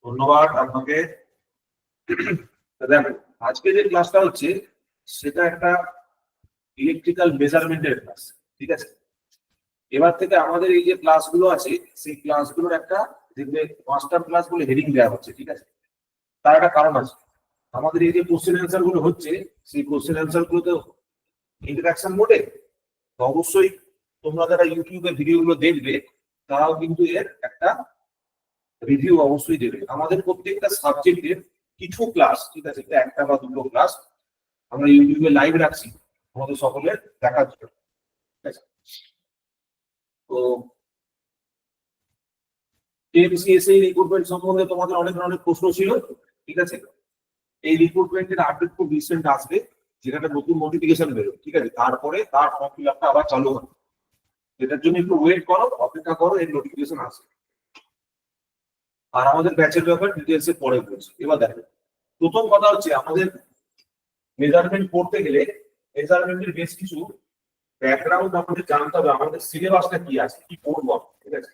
ধন্যবাদ আপনাকে। দেখো, আজকে যে ক্লাসটা হচ্ছে সেটা একটা ইলেকট্রিক্যাল মেজারমেন্টের ক্লাস, ঠিক আছে? এবার থেকে আমাদের এই যে ক্লাসগুলো আছে সেই ক্লাসগুলোর একটা দেখবে মাস্টার ক্লাস বলে হেডিং দেওয়া হচ্ছে, ঠিক আছে? তার একটা কারণ আছে। আমাদের এই যে কোশ্চেন অ্যান্সার গুলো হচ্ছে সেই কোশ্চেন অ্যান্সার গুলো তো ইন্টারাকশন মোডে, তো অবশ্যই তোমরা যারা ইউটিউবে ভিডিওগুলো দেখবে তারাও কিন্তু এর একটা রিভিউ অবশ্যই দেবে। আমাদের প্রত্যেকটা সাবজেক্টের কিছু ক্লাস, ঠিক আছে, একটা বা দুটো ক্লাস আমরা ইউটিউবে লাইভ রাখছি আমাদের সকলের দেখার জন্য, ঠিক আছে? তো টিএমসিএসএ রিক্রুটমেন্ট সম্বন্ধে তোমাদের অনেক ধরনের প্রশ্ন ছিল, ঠিক আছে? এই রিক্রুটমেন্টের আপডেট খুব রিসেন্ট আসবে, যেখানে নতুন নোটিফিকেশন বেরোবে, ঠিক আছে? তারপরে তার ফর্ম ফিল আপটা আবার চালু হবে। এটার জন্য একটু ওয়েট করো, অপেক্ষা করো, এই নোটিফিকেশন আসবে। আর আমাদের ব্যাচের ব্যাপার ডিটেলসে পরে বলছি। এবার দেখো, প্রথম কথা হচ্ছে আমাদের মেজারমেন্ট করতে গেলে মেজারমেন্টের বেশ কিছু ব্যাকগ্রাউন্ড আমাদের জানতে হবে, আমাদের সিলেবাসটা কি আছে, কি করবো, ঠিক আছে?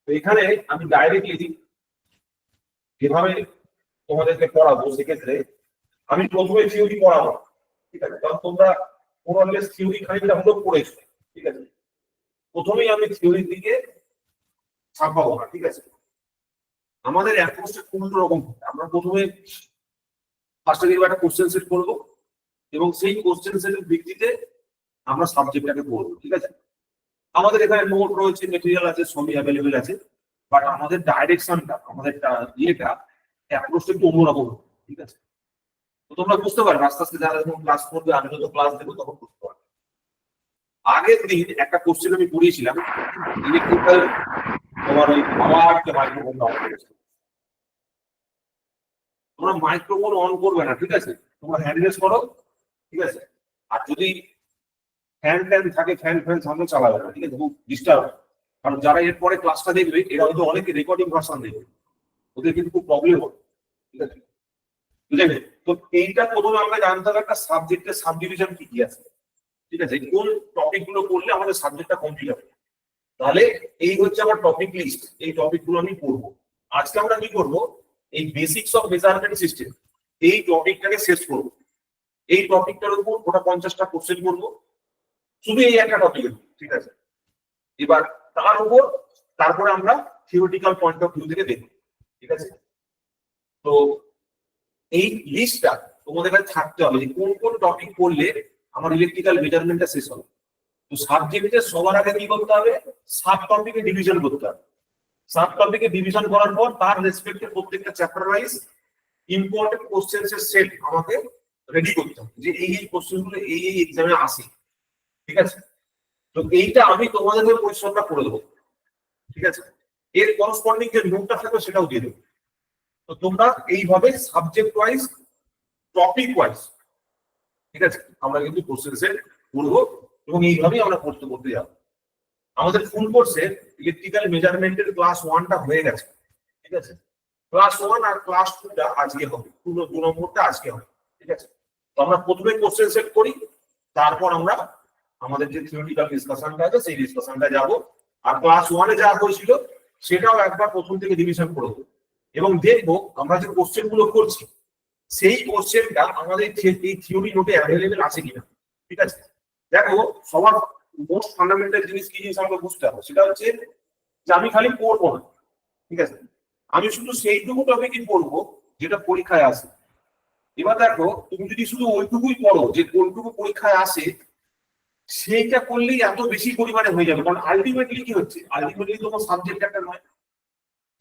তো এখানে আমি ডাইরেক্টলি যেভাবে তোমাদেরকে পড়াবো সেক্ষেত্রে আমি প্রথমে থিওরি পড়াবো, ঠিক আছে? কারণ তোমরা মোরালেস থিওরি খানিকটা হলেও পড়েছো, ঠিক আছে? প্রথমেই আমি থিওরির দিকে ছাপাবো না, ঠিক আছে? আমাদের অ্যাপ্রোচটা কোন রকম, আমরা প্রথমে ফার্স্টে একটা কোশ্চেন সেট করবো এবং সেই কোশ্চেন সেটের ভিত্তিতে আমরা সাবজেক্টটাকে পড়বো, ঠিক আছে? আমাদের এখানে নোট রয়েছে, মেটেরিয়াল আছে, সবই অ্যাভেলেবেল আছে, বাট আমাদের ডাইরেকশনটা, আমাদের ইয়েটা অ্যাপ্রোচটা একটু অন্যরকম, ঠিক আছে? তো তোমরা বুঝতে পারবে আস্তে আস্তে যারা যখন ক্লাস করবে, আমি যত ক্লাস দেবো তখন বুঝতে পারবে। আগের দিন একটা কোশ্চেন আমি পড়িয়েছিলাম ইলেকট্রিক্যাল, তোমার ওই পাওয়ার যে মাইক্রোফোন অন করেছে, তোমরা মাইক্রোফোন অন করবে না, ঠিক আছে? তোমরা হ্যান্ড রেস করো, ঠিক আছে? আর যদি ফ্যান থাকে, ফ্যান সামনে চালাবে না, ঠিক আছে? খুব ডিস্টার্ব, কারণ যারা এরপরে ক্লাসটা দেখবে এরা হয়তো অনেকে রেকর্ডিং ভার্সন দেখবে, ওদের কিন্তু খুব প্রবলেম হবে, ঠিক আছে? বুঝলে? তো এইটা প্রথমে আমরা জানতে হবে একটা সাবজেক্টের সাবডিভিশন কি কি আছে, ঠিক আছে? কোন টপিক গুলো পড়লে আমাদের সাবজেক্টটা কমপ্লিট হবে। তাহলে এই হচ্ছে আমার টপিক লিস্ট, এই টপিক গুলো আমি পড়বো। আজকে আমরা কি করবো, এই বেসিক্স অফ মেজারমেন্ট সিস্টেম এই টপিকটাকে শেষ করবো। এই টপিকটার উপর ওটা 50টা কোশ্চেন করবো, শুধু এই একটা টপিক, ঠিক আছে? এবার তার উপর তারপরে আমরা থিওরিটিক্যাল পয়েন্ট অফ ভিউ থেকে দেখবো, ঠিক আছে? তো এই লিস্টটা তোমাদের কাছে থাকতে হবে যে কোন কোন টপিক পড়লে আমার ইলেকট্রিক্যাল মেজারমেন্টটা শেষ হবে। তো সাবজেক্টে সবার আগে কি করতে হবে, সাব টপিকে ডিভিশন করতে হবে। সাব টপিকে ডিভিশন করার পর তার রেসপেক্টে প্রত্যেকটা চ্যাপ্টার ওয়াইজ ইম্পর্টেন্ট কোশ্চেন্স এর সেট আমাকে রেডি করতে হবে, যে এই কোশ্চেন গুলো এই এক্সামে আসে, ঠিক আছে? তো এইটা আমি তোমাদের পরিশ্রমটা করে দেবো, ঠিক আছে? এর করসপন্ডিং যে নোটটা থাকবে সেটাও দিয়ে দেবো। তো তোমরা এইভাবে সাবজেক্ট ওয়াইজ, টপিক ওয়াইজ, ঠিক আছে, আমরা কিন্তু কোশ্চেন সেট করবো এবং এইভাবেই আমরা পড়তে যাবো। আমাদের ফুল কোর্সে ইলেকট্রিক্যাল মেজারমেন্টের ক্লাস 1টা হয়ে গেছে, ঠিক আছে? ক্লাস 1 আর ক্লাস 2টা আজকে হবে, 2 নম্বরটা আজকে হবে, ঠিক আছে? তো আমরা প্রথমে কোশ্চেন সেট করি, তারপর আমরা আমাদের যে থিওরিটিক্যাল ডিসকাশনটা আছে সেই ডিসকাশনটা যাব। আর ক্লাস 1-এ যা হয়েছিল সেটাও একবার প্রথম থেকে রিভিশন করব এবং দেখবো আমরা যে কোশ্চেন গুলো করছি সেই কোশ্চেনটা আমাদের এই থিওরি নোটে অ্যাভেলেবেল আছে কিনা, ঠিক আছে? দেখো, সবার মোস্ট ফান্ডামেন্টাল জিনিস কি জিনিস আমাকে বুঝতে হবে, সেটা হচ্ছে যে আমি খালি পড়বো না, ঠিক আছে? আমি শুধু সেইটুকু টপিকই পড়বো যেটা পরীক্ষায় আসে। এবার দেখো, তুমি যদি শুধু ওইটুকুই পড়ো যে কোনটুকু পরীক্ষায় আসে, সেইটা করলেই এত বেশি পরিমাণে হয়ে যাবে। কারণ আলটিমেটলি কি হচ্ছে, আলটিমেটলি তোমার সাবজেক্ট একটা নয়,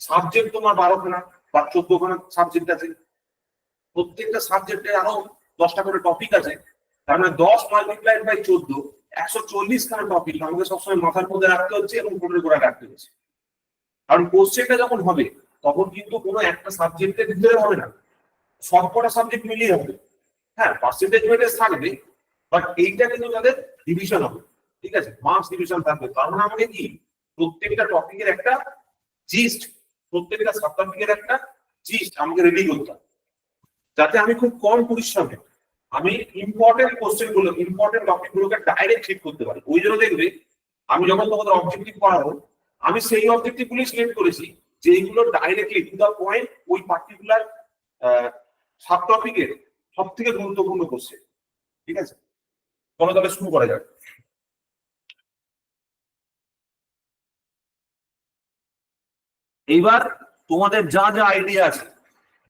সাবজেক্ট তোমার 12খানা বা 14খানা সাবজেক্ট আছে, প্রত্যেকটা সাবজেক্টে আরো 10টা করে টপিক আছে। তার মানে 10 মাল্টিপ্লাইড বাই 14, 140খানা টপিক আমাকে সবসময় মাথার মধ্যে রাখতে হচ্ছে এবং কোটের গোড়া রাখতে হচ্ছে। কারণ কোশ্চেনটা যখন হবে তখন কিন্তু কোনো একটা সাবজেক্টের ভিতরে হবে না, সবকটা সাবজেক্ট মিলিয়ে হবে। হ্যাঁ, পার্সেন্টেজ ওয়েটেজ থাকবে, বাট এইটা কিন্তু তাদের ডিভিশন হবে, ঠিক আছে? মার্কস ডিভিশন থাকবে। কারণ আমাকে কি প্রত্যেকটা টপিকের একটা জিস্ট, প্রত্যেকটা সাব টপিকের একটা জিস্ট আমাকে রেডি করতে হবে, যাতে আমি খুব কম পরিশ্রমে আমি ইম্পর্টেন্ট কোশ্চেন গুলো, ইম্পর্টেন্ট টপিক গুলোকে ডাইরেক্ট হিট করতে পারি। ওই জন্য দেখবে আমি যখন তোমাদের অবজেক্টিভ পড়াবো আমি সেই অবজেক্টিভ গুলি সিলেক্ট করেছি যেগুলো ডাইরেক্টলি টু দা পয়েন্ট ওই পার্টিকুলার সাব টপিকের সব থেকে গুরুত্বপূর্ণ কোশ্চেন। ঠিক আছে, চলো তবে শুরু করা যাক। এইবার তোমাদের যা যা আইডিয়া আছে,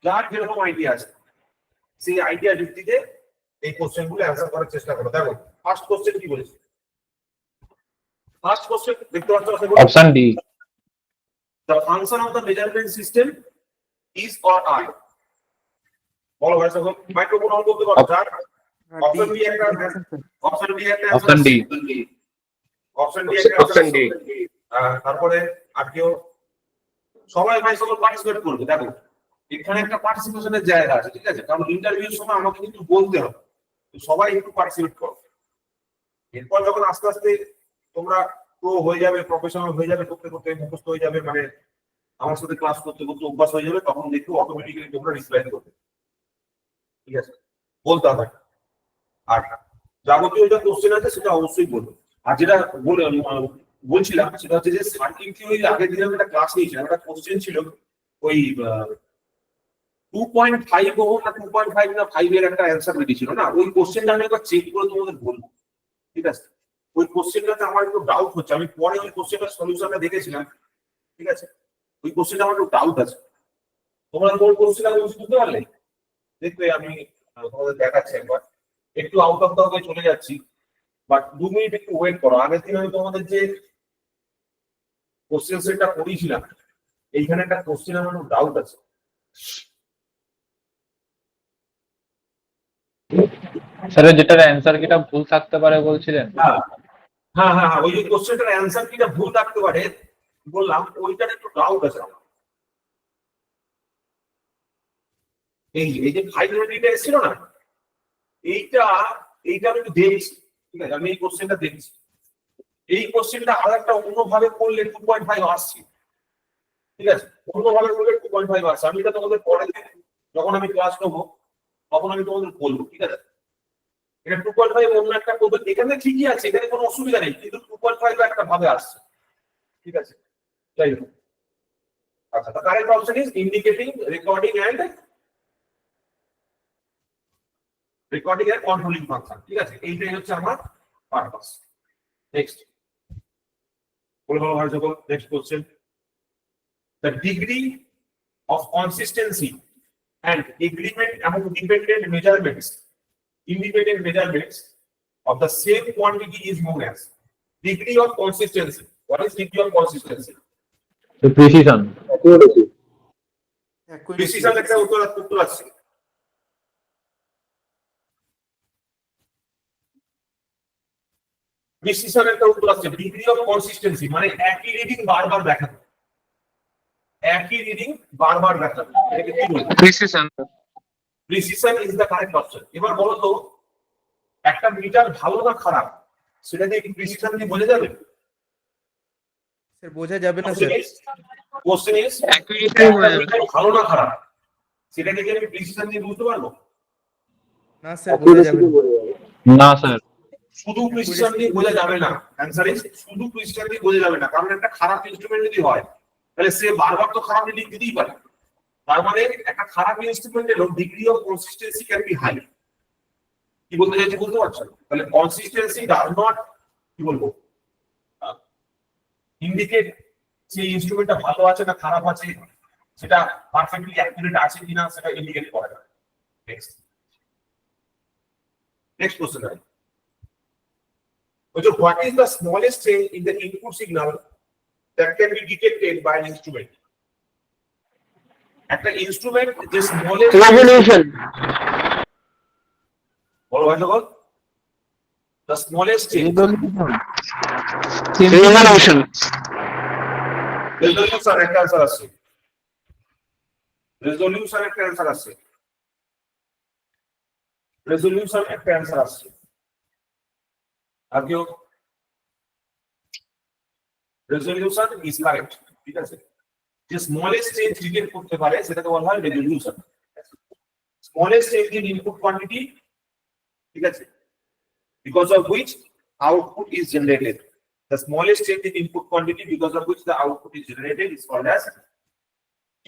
যার যেরকম আইডিয়া আছে, সেই আইডিয়া ভিত্তিতে এই কোশ্চেন গুলো অ্যান্সার করার চেষ্টা করো। দেখো ফার্স্ট কোশ্চেন কি বলেছে, ফার্স্ট কোশ্চেন দেখতে পাচ্ছ, option D, the function of the measurement system is or are। বলো ভাই সব মাইক্রোফোন অন করতে পারো। যার অপশন বি একটা, অপশন বি একটা, অপশন ডি, অপশন ডি একটা, অপশন ডি। তারপরে আর কেউ, সবাই ভাই সকল পার্টিসিপেট করবে। দেখো এখানে একটা পার্টিসিপেশনের জায়গা আছে, ঠিক আছে, কারণ ইন্টারভিউর সময় আমাকে কিন্তু বলতে হবে, তো সবাই একটু পার্টিসিপেট করো। এরপর যখন আস্তে আস্তে তোমরা প্রো হয়ে যাবে, প্রফেশনাল হয়ে যাবে, করতে করতে মুখস্থ হয়ে যাবে, মানে আমার সাথে ক্লাস করতে করতে অভ্যাস হয়ে যাবে, তখন দেখো অটোমেটিক্যালি তোমরা রিপ্লাই করবে। ঠিক আছে, বলতে হবে। আর যাবতীয় যা কোশ্চেন আছে সেটা অবশ্যই বলবো। আর যেটা বলছিলাম সেটা হচ্ছে যে সার্কিট থিওরির আগের দিন আমি একটা ক্লাস নিয়েছিলাম, একটা কোশ্চেন ছিল ওই 2.5 ওহম না 2.5 না 5 এর একটা অ্যান্সার রেডি ছিল না, ওই কোশ্চেনটা আমি একবার চেক করে তোমাদের বলবো। ঠিক আছে, ওই কোশ্চেনটাতে আমার একটু ডাউট হচ্ছে, আমি পরে ওই কোশ্চেনটার সলিউশনটা দেখেছিলাম। ঠিক আছে, ওই কোশ্চেনটা আমার একটু ডাউট আছে। তোমরা কোন কোশ্চেনটা বুঝতে পারলে দেখবে, আমি তোমাদের দেখাচ্ছি একবার। একটু আউট অফ দা ওয়ে চলে যাচ্ছি, বাট 2 মিনিট একটু ওয়েট করো। আগের দিন আমি তোমাদের যে কোশ্চেন সেটটা করিয়েছিলাম, এইখানে একটা কোশ্চেন আমার একটু ডাউট আছে। স্যার যেটার অ্যানসার কিটা ভুল থাকতে পারে বলছিলেন। হ্যাঁ হ্যাঁ হ্যাঁ, ওই যে কোশ্চেনটার অ্যান্সার কিটা ভুল থাকতে পারে বললাম, ওইটার একটু ডাউট আছে আমার। এই যে 5 মিনিটটা এসেছিল না, এইটা আমি একটু দেখছি। ঠিক আছে, আমি এই কোশ্চেনটা দেখছি। এই কোশ্চেনটা আর একটা অন্যভাবে করলে 2.5 আসছে। ঠিক আছে, অন্যভাবে করলে 2.5 আসছে। আমি এটা তোমাদের পরে যখন আমি ক্লাস নেবো তখন আমি তোমাদের বলবো। ঠিক আছে, এটা 2.5 অন্য একটা করবে, এখানে ঠিকই আছে, এখানে কোনো অসুবিধা নেই, কিন্তু 2.5 একটা ভাবে আসছে। ঠিক আছে, যাই হোক। আচ্ছা, the correct option is indicating, recording and controlling function। ঠিক আছে, এইটাই হচ্ছে আমার পারপাস। নেক্সট বলবো ভাই যখন next question, the degree of consistency and agreement among independent measurements of the same quantity is known as degree of consistency. What is degree of consistency? The precision. Precision একটা উত্তর আছে। Precision একটা উত্তর আছে। Degree of consistency মানে একই reading বারবার দেখানো, একই রিডিং বারবার দেখানো, এটাকে কি বলে? Precision. Precision is the correct option. এবার বলো তো, একটা মিটার ভালো না খারাপ সেটা দিয়ে কি প্রিসিশন দিয়ে বোঝা যাবে? স্যার বোঝা যাবে না স্যার। কোশ্চেন ইজ ভালো না খারাপ সেটাকে কি আমি প্রিসিশন দিয়ে বুঝতে পারবো? না স্যার বোঝা যাবে না স্যার, শুধু প্রিসিশন দিয়ে বোঝা যাবে না। অ্যানসার ইজ শুধু প্রিসিশন দিয়ে বোঝা যাবে না, কারণ একটা খারাপ ইনস্ট্রুমেন্ট যদি হয় তাহলে সে বারবার তো খারাপ রিডিং দিতেই পারে। তার মানে একটা খারাপ ইনস্ট্রুমেন্টের degree of consistency can be high. কি বলতে চাইছি বুঝতে পারছো? তাহলে কনসিস্টেন্সি ডাজ নট, কি বলবো, ইন্ডিকেট যে ইনস্ট্রুমেন্টটা ভালো আছে না খারাপ আছে, সেটা পারফেক্টলি অ্যাকুরেট আছে কিনা সেটা ইন্ডিকেট করে না। নেক্সট কোশ্চেন আছে, what is the smallest change in the input signal that can be detected by an instrument? একটা ইনস্ট্রুমেন্ট যে স্মলেস্ট revolution. বলো ভাই সকল, the smallest change, Revolution. Resolution একটা অ্যান্সার আছে, রেজোলিউশন একটা অ্যান্সার আছে, রেজোলিউশন একটা অ্যান্সার আছে। আর কেউ? Resolution is correct. ঠিক আছে, যে স্মলেস্ট চেঞ্জ ডিটেক্ট করতে পারে সেটাকে বলা হয় resolution. Smallest change in input quantity, ঠিক আছে, because of which output is generated. The smallest change in input quantity because of which the output is generated is called as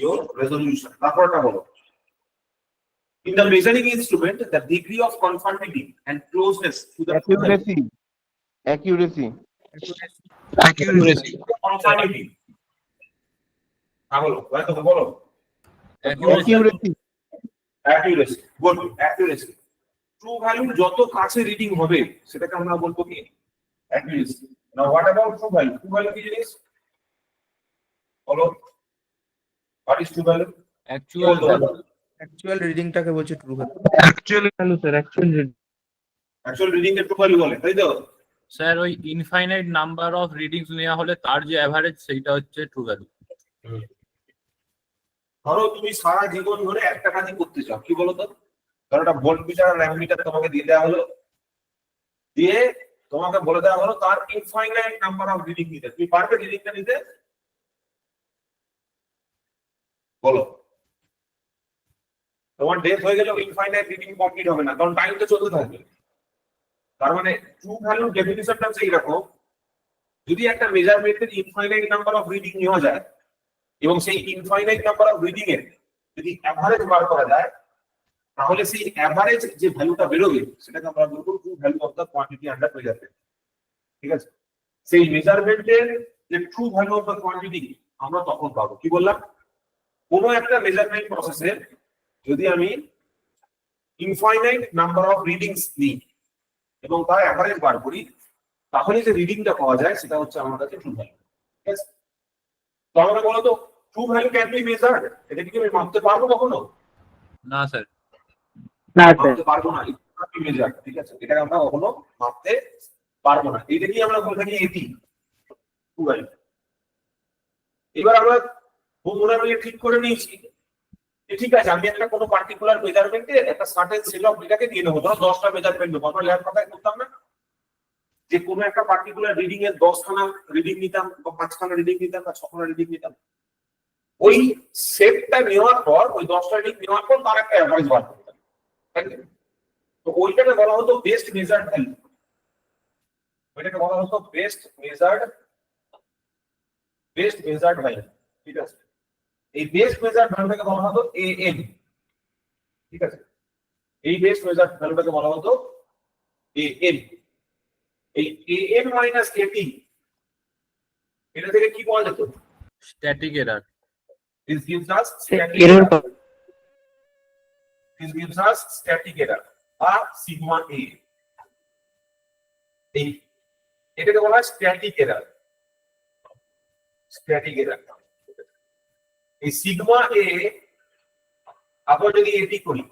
your resolution. তারপরটা হলো in the measuring instrument the degree of conformity and closeness to the accuracy conformity হলো হয়তো বলো accuracy accuracy good accuracy true value যত কাছে reading হবে সেটাকে আমরা বলবো কি accuracy. Now what about true value? True value কি জিনিস বলো? What is true value? Actual actual রিডিংটাকে বলছে true value. Actual value sir Actual reading এর true value বলে তাই তো? স্যার ওই ইনফাইনাইট নাম্বার অফ রিডিংস নেওয়া হলে তার যে অ্যাভারেজ সেইটা হচ্ছে ট্রু ভ্যালু। ধরো তুমি সারা জীবন ধরে একটা কাজই করতে চাও কি বলো তো? ধরো একটা ভোল্ট মিটার আর অ্যাম্প মিটার তোমাকে দিয়ে দেওয়া হলো, দিয়ে তোমাকে বলে দেওয়া হলো তার ইনফাইনাইট নাম্বার অফ রিডিং নিতে। তুমি পারবে রিডিংটা নিতে? বলো। তোমার ডেথ হয়ে গেলেও ইনফাইনাইট রিডিং কমপ্লিট হবে না, কারণ টাইম তো চলতে থাকবে। তার মানে ট্রু ভ্যালু ডেফিনিশনটা হচ্ছে এইরকম, যদি একটা মেজারমেন্টের ইনফাইনাইট নাম্বার অফ রিডিং নেওয়া যায় এবং সেই ইনফাইনাইট নাম্বার অফ রিডিং এর যদি অ্যাভারেজ বার করা যায়, তাহলে সেই অ্যাভারেজ যে ভ্যালুটা বেরোবে সেটাকে আমরা বলবো true value of the quantity under measurement. ঠিক আছে, সেই মেজারমেন্টের যে true value of the quantity আমরা তখন পাবো। কি বললাম? কোনো একটা মেজারমেন্ট প্রসেসের যদি আমি ইনফাইনাইট নাম্বার অফ রিডিংস নিই এবং তার অ্যাভারেজ বার করি, তাহলে যে রিডিংটা পাওয়া যায় সেটা হচ্ছে আমার কাছে ট্রু ভ্যালু। ঠিক আছে, তো আমরা বলো তো true value can be measured, এটা কি আমি মাপতে পারবো কখনো? না স্যার, মাপতে পারবো না, মেজার্ড। ঠিক আছে, এটা আমরা কখনো মাপতে পারবো না, এইটা কি আমরা বলে থাকি এটি ট্রু ভ্যালু। এবার আমরা মনে মনে ঠিক করে নিয়েছি ঠিক আছে, আমি একটা কোনো পার্টিকুলার মেজারমেন্টে একটা সার্টেন সেট অফ ডেটাকে দিয়ে নেবো। ধরো 10টা মেজারমেন্ট নেবো, আমরা ল্যাব কথায় করতাম না যে কোনো একটা পার্টিকুলার রিডিং এর 10খানা রিডিং নিতাম বা 5খানা রিডিং নিতাম বা 6খানা রিডিং নিতাম। ওই সেটটা নেওয়ার পর, ওই 10টা রিডিং নেওয়ার পর তার একটা অ্যাভারেজ বার করতাম। তো ওইটাকে বলা হতো বেস্ট মেজার্ড ভ্যালু, ওইটাকে বলা হতো বেস্ট মেজার্ড ভ্যালু। ঠিক আছে, এই বেস্ট মেজার্ড ভ্যালুটাকে বলা হতো এএন। ঠিক আছে, এই বেস্ট মেজার্ড ভ্যালুটাকে বলা হতো এএন। এই এএন মাইনাস এটি, এটা থেকে কি পাওয়া যেত? Static error. This gives us static error বা sigma a। এই এটাকে বলা হয় স্ট্যাটিক এরার। এই সিগমা এ আবার যদি এটি করি,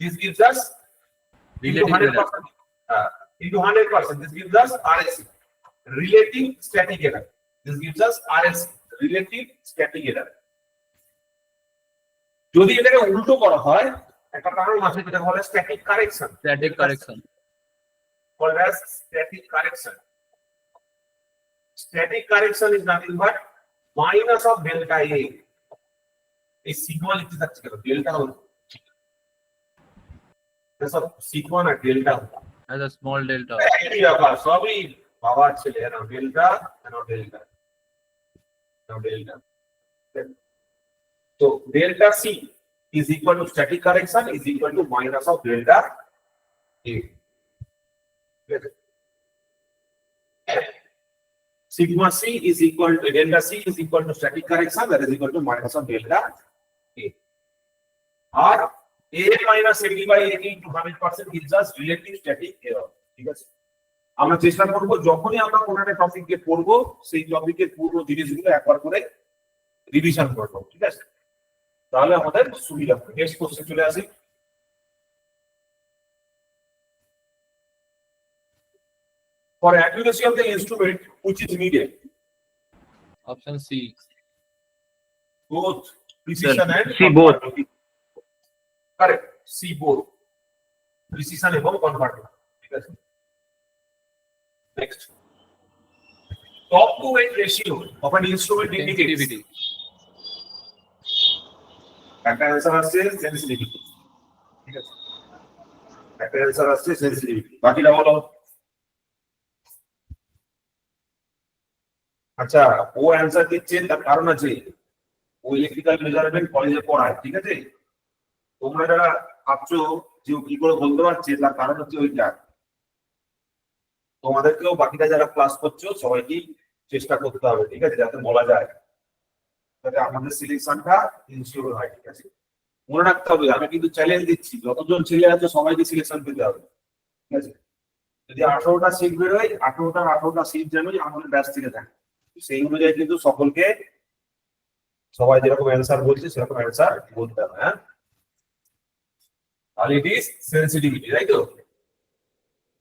this gives us into 100%, into 100%, this gives us RSC, relative static error. This gives us RSC, relative static error. যদি এটাকে উল্টো করা হয়, একটা কারণ আছে যেটা বলা হয় static correction. Static correction called as static correction. Static correction is nothing but minus of delta A. এই সিগমা লিখতে থাকছে কেন? ডেল্টা হলো সব সিগমা না delta as a small delta. একই ব্যাপার, সবই বাবার ছেলে। না ডেল্টা না ডেল্টা না ডেল্টা। তো delta C is equal to static correction is equal to minus of delta A. Sigma C is equal to delta C is equal to static correction, that is equal to minus of delta A. Or A minus 80 by 80 into 100% gives us relative static error. ঠিক আছে, আমরা চেষ্টা করব যখনই আমরা কোনো একটা টপিককে পড়বো সেই টপিকের পুরো জিনিসগুলো একবার করে রিভিশন করব। ঠিক আছে, তাহলে আমাদের সুবিধা হবে। নেক্সট কোশ্চেন চলে আসি। For accuracy of the instrument which is needed, Option C. both precision and C both. conformity. Correct, C both, precision এবং conformity. ঠিক আছে, next, top to weight ratio of an instrument indicates Sensitivity. একটা answer আসছে sensitivity. ঠিক আছে, একটা answer আসছে sensitivity, বাকিটা বলো। আচ্ছা, ও অ্যান্সার দিচ্ছে তার কারণ আছে, ও ইলেকট্রিক্যাল মেজারমেন্ট কলেজে পড়ায়, ঠিক আছে? তোমরা যারা ভাবছো যে ও কি করে বলতে পারছে, তার কারণ হচ্ছে ওইটা। তোমাদেরকেও বাকিরা যারা ক্লাস করছো সবাইকেই চেষ্টা করতে হবে, ঠিক আছে, যাতে বলা যায়, যাতে আমাদের সিলেকশনটা ইনশিওর হয়, ঠিক আছে? মনে রাখতে হবে, আমি কিন্তু চ্যালেঞ্জ দিচ্ছি, যতজন ছেলে আছে সবাইকে সিলেকশন পেতে হবে, ঠিক আছে? যদি 18টা সিট বেরোয়, 18টা সিট যেন আমাদের ব্যাচ থেকে থাকে, সেই অনুযায়ী কিন্তু সকলকে, সবাই যেরকম অ্যান্সার বলছে সেরকম অ্যান্সার বলতে হবে। হ্যাঁ, তাহলে ইট ইজ সেন্সিটিভিটি, তাই তো?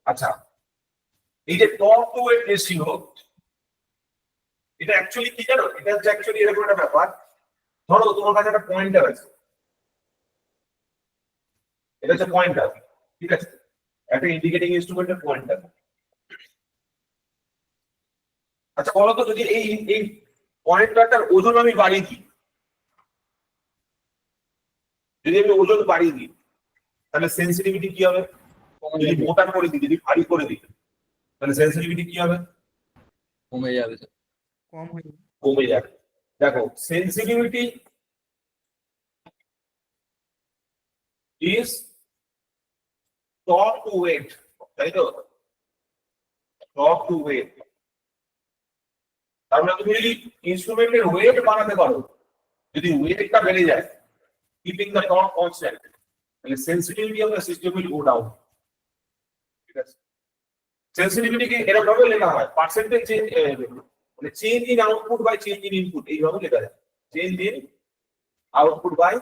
আচ্ছা, এই যে টপ টু ওয়েট রেশিও, এটা অ্যাকচুয়ালি কি জানো? এটা হচ্ছে অ্যাকচুয়ালি এরকম একটা ব্যাপার, ধরো তোমার কাছে একটা পয়েন্টার আছে, এটা হচ্ছে পয়েন্টার, ঠিক আছে, একটা ইন্ডিকেটিং ইনস্ট্রুমেন্টের পয়েন্টার। আচ্ছা বলো তো, যদি এই এই পয়েন্টারটার ওজন আমি বাড়িয়ে দিই, যদি আমি ওজন বাড়িয়ে দিই, তাহলে সেন্সিটিভিটি কি হবে? যদি মোটা করে দিই, যদি ভারী করে দিই, তাহলে সেন্সিটিভিটি কি হবে? কমে যাবে স্যার। কম হয়ে যাবে। কমে যাবে। দেখো, sensitivity is top to weight, তাই তো? টপ টু ওয়েট, তার মানে তুমি যদি ইনস্ট্রুমেন্টের ওয়েট বাড়াতে পারো, যদি ওয়েটটা বেড়ে যায়, কিপিং দ্য টর্ক কনস্ট্যান্ট, তাহলে sensitivity of the system will go down, ঠিক আছে? সেন্সিটিভিটিকে এরকম ভাবে লেখা হয়, পার্সেন্টেজ চেঞ্জ, মানে change in output by change in input, এইভাবে লেখা যায়। Change in output by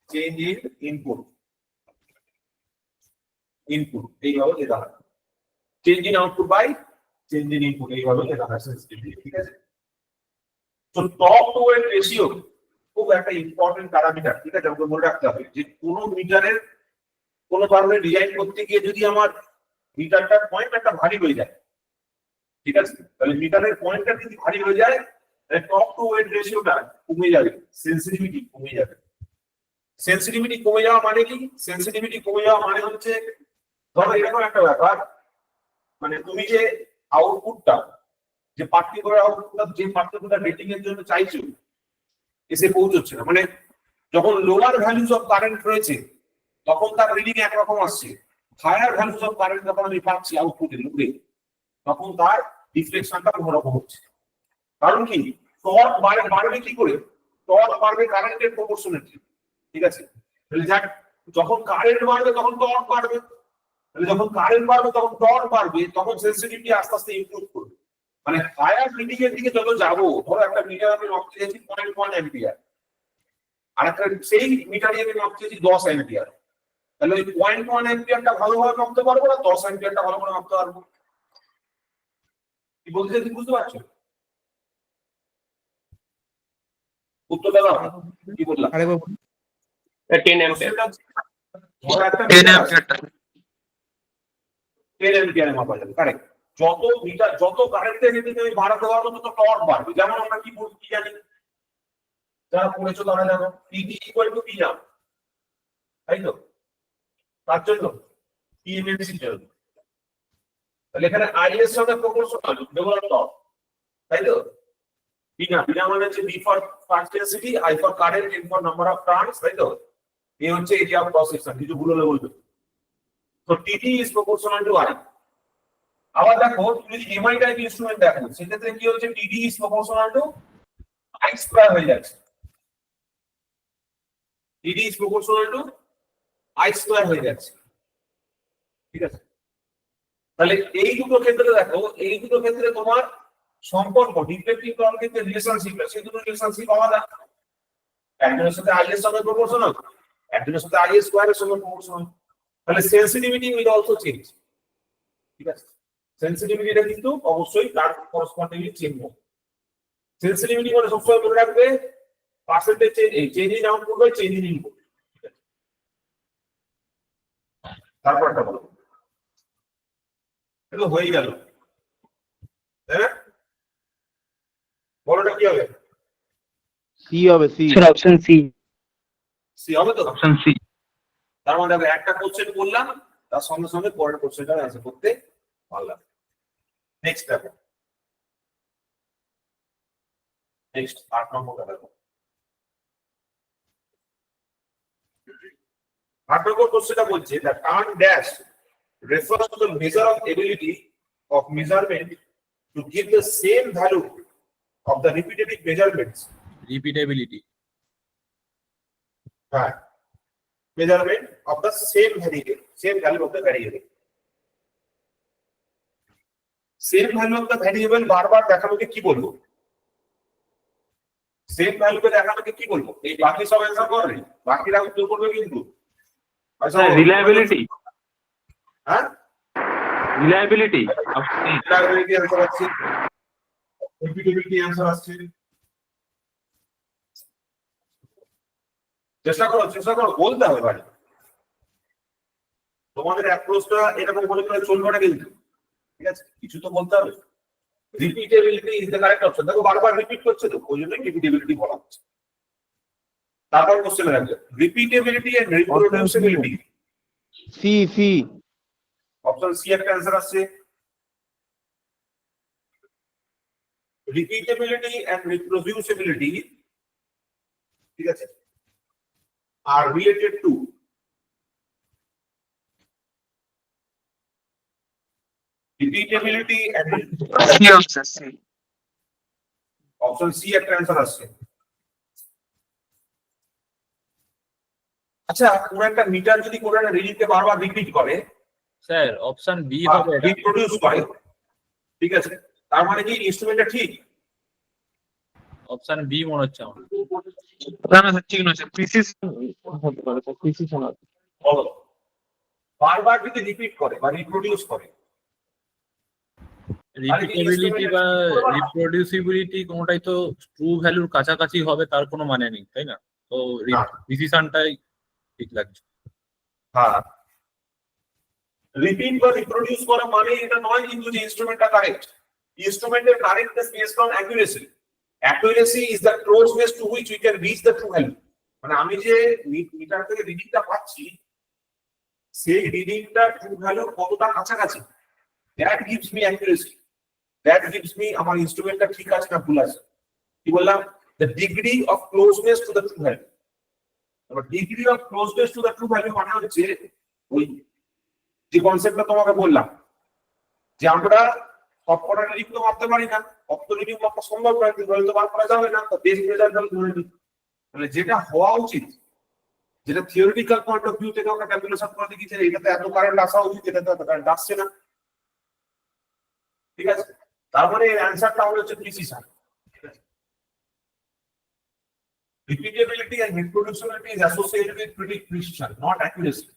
change in input, input এইভাবে লেখা হয়। Change in output by change in input এইভাবে লেখা হয় সেন্সিটিভিটি, ঠিক আছে? তো টপ টু ওয়েট রেশিও খুব একটা ইম্পর্টেন্ট প্যারামিটার, ঠিক আছে? আমাকে মনে রাখতে হবে যে কোনো মিটারের কোনো কারণে ডিজাইন করতে গিয়ে যদি আমার মিটারটার পয়েন্টটা ভারী হয়ে যায়, ঠিক আছে, তাহলে মিটারের পয়েন্টটা যদি ভারী হয়ে যায়, তাহলে টপ টু ওয়েট রেশিওটা কমে যাবে, সেন্সিটিভিটি কমে যাবে। সেন্সিটিভিটি কমে যাওয়া মানে কি? সেন্সিটিভিটি কমে যাওয়া মানে হচ্ছে, ধরো এরকম একটা ব্যাপার, মানে তুমি যে আউটপুটটা, যে পার্টিকুলার আউটপুটটা, যে পার্টিকুলার রেটিং এর জন্য চাইছো, এসে পৌঁছচ্ছে না, মানে যখন লোয়ার ভ্যালুস অফ কারেন্ট রয়েছে তখন তার রিডিং একরকম আসছে, হায়ার ভ্যালুস অফ কারেন্ট যখন আমি পাচ্ছি আউটপুটে লোডে, তখন তার ডিফ্লেকশনটা অন্যরকম হচ্ছে। কারণ কি? টর্ক বাড়বে কি করে? টর্ক বাড়বে কারেন্টের প্রপোর্শনালি, ঠিক আছে? তাহলে যখন কারেন্ট বাড়বে তখন টর্ক বাড়বে, তাহলে যখন কারেন্ট বাড়বে তখন টর্ক বাড়বে, তখন সেন্সিটিভিটি আস্তে আস্তে ইমপ্রুভ করবে। মানে হায়ার রিডিং এর দিকে যত যাবো, ধরো একটা মিটার আমি মাপতে চাইছি 0.1 অ্যাম্পিয়ার, আর একটা সেই মিটারে আমি মাপতে চাইছি 10 অ্যাম্পিয়ার, তাহলে ওই 0.1 অ্যাম্পিয়ারটা ভালোভাবে মাপতে পারবো না 10 অ্যাম্পিয়ারটা ভালো করে মাপতে পারবো? কি বলতে চাইছি বুঝতে পারছো? উত্তরটা দাও, কি বললাম? আরেকবার বলুন। 10 অ্যাম্পিয়ার। ধরো একটা 10 মিটার আছে, অ্যাম্পিয়ারটা 10 অ্যাম্পিয়ারে মাপা যাবে, কারেক্ট। যত মিটার, যত কারেন্টের রেটিং আমি বাড়াতে পারবো তত টর্ক বাড়বে। যেমন আমরা কি বলছি কি জানি, যারা পড়েছো তারা জানো, টিডি ইকুয়াল টু পি জানো, তাই তো? তার জন্য পিএমএসির জন্য, তাহলে এখানে আই এর সঙ্গে প্রপোর্শনাল ডেভেলপ টর্ক, তাই তো? বিনা মানে হচ্ছে বি ফর পার্সিয়াসিটি, I for current, N for number of turns, তাই তো? এই হচ্ছে এরিয়া অফ ক্রস সেকশন, কিছু ভুল হলে বলবে। তো টিডি ইজ প্রপোর্শনাল টু আই। আবার দেখো, তুমি যদি এমআই টাইপ ইনস্ট্রুমেন্ট দেখো, সেক্ষেত্রে কি হচ্ছে? টিডি is proportional two I square হয়ে যাচ্ছে, টিডি is proportional two I square হয়ে যাচ্ছে, ঠিক আছে? তাহলে এই দুটো ক্ষেত্রে দেখো, এই দুটো ক্ষেত্রে তোমার সম্পর্ক, ডিফ্লেক্টিভ টর্ক ক্ষেত্রে রিলেশনশিপ, সেই দুটো রিলেশনশিপ আলাদা। একজনের সাথে আই এর সঙ্গে প্রপোর্শনাল, একজনের সাথে আই স্কয়ার এর সঙ্গে প্রপোর্শনাল, তাহলে সেন্সিটিভিটি উইল অলসো চেঞ্জ, ঠিক আছে? সেন্সিটিভিটিটা কিন্তু অবশ্যই তার করসপন্ডিংলি চেঞ্জ হবে। সেন্সিটিভিটি মানে সবসময় মনে রাখবে percentage change in output by change in input, ঠিক আছে? তারপরটা বলো, এটা হয়ে গেল, হ্যাঁ? বড়টা কি হবে? সি হবে, C. Sir option C. C হবে তো? Option C. তার মানে দেখো, একটা কোশ্চেন করলাম, তার সঙ্গে সঙ্গে পরের কোশ্চেনটা অ্যান্সার করতে পারলাম। নেক্সট দেখো, নেক্সট 8 নম্বরটা দেখো। 8 নম্বর কোশ্চেনটা বলছে the term dash refers to the measure of ability of measurement to give the same value of the repetitive measurements. রিপিটেবিলিটি। Measurement of the same value of the variable. Same value of the variable বারবার দেখানোকে কি বলবো? Same ভ্যালুকে দেখানোকে কি বলবো? এই বাকি সব answer করবে, বাকিরা উত্তর করবে কিন্তু। রিলায়েবিলিটি। হ্যাঁ, রিলায়েবিলিটি। রিলায়েবিলিটি অ্যানসার আছে, রিপিটেবিলিটি অ্যানসার আছে। চেষ্টা করো বলতে হবে ভাই। তোমাদের অ্যাপ্রোচটা এরকম বলে চলবে না কিন্তু, ঠিক আছে? কিছু তো বলতে হবে। রিপিটেবিলিটি ইজ দ্য কারেক্ট অপশন। দেখো বারবার রিপিট করছে তো, ওই জন্যই রিপিটেবিলিটি বলা হচ্ছে। তারপর কোশ্চেন রাখবে repeatability and reproducibility. C option C একটা অ্যানসার আছে। রিপিটেবিলিটি এন্ড রিপ্রোডিউসিবিলিটি, ঠিক আছে, are related to repeatability and option C একটা অ্যানসার আছে। আচ্ছা, কোন একটা মিটার যদি কোন একটা রিডিংকে বারবার রিপিট করে, স্যার অপশন বি হবে এটা। রিপ্রোডিউস করে, ঠিক আছে, তার মানে কি ইনস্ট্রুমেন্টটা ঠিক? অপশন বি মনে হচ্ছে আমার। না না স্যার ঠিক নয় স্যার, প্রিসিশন হতে পারে স্যার, প্রিসিশন আছে। বলো, বারবার যদি রিপিট করে বা রিপ্রোডিউস করে, রিপিটেবিলিটি বা রিপ্রোডিউসিবিলিটি কোনটাই তো ট্রু ভ্যালুর কাছাকাছি হবে তার কোনো মানে নেই, তাই না? তো না। ডিসিশনটাই ঠিক লাগছে। হ্যাঁ, রিপিট বা রিপ্রোডিউস করা মানে এটা নয় কিন্তু যে ইনস্ট্রুমেন্টটা কারেক্ট। ইনস্ট্রুমেন্টের correctness based on accuracy. Accuracy is the closeness to which we can reach the true value. মানে আমি যে মিটার থেকে রিডিংটা পাচ্ছি, সেই রিডিংটা ট্রু ভ্যালু কতটা কাছাকাছি, that gives me accuracy, that gives me আমার ইনস্ট্রুমেন্টটা ঠিক আছে না ভুল আছে। কি বললাম? The degree of closeness to the true value. এবার degree of closeness to the true value মানে হচ্ছে ওই যে কনসেপ্টটা তোমাকে বললাম, যে আমরা সবকটা রিডিং তো মাপতে পারি না, অত রিডিং মাপা সম্ভব নয়, কিন্তু তো বার করা যাবে না, তো বেস রেজাল্ট ধরে নিই। তাহলে যেটা হওয়া উচিত, যেটা থিওরিটিক্যাল পয়েন্ট অফ ভিউ থেকে আমরা ক্যালকুলেশন করে দেখি যে এটাতে এত কারেন্ট আসা উচিত, এটাতে এত কারেন্ট আসছে না, ঠিক আছে? তারপরে এর অ্যানসারটা হচ্ছে precision. Repeatability and reproducibility is associated with precision, not accuracy.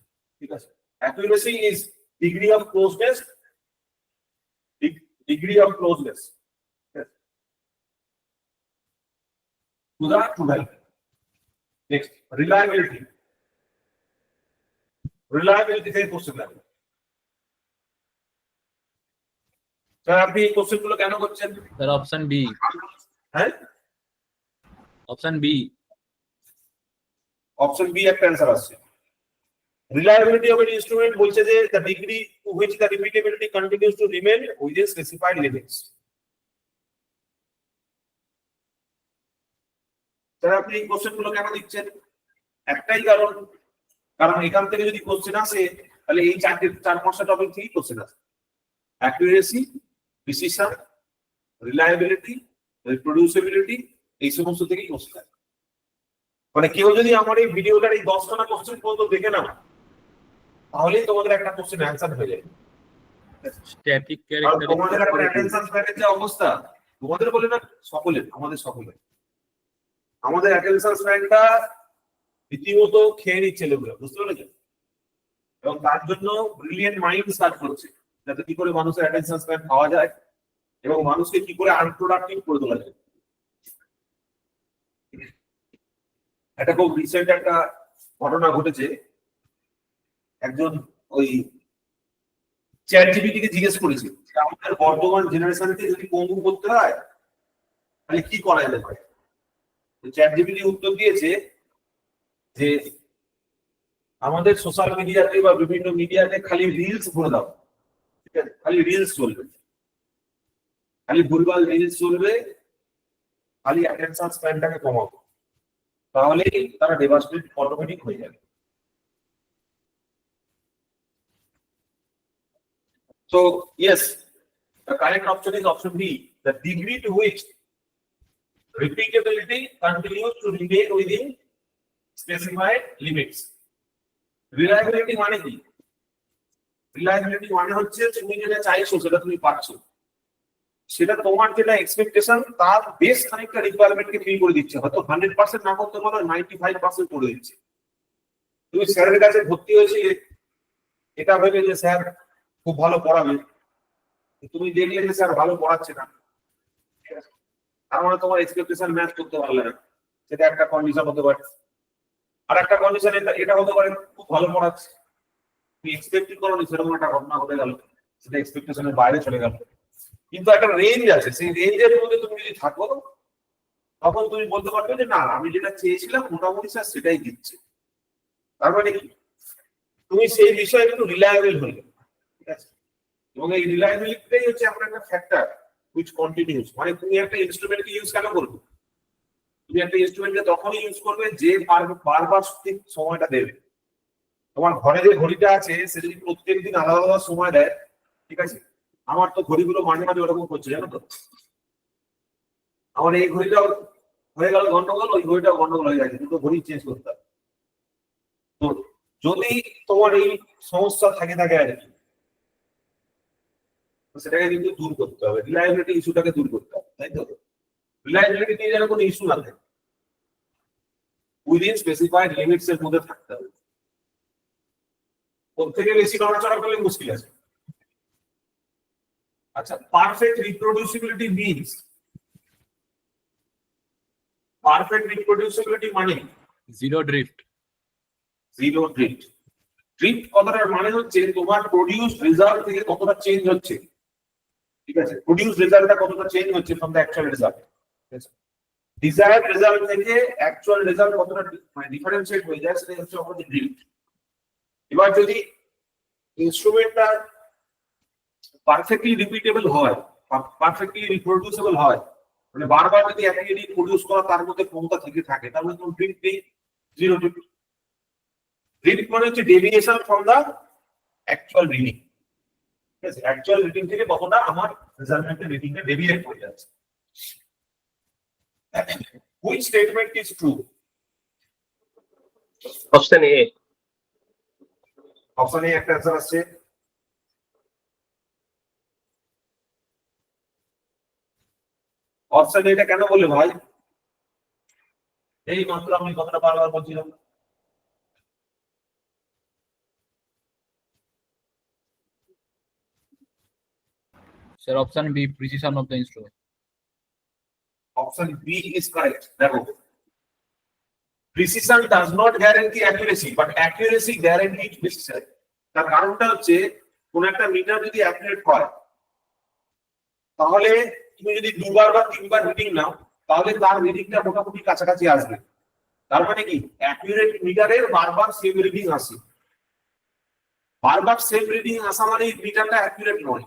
Because accuracy is degree of closeness. Degree of closeness. Yes. To the true value. Next, reliability. Reliability is question level. Sir আপনি এই কোশ্চেনগুলো কেন করছেন? Sir option B. হ্যাঁ, option B. Option B একটা answer আছে। Reliability of an instrument বলছে যে the degree to which the repeatability continues to remain within specified limits. Sir আপনি এই কোশ্চেনগুলো কেন দিচ্ছেন? একটাই কারণ, কারণ এখান থেকে যদি কোশ্চেন আসে তাহলে এই চার পাঁচটা টপিক থেকেই কোশ্চেন আসে। অ্যাকুরেসি, প্রিসিশন, রিলায়েবিলিটি, রিপ্রোডিউসিবিলিটি, এই সমস্ত থেকেই কোশ্চেন আসে। মানে কেউ যদি আমার এই ভিডিওটার এই 10টা কোশ্চেন পর্যন্ত দেখে নাও, তাহলেই তোমাদের একটা কোশ্চেন অ্যানসার হয়ে যাবে। স্ট্যাটিক আর তোমাদের একটা ক্যারেক্টারিস্টিক। অ্যাটেনশন স্প্যানের যে অবস্থা, তোমাদের বলে না, সকলের, আমাদের সকলের, আমাদের অ্যাটেনশন স্প্যানটা রীতিমতো খেয়ে নিচ্ছে লোকরা, বুঝতে পেরেছো? এবং তার জন্য ব্রিলিয়েন্ট মাইন্ড কাজ করছে যাতে কি করে মানুষের অ্যাটেনশন স্প্যান পাওয়া যায় এবং মানুষকে কি করে আনপ্রোডাক্টিভ করে তোলা যায়। একটা খুব রিসেন্ট একটা ঘটনা ঘটেছে। একজন ওই চ্যাট জিপিটি কে জিজ্ঞেস করেছে আমাদের বর্তমান জেনারেশনকে যদি পঙ্গু করতে হয় তাহলে কি করা যেতে পারে। চ্যাট জিপিটি উত্তর দিয়েছে যে আমাদের সোশ্যাল মিডিয়াতে বা বিভিন্ন মিডিয়াতে খালি রিলস ভরে দাও, ঠিক আছে? খালি রিলস চলবে, খালি ভুলভাল রিলস চলবে, খালি অ্যাটেনশন স্প্যানটাকে কমাবো, তাহলে তারা ডেভাস্টেড অটোমেটিক হয়ে যাবে। So yes, the correct option is option B. The degree to which repeatability continues to remain within specified limits. Reliability মানে কি? Reliability মানে হচ্ছে তুমি যেটা চাইছো সেটা তুমি পাচ্ছো, সেটা তোমার যেটা এক্সপেকটেশন তার বেশ খানিকটা রিকোয়ারমেন্টকে ফিল করে দিচ্ছে, হয়তো 100% না করতে পারো 95% করে দিচ্ছে। তুমি স্যারের কাছে ভর্তি হয়েছে এটা ভেবে যে স্যার খুব ভালো পড়াবে, তুমি দেখলে যে স্যার ভালো পড়াচ্ছে না, তার মানে তোমার এক্সপেকটেশন ম্যাচ করতে পারলে না, সেটা একটা কন্ডিশন হতে পারে। আর একটা কন্ডিশন এটা হতে পারে খুব ভালো পড়াচ্ছে, তুমি এক্সপেক্ট করোনি সেরকম একটা ঘটনা ঘটে গেল, সেটা এক্সপেকটেশনের বাইরে চলে গেল। কিন্তু একটা রেঞ্জ আছে, সেই রেঞ্জের মধ্যে তুমি যদি থাকো তখন তুমি বলতে পারবে যে না আমি যেটা চেয়েছিলাম মোটামুটি স্যার সেটাই দিচ্ছে। তার মানে কি তুমি সেই বিষয়ে একটু রিলায়েবল হলে, ঠিক আছে? এবং এই রিলায়েবিলিটিটাই হচ্ছে আপনার একটা ফ্যাক্টর হুইচ কন্টিনিউস। মানে তুমি একটা ইনস্ট্রুমেন্টকে ইউজ কেন করবে? তুমি একটা ইনস্ট্রুমেন্টকে তখনই ইউজ করবে যে বারবার ঠিক সময়টা দেবে। তোমার ঘরে যে ঘড়িটা আছে সে যদি প্রত্যেকদিন আলাদা আলাদা সময় দেয়, ঠিক আছে, আমার তো ঘড়িগুলো মাঝে মাঝে ওরকম করছে জানো তো, আমার এই ঘড়িটাও হয়ে গেল গন্ডগোল, ওই ঘড়িটাও গন্ডগোল হয়ে যাচ্ছে, দুটো ঘড়ি চেঞ্জ করতে হবে। তো যদি তোমার এই সমস্যা থাকে আর কি, সেটাকে কিন্তু দূর করতে হবে, রিলায়েবিলিটি ইস্যুটাকে দূর করতে হবে, তাই তো? রিলায়েবিলিটি নিয়ে যেন কোনো ইস্যু না থাকে, উইদিন স্পেসিফাইড লিমিটস এর মধ্যে থাকতে হবে। ওর থেকে বেশি নড়াচড়া করলে মুশকিল আছে। আচ্ছা, perfect reproducibility means, perfect reproducibility মানে zero drift. Zero drift. Drift কথাটার মানে হচ্ছে তোমার প্রোডিউস রেজাল্ট থেকে কতটা চেঞ্জ হচ্ছে, ঠিক আছে? প্রোডিউস রেজাল্টটা কতটা চেঞ্জ হচ্ছে ফ্রম দ্য অ্যাকচুয়াল রেজাল্ট, ঠিক আছে? ডিজায়ার্ড রেজাল্ট থেকে অ্যাকচুয়াল রেজাল্ট কতটা মানে ডিফারেন্সিয়েট হয়ে যায়, সেটা হচ্ছে আমাদের ড্রিফট। এবার যদি ইনস্ট্রুমেন্টটা পারফেক্টলি রিপিটেবল হয়, পারফেক্টলি রিপ্রোডিউসেবল হয়, মানে বারবার যদি একই রিডিং প্রডিউস করা তার মধ্যে ক্ষমতা থেকে থাকে, তাহলে তোমার ড্রিফট নেই, জিরো ড্রিফট। ড্রিফট মানে হচ্ছে deviation from the actual reading, ঠিক আছে? অ্যাকচুয়াল রিডিং থেকে কতটা আমার রেজাল্টেন্টের রিডিংটা ডেভিয়েট হয়ে যাচ্ছে। Which statement is true? Option A. Option A একটা অ্যান্সার আসছে। অপশন এটা কেন বললে ভাই? এই মাত্র আমি কথাটা বারবার বলছিলাম। Sir option B, precision of the instrument. Option B is correct. দেখো, precision does not guarantee accuracy, but accuracy guarantees precision. তার কারণটা হচ্ছে কোন একটা মিটার যদি অ্যাকুরেট হয়, তাহলে তুমি যদি দুবার বা তিনবার রিডিং নাও, তাহলে তার রিডিংটা মোটামুটি কাছাকাছি আসবে। তার মানে কি অ্যাকুরেট মিটারের বারবার সেম রিডিং আসে, বারবার সেম রিডিং আসা মানে মিটারটা অ্যাকুরেট নয়।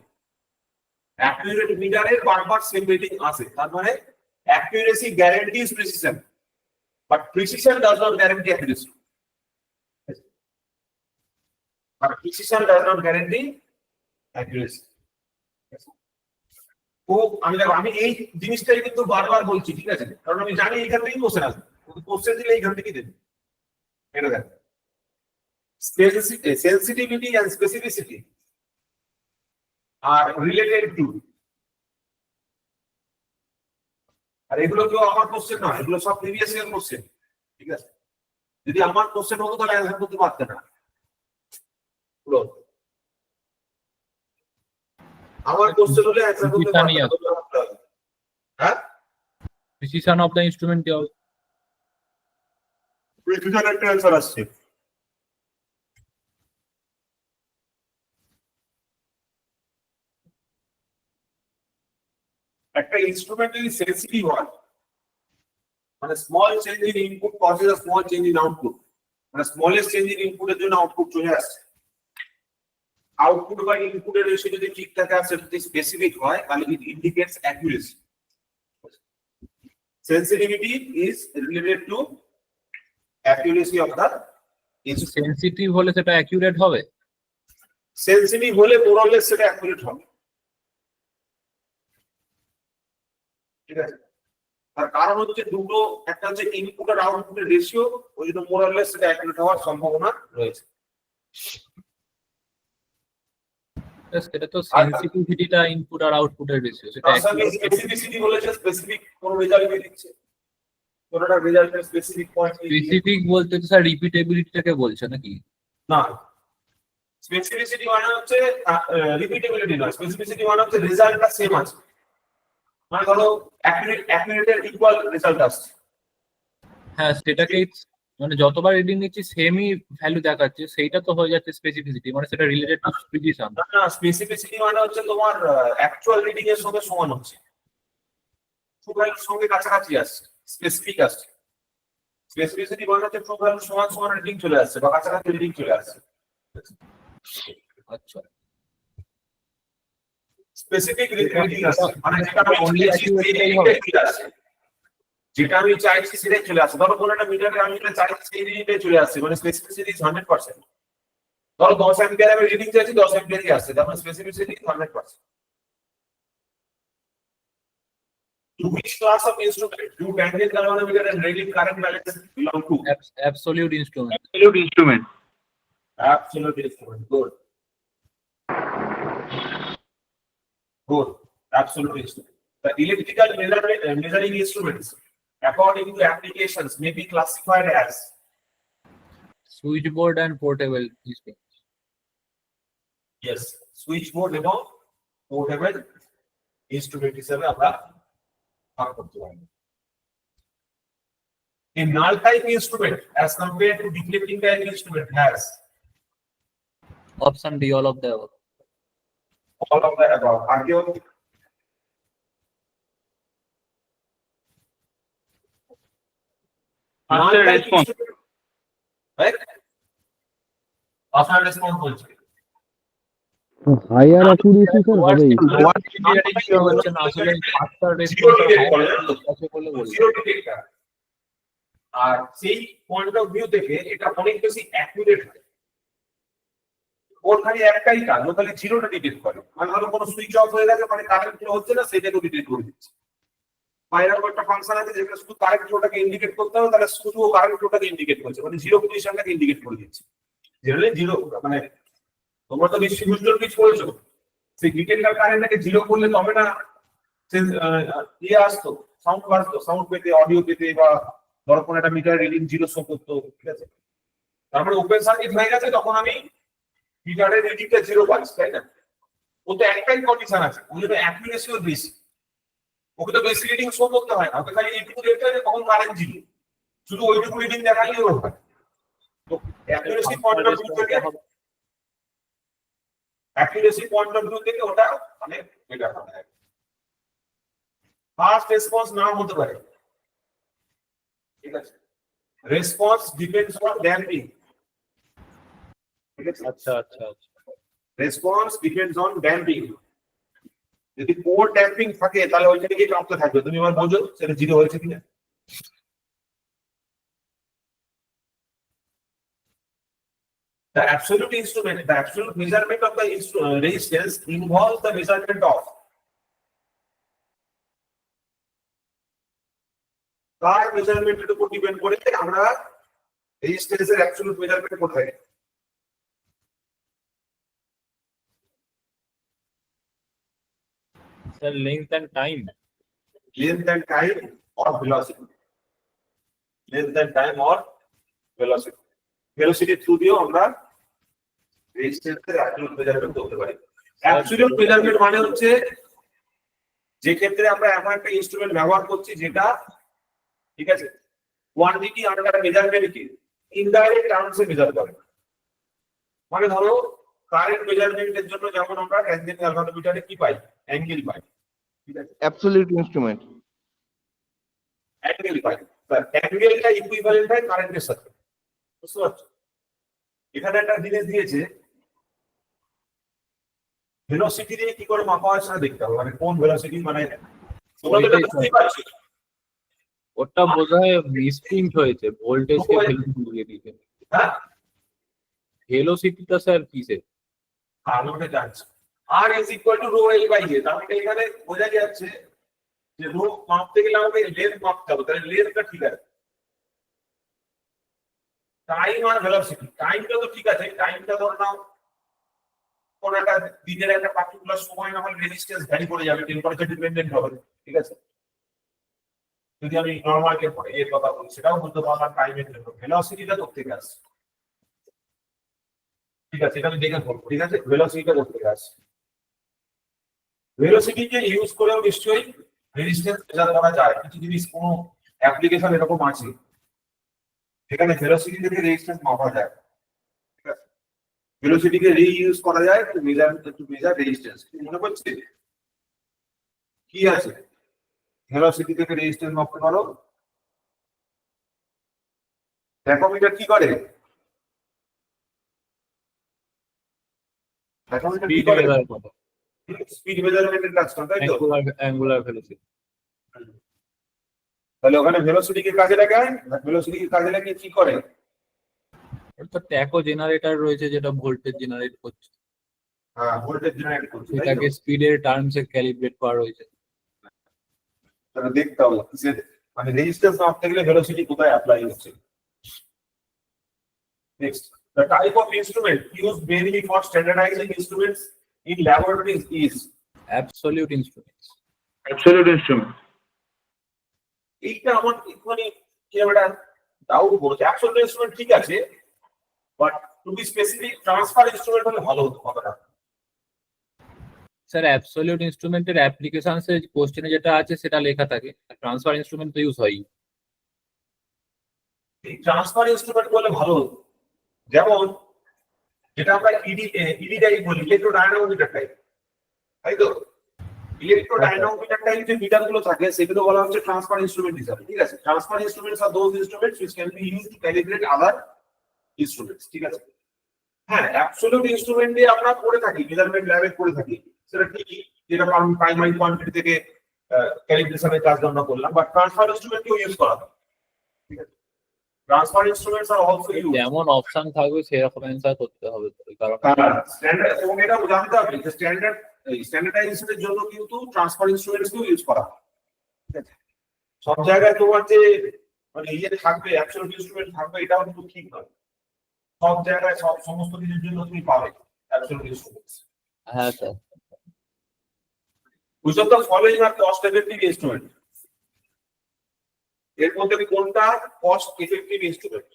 অ্যাকুরেট মিটারের বারবার সেম রিডিং আসে, তার মানে accuracy guarantees precision, but precision does not guarantee accuracy. But precision does not guarantee accuracy. তো আমি এই জিনিসটাই কিন্তু বারবার বলছি, ঠিক আছে? কারণ আমি জানি এইখান থেকেই কোশ্চেন আসবে, কোশ্চেন দিলে এইখান থেকেই দেবে। এটা দেখ, sensitivity and specificity are related to, আর এগুলো কেউ আমার কোশ্চেন না, এগুলো সব প্রিভিয়াস ইয়ার কোশ্চেন, ঠিক আছে? যদি আমার কোশ্চেন হতো তাহলে অ্যানসার করতে পারতেন না। আমার কোশ্চেন হলে অ্যানসার করতে পারতেন না। হ্যাঁ, প্রিসিশন অফ দ্য ইনস্ট্রুমেন্ট কি হবে? প্রিসিশন একটা অ্যানসার আসছে। একটা ইনস্ট্রুমেন্ট যদি সেনসিটিভ হয়, মানে small change in input causes a small change in output, মানে স্মলেস্ট চেঞ্জ ইন ইনপুটের জন্য আউটপুট চলে আসছে। আউটপুট বা ইনপুটের রেশিও যদি ঠিক থাকে আর সেটা যদি স্পেসিফিক হয়, তাহলে ইট indicates accuracy. sensitivity is related to accuracy of the instrument. Sensitive হলে সেটা অ্যাকিউরেট হবে। সেনসিটিভ হলে মোরালে সেটা অ্যাকুরেট হবে, ঠিক আছে। তার কারণ হচ্ছে দুটো, একটা হচ্ছে ইনপুট আর আউটপুটের রেশিও, ওই জন্য মোরালে সেটা অ্যাকুরেট হওয়ার সম্ভাবনা রয়েছে। সেটা তো সেনসিটিভিটিটা ইনপুট আর আউটপুটের রেশিও, সেটা তার সঙ্গে স্পেসিফিসিটি বলেছে স্পেসিফিক কোন রেজাল্ট দিয়ে দিচ্ছে, কোনটা রেজাল্টের স্পেসিফিক পয়েন্ট স্পেসিফিক বলতে তো স্যার রিপিটেবিলিটিটাকে বলছে নাকি? না, স্পেসিফিসিটি মানে হচ্ছে রিপিটেবিলিটি নয়, স্পেসিফিসিটি মানে হচ্ছে রেজাল্টটা সেম আছে, মানে ধরো অ্যাকুরেটের ইকুয়াল রেজাল্ট আসছে। হ্যাঁ, সেটাকেই মানে যতবার রিডিং নিচ্ছি সেমই ভ্যালু দেখাচ্ছে, সেইটা তো হয়ে যাচ্ছে স্পেসিফিসিটি, মানে সেটা রিলেটেড টু প্রিসিশন। না, স্পেসিফিসিটি মানে হচ্ছে তোমার অ্যাকচুয়াল রিডিং এর সঙ্গে সমান হচ্ছে, ট্রু ভ্যালুর সঙ্গে কাছাকাছি আসছে, স্পেসিফিক আসছে। স্পেসিফিসিটি মানে হচ্ছে ট্রু ভ্যালুর সমান সমান রিডিং চলে আসছে বা কাছাকাছি রিডিং চলে আসছে। আচ্ছা, স্পেসিফিক রিডিং আসছে মানে যেটা আমি চাইছি সেটাই আসছে, যেটা আমি চাইছি সেটাই চলে আসছে। ধরো কোনো একটা মিটারে আমি যেটা চাইছি সেই রিডিংটাই চলে আসছে, মানে স্পেসিফিসিটি 100%। ধরো 10 অ্যাম্পিয়ার আমি রিডিং চাইছি, 10 অ্যাম্পিয়ারই আসছে, তার মানে specificity 100%। To which class of instrument do tangent galvanometer and radial current balance belong to? Absolute instrument. Absolute instrument. Absolute instrument. Good. Good. Absolute instrument. The electrical measuring instruments, according to applications, may be classified as switchboard and portable instrument. yes, switchboard এবং portable instrument হিসেবে আমরা ভাগ করতে পারি। A null type instrument as compared to deflecting type instrument has option D, all of the above. all of the above. Are you After response. right? After response বলছি। Higher accuracy sir হবেই। হচ্ছে না আসলে ফাস্টার Zero detect করে, response বলে বলছি। Zero detector। আর সেই point of view থেকে এটা অনেক বেশি অ্যাকুরেট হয়। ওর খালি একটাই কাজ, ও খালি জিরোটা ডিটেক্ট করে, মানে ধরো কোনো সুইচ অফ হয়ে গেছে, মানে কারেন্ট ফ্লো হচ্ছে না, সেটাকে ডিটেক্ট করে দিচ্ছে। বাইরের একটা ফাংশন আছে যেখানে শুধু কারেন্ট ফ্লোটাকে ইন্ডিকেট করতে হবে, তাহলে শুধু কারেন্ট ফ্লোটাকে ইন্ডিকেট করছে, মানে জিরো পজিশনটাকে ইন্ডিকেট করে দিচ্ছে। জেনারেলি জিরো, মানে তোমরা তো নিশ্চয়ই বুস্টার পিচ করেছো, সেই ডিটেক্টর কারেন্টটাকে জিরো করলে তবে না ইয়ে আসতো, সাউন্ড আসতো, সাউন্ড পেতে, অডিও পেতে, বা ধরো কোনো একটা মিটার রিডিং জিরো শো করতো, ঠিক আছে। তারপরে ওপেন সার্কিট হয়ে গেছে, তখন আমি মিটারের রিডিংটা জিরো পাচ্ছি, তাই না? ও তো একটাই কন্ডিশন আছে, ওই জন্য অ্যাকুরেসিও বেশি। ওকে তো বেশি রিডিং শো করতে হয় না, ওকে খালি এইটুকু দেখতে হবে কখন কারেন্ট জিরো, শুধু ওইটুকু রিডিং দেখালেই ওর হয়। তো অ্যাকুরেসি পয়েন্ট অফ ভিউ থেকে, অ্যাকুরেসি পয়েন্ট অফ ভিউ থেকে ওটা অনেক বেটার হবে। ফাস্ট রেসপন্স নাও হতে পারে, ঠিক আছে। রেসপন্স ডিপেন্ডস অন ড্যাম্পিং, ঠিক আছে। আচ্ছা আচ্ছা আচ্ছা। Response depends on damping. যদি পোর ড্যাম্পিং থাকে তাহলে ওইখানে গিয়ে কাঁপতে থাকবে, তুমি এবার বোঝো সেটা জিরো হয়েছে কিনা। The absolute instrument, the absolute measurement of the resistance involves the measurement of কার মেজারমেন্টের উপর ডিপেন্ড করে আমরা রেজিস্ট্যান্সের অ্যাবসলিউট মেজারমেন্ট করতে পারি। Sir length and time. Length and time or velocity. Length and time or velocity. Velocity through দিয়েও আমরা রেজিস্ট্যান্সের absolute measurement করতে পারি। অ্যাবসলিউট মেজারমেন্ট মানে হচ্ছে যে ক্ষেত্রে আমরা এমন একটা ইনস্ট্রুমেন্ট ব্যবহার করছি যেটা, ঠিক আছে, কোয়ান্টিটি আন্ডার মেজারমেন্টকে ইনডাইরেক্ট টার্মসে মেজার করে। মানে ধরো কারেন্ট মেজারমেন্টের জন্য যেমন আমরা ট্যানজেন্ট গ্যালভানোমিটারে কি পাই, অ্যাঙ্গেল পাই, ঠিক আছে, অ্যাবসলিউট ইনস্ট্রুমেন্ট। অ্যাঙ্গেল পাই। অ্যাঙ্গেলটা ইকুইভ্যালেন্ট হয় কারেন্টের সাথে, বুঝতে পারছো? এখানে একটা জিনিস দিয়েছে, ভেলোসিটি দিয়ে কি করে মাপা হয় সেটা দেখতে হবে, মানে কোন ভেলোসিটি, মানে তোমরা তো এটা বুঝতেই পারছো। ওটা বোধহয় মিসপ্রিন্ট হয়েছে, ভোল্টেজকে ভেলোসিটি দিয়ে দিয়েছে। হ্যাঁ ভেলোসিটিটা স্যার কিসের? আর ওটা যাচ্ছে R is equal to rho L by A, তার মানে এখানে বোঝা যাচ্ছে যে রো মাপতে গেলে আমাকে লেন্থ মাপতে হবে, তাহলে লেন্থটা ঠিক আছে। টাইম আর ভেলোসিটি, টাইমটা তো ঠিক আছে, টাইমটা ধর নাও কোন একটা দিনের একটা পার্টিকুলার সময় না হলে রেজিস্ট্যান্স ভ্যারি করে যাবে, টেম্পারেচার ডিপেন্ডেন্ট হবে, ঠিক আছে। যদি আমি নরমাল এর কথা বলি সেটাও বলতে পারলাম টাইমের জন্য, ভেলোসিটিটা কোথা থেকে আসছে, ঠিক আছে, এটা আমি দেখে বলবো, ঠিক আছে। ভেলোসিটিটা কোথা থেকে আসছে, ভেলোসিটিকে ইউজ করেও নিশ্চয়ই রেজিস্ট্যান্স মেজার করা যায়। কিছু জিনিস কোনো অ্যাপ্লিকেশন এরকম আছে যেখানে ভেলোসিটি থেকে রেজিস্ট্যান্স মাপা যায়, ঠিক আছে। ভেলোসিটিকে রিইউজ করা যায় টু মেজার রেজিস্ট্যান্স। মনে পড়ছে কি আছে, ভেলোসিটি থেকে রেজিস্ট্যান্স মাপতে পারো। ট্যাকোমিটার কি করে, ট্যাকোমিটার কি স্পিড করে, মেজার করে, স্পিড মেজারমেন্টের কাজ করে, তাই তো। Angular velocity. তাহলে ওখানে ভেলোসিটিকে কাজে লাগায়, ভেলোসিটিকে কাজে লাগিয়ে কি করে, তো ট্যাকো জেনারেটর রয়েছে যেটা ভোল্টেজ জেনারেট করছে, হ্যাঁ ভোল্টেজ জেনারেট করছে, তাই তো? সেটাকে স্পিডের টার্মসে ক্যালিব্রেট করা হয়েছে। তাহলে দেখতে হবে যে মানে রেজিস্ট্যান্স মাপতে গেলে ভেলোসিটি কোথায় অ্যাপ্লাই হচ্ছে। Next, the type of instrument used mainly for standardizing instruments in laboratories is absolute instruments. absolute instrument. এইটা আমার এখানে কি একটা ডাউট বলছে। অ্যাবসলিউট ইনস্ট্রুমেন্ট ঠিক আছে, but to be specific transfer instrument হলে ভালো হতো কথাটা। স্যার অ্যাবসলিউট ইনস্ট্রুমেন্টের অ্যাপ্লিকেশনস এর কোশ্চেনে যেটা আছে সেটা লেখা থাকে, ট্রান্সফার ইনস্ট্রুমেন্ট তো ইউজ হয়। এই ট্রান্সফার ইনস্ট্রুমেন্ট বলে ভালো হতো, যেমন যেটা আমরা ইডি টাইপ বলি, ইলেকট্রোডাইনামোমিটার টাইপ, তাই তো। ইলেকট্রোডাইনামোমিটার টাইপ যে মিটার গুলো থাকে সেগুলো বলা হচ্ছে ট্রান্সফার ইনস্ট্রুমেন্ট হিসাবে, ঠিক আছে। ট্রান্সফার ইনস্ট্রুমেন্টস আর those instruments which can be used to calibrate other instruments, ঠিক আছে। হ্যাঁ অ্যাবসলিউট ইনস্ট্রুমেন্ট দিয়ে আমরা করে থাকি, মেজারমেন্ট ল্যাবে করে থাকি, সেটা ঠিকই, যেটা আমি প্রাইমারি কোয়ান্টিটি থেকে ক্যালিব্রেশনের কাজ আমরা করলাম, বাট ট্রান্সফার ইনস্ট্রুমেন্টকেও ইউজ করা হয়, ঠিক আছে। Transfer instruments are also use, যেমন অপশন থাকবে সেরকম অ্যান্সার করতে হবে, ওই কারণে স্ট্যান্ডার্ড, এবং এটাও জানতে হবে যে স্ট্যান্ডার্ডাইজেশনের জন্য কিন্তু ট্রান্সফার ইনস্ট্রুমেন্টসকেও ইউজ করা হয়, ঠিক আছে। সব জায়গায় তোমার যে মানে ইয়ে থাকবে, অ্যাবসলিউট ইনস্ট্রুমেন্ট থাকবে, এটাও কিন্তু ঠিক নয়। সব জায়গায় সমস্ত কিছুর জন্য তুমি পাবে অ্যাবসলিউট ইনস্ট্রুমেন্টস। হ্যাঁ sir. Which of the following are cost effective instrument? এর মধ্যে কোনটা কস্ট এফেক্টিভ ইনস্ট্রুমেন্ট?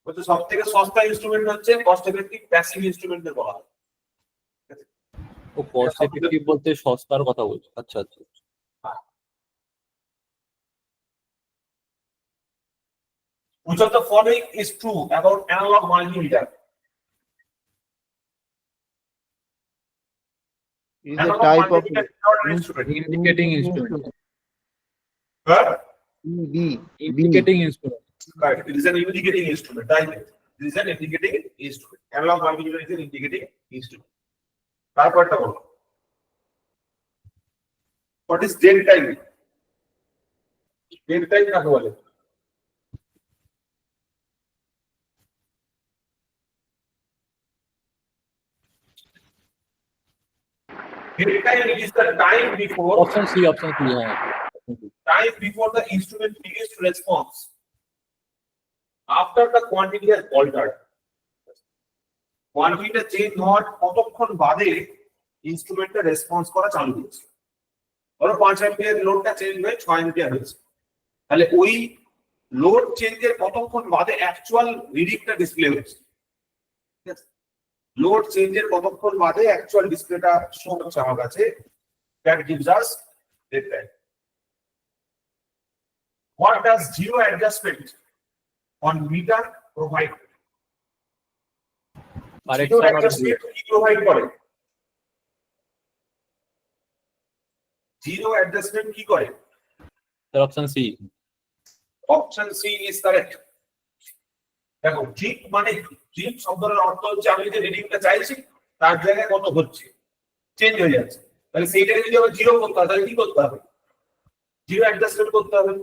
হচ্ছে সবথেকে সস্তা ইনস্ট্রুমেন্ট হচ্ছে কস্ট এফেক্টিভ প্যাসিভ ইনস্ট্রুমেন্টের বলা হয়। ও কস্ট এফেক্টিভ বলতে সস্তার কথা বলছে। আচ্ছা আচ্ছা। Which of the following is true about analog multimeter? Is a type of instrument. Indicating instrument. Huh? D. Indicating instrument. Right. It is an indicating instrument. Right. It is an indicating instrument. Analog multimeter is an indicating instrument. তারপরটা বলো। What is dead time? Dead time কাকে বলে? Dead time is the time before option C, option C. হ্যাঁ, time before the instrument begins to respond. After the quantity has altered. কোয়ান্টিটিটা change হওয়ার কতক্ষণ বাদে ইনস্ট্রুমেন্টটা response করা চালু হচ্ছে। ধরো 5 অ্যাম্পিয়ার লোডটা চেঞ্জ হয়ে 6 অ্যাম্পিয়ার হয়েছে, তাহলে ওই লোড চেঞ্জের কতক্ষণ বাদে অ্যাকচুয়াল রিডিংটা ডিসপ্লে হচ্ছে, ঠিক আছে। লোড চেঞ্জের কতক্ষণ বাদে অ্যাকচুয়াল ডিসপ্লেটা শো হচ্ছে আমার কাছে, that gives us dead time. What does zero adjustment on meter provide? Zero adjustment কি provide করে? Zero adjustment কি করে? Option C. Option C is correct. দেখো ঠিক মানে ঠিক শব্দের অর্থ হচ্ছে আমি যে রিডিংটা চাইছি তার জায়গায় কত হচ্ছে, চেঞ্জ হয়ে যাচ্ছে। তাহলে সেইটাকে যদি আবার জিরো করতে হয় তাহলে কি করতে হবে? জিরো অ্যাডজাস্টমেন্ট করতে হবে।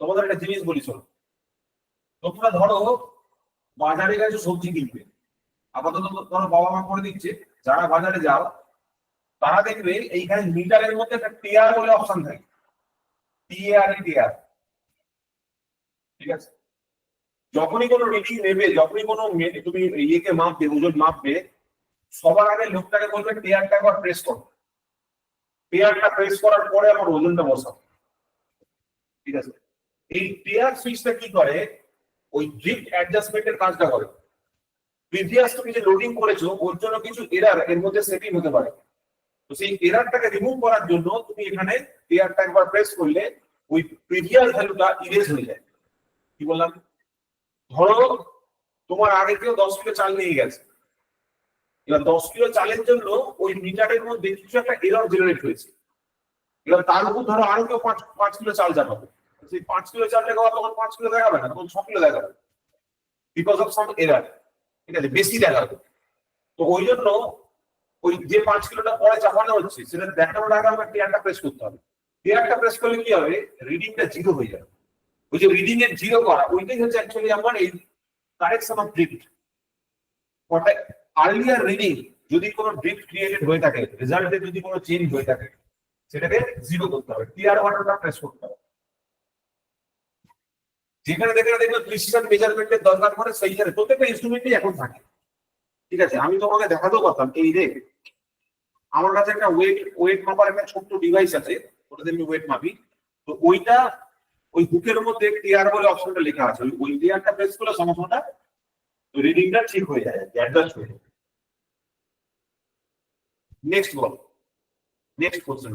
তোমাদের একটা জিনিস বলি শোনো, তোমরা ধরো বাজারে গেছো সবজি কিনবে, আপাতত ধরো বাবা মা করে দিচ্ছে, যারা বাজারে যাও তারা দেখবে এইখানে মিটারের মধ্যে একটা টিআর বলে অপশন থাকে, টিআর। ঠিক আছে, যখনই কোনো রিডিং নেবে, যখনই কোনো তুমি ইয়েকে মাপবে, ওজন মাপবে, সবার আগে লোকটাকে বলবে টিআরটা একবার প্রেস করো। টিআরটা প্রেস করার পরে আমার ওজনটা বসাও। ঠিক আছে, এই টিআর সুইচটা কি করে? ওই ড্রিফট অ্যাডজাস্টমেন্টের কাজটা করে। প্রিভিয়াস তুমি যে লোডিং করেছো ওর জন্য কিছু এরার এর মধ্যে সেটিং হতে পারে, তো সেই এরারটাকে রিমুভ করার জন্য তুমি এখানে টিআরটা একবার প্রেস করলে ওই প্রিভিয়াস ভ্যালুটা ইরেজ হয়ে যায়। কি বললাম? ধরো তোমার আগে কেউ 10 কিলো চাল নিয়ে গেছে, এবার 10 কিলো চালের জন্য ওই মিটারের মধ্যে কিছু একটা এরর জেনারেট হয়েছে, এবার তার উপর ধরো আরো কেউ 5 কিলো চাল দেখাবে, সেই 5 কিলো চাল দেখাবে, তখন 5 কিলো দেখাবে না, তখন 6 কিলো দেখাবে, বিকজ অফ সাম এরর। ঠিক আছে, বেশি দেখাবে। তো ওই জন্য ওই যে 5 কিলোটা পরে চাপানো হচ্ছে সেটা দেখানোর আগে আমার টিআরটা প্রেস করতে হবে। টিআরটা প্রেস করলে কি হবে? রিডিংটা জিরো হয়ে যাবে। ওই যে রিডিং এর জিরো করা, ওইটাই হচ্ছে অ্যাকচুয়ালি আমার এই correction of drift. Earlier reading যদি কোনো ড্রিফট ক্রিয়েটেড হয়ে থাকে, রেজাল্টে যদি কোনো চেঞ্জ হয়ে থাকে, সেটাকে জিরো করতে হবে, টিআর বাটনটা প্রেস করতে হবে। যেখানে দেখবে প্রিসিশন মেজারমেন্টের দরকার পড়ে সেই জায়গায় প্রত্যেকটা ইনস্ট্রুমেন্টই এখন থাকে। ঠিক আছে, আমি তোমাকে দেখাতেও পারতাম, এই রে আমার কাছে একটা ওয়েট মাপার একটা ছোট্ট ডিভাইস আছে, ওটাতে আমি ওয়েট মাপি। তো ওইটা ওই বুকের মধ্যে টিআর বলে অপশনটা লেখা আছে, ওই টিআরটা প্রেস করলে সমস্যাটা রিডিংটা ঠিক হয়ে যায়, অ্যাডজাস্ট হয়ে যায়। Next ball, next question.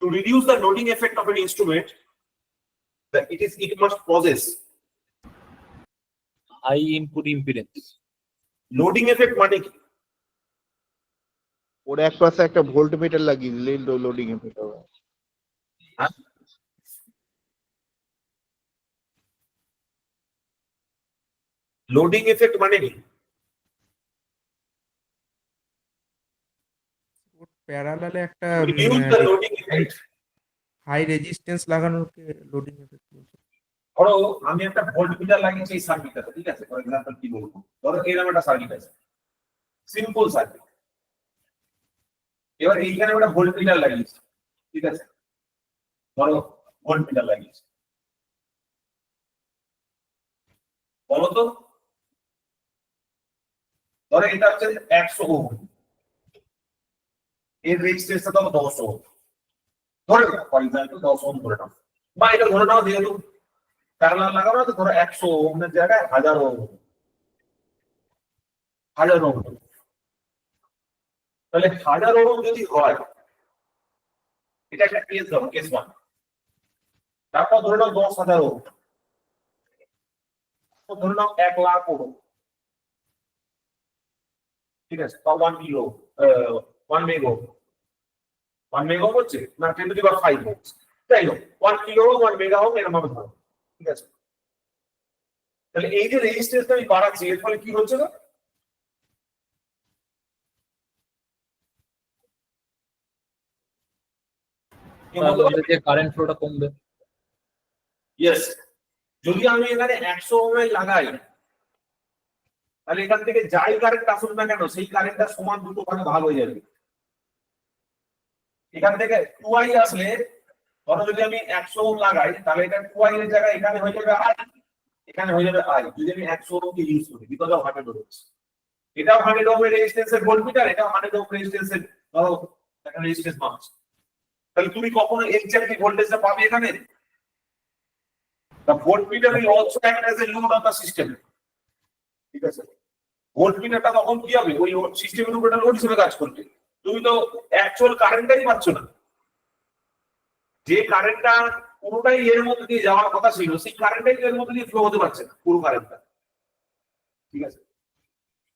To reduce the loading effect of an instrument, it must possess high input impedance. loading effect মানে কি? ওর এক পাশে একটা ভোল্ট মিটার লাগিয়ে দিলে লোডিং এফেক্ট হবে। লোডিং এফেক্ট মানে কি? প্যারালালে একটা Reduce the loading effect. High resistance লাগানোকে লোডিং এফেক্ট বলছে। ধরো আমি একটা ভোল্ট মিটার লাগিয়েছি এই সার্কিটটাতে, ঠিক আছে, ফর এক্সাম্পল কি বলবো, ধরো এরকম একটা সার্কিট আছে, সিম্পল সার্কিট। এবার এইখানে একটা ভোল্ট মিটার লাগিয়েছি, ঠিক আছে, ধরো ভোল্ট মিটার লাগিয়েছি, বলো তো, ধরো এটা হচ্ছে 100 ওহম, এর রেজিস্ট্যান্সটা তো 10 ওহম, ধরে নাও ফর এক্সাম্পল 10 ওহম ধরে নাও, বা এটা ধরে নাও যেহেতু প্যারালাল লাগানো আছে, ধরো 100 ওহমের জায়গায় 1000 ওহম, 1000 ওহম, তাহলে 1000 ওহম যদি হয়, এটা একটা কেস ধরো, কেস 1। তারপর ধরে নাও 10,000 ওহম, ধরে নাও 1 লাখ ওহম, ঠিক আছে, বা 1 কিলো 1 মেগা, 1 মেগা হচ্ছে না 10 টু দি পাওয়ার 5 ভোল্ট, তাই না, 1 কিলো 1 মেগা হোম এরকম ভাবে ধরো, ঠিক আছে। তাহলে এই যে রেজিস্ট্যান্সটা আমি বাড়াচ্ছি, এর ফলে কি হচ্ছে না, যে কারেন্ট ফ্লোটা কমবে। ইয়েস, যদি আমি এখানে 100 ওহম লাগাই, তাহলে এখান থেকে যাই কারেন্ট আসুক না কেন সেই কারেন্টটা সমান দুটো ভাগে ভাগ হয়ে যাবে। এখান থেকে 2i আসলে, ধরো যদি আমি 100 ওহম লাগাই, তাহলে এটা 2i এর জায়গায় এখানে হয়ে যাবে i, এখানে হয়ে যাবে i, যদি আমি 100 ওহম কে ইউজ করি, বিকজ অফ 100 ওহম। এটাও 100 ওহমের রেজিস্ট্যান্সের ভোল্টমিটার, এটাও 100 ওহম রেজিস্ট্যান্সের, ধরো একটা রেজিস্ট্যান্স মাপছি, তাহলে তুমি কখনো এক্স্যাক্টলি ভোল্টেজটা পাবে এখানে? The voltmeter will also act as a load of the system. ঠিক আছে, ভোল্টমিটারটা তখন কি হবে, ওই সিস্টেমের উপর একটা লোড হিসেবে কাজ করবে। তুমি তো অ্যাকচুয়াল কারেন্টটাই পাচ্ছ না, যে কারেন্টটা পুরোটাই এর মধ্যে দিয়ে যাওয়ার কথা ছিল, সেই কারেন্টটাই এর মধ্যে দিয়ে ফ্লো হতে পারছে না, পুরো কারেন্টটা। ঠিক আছে,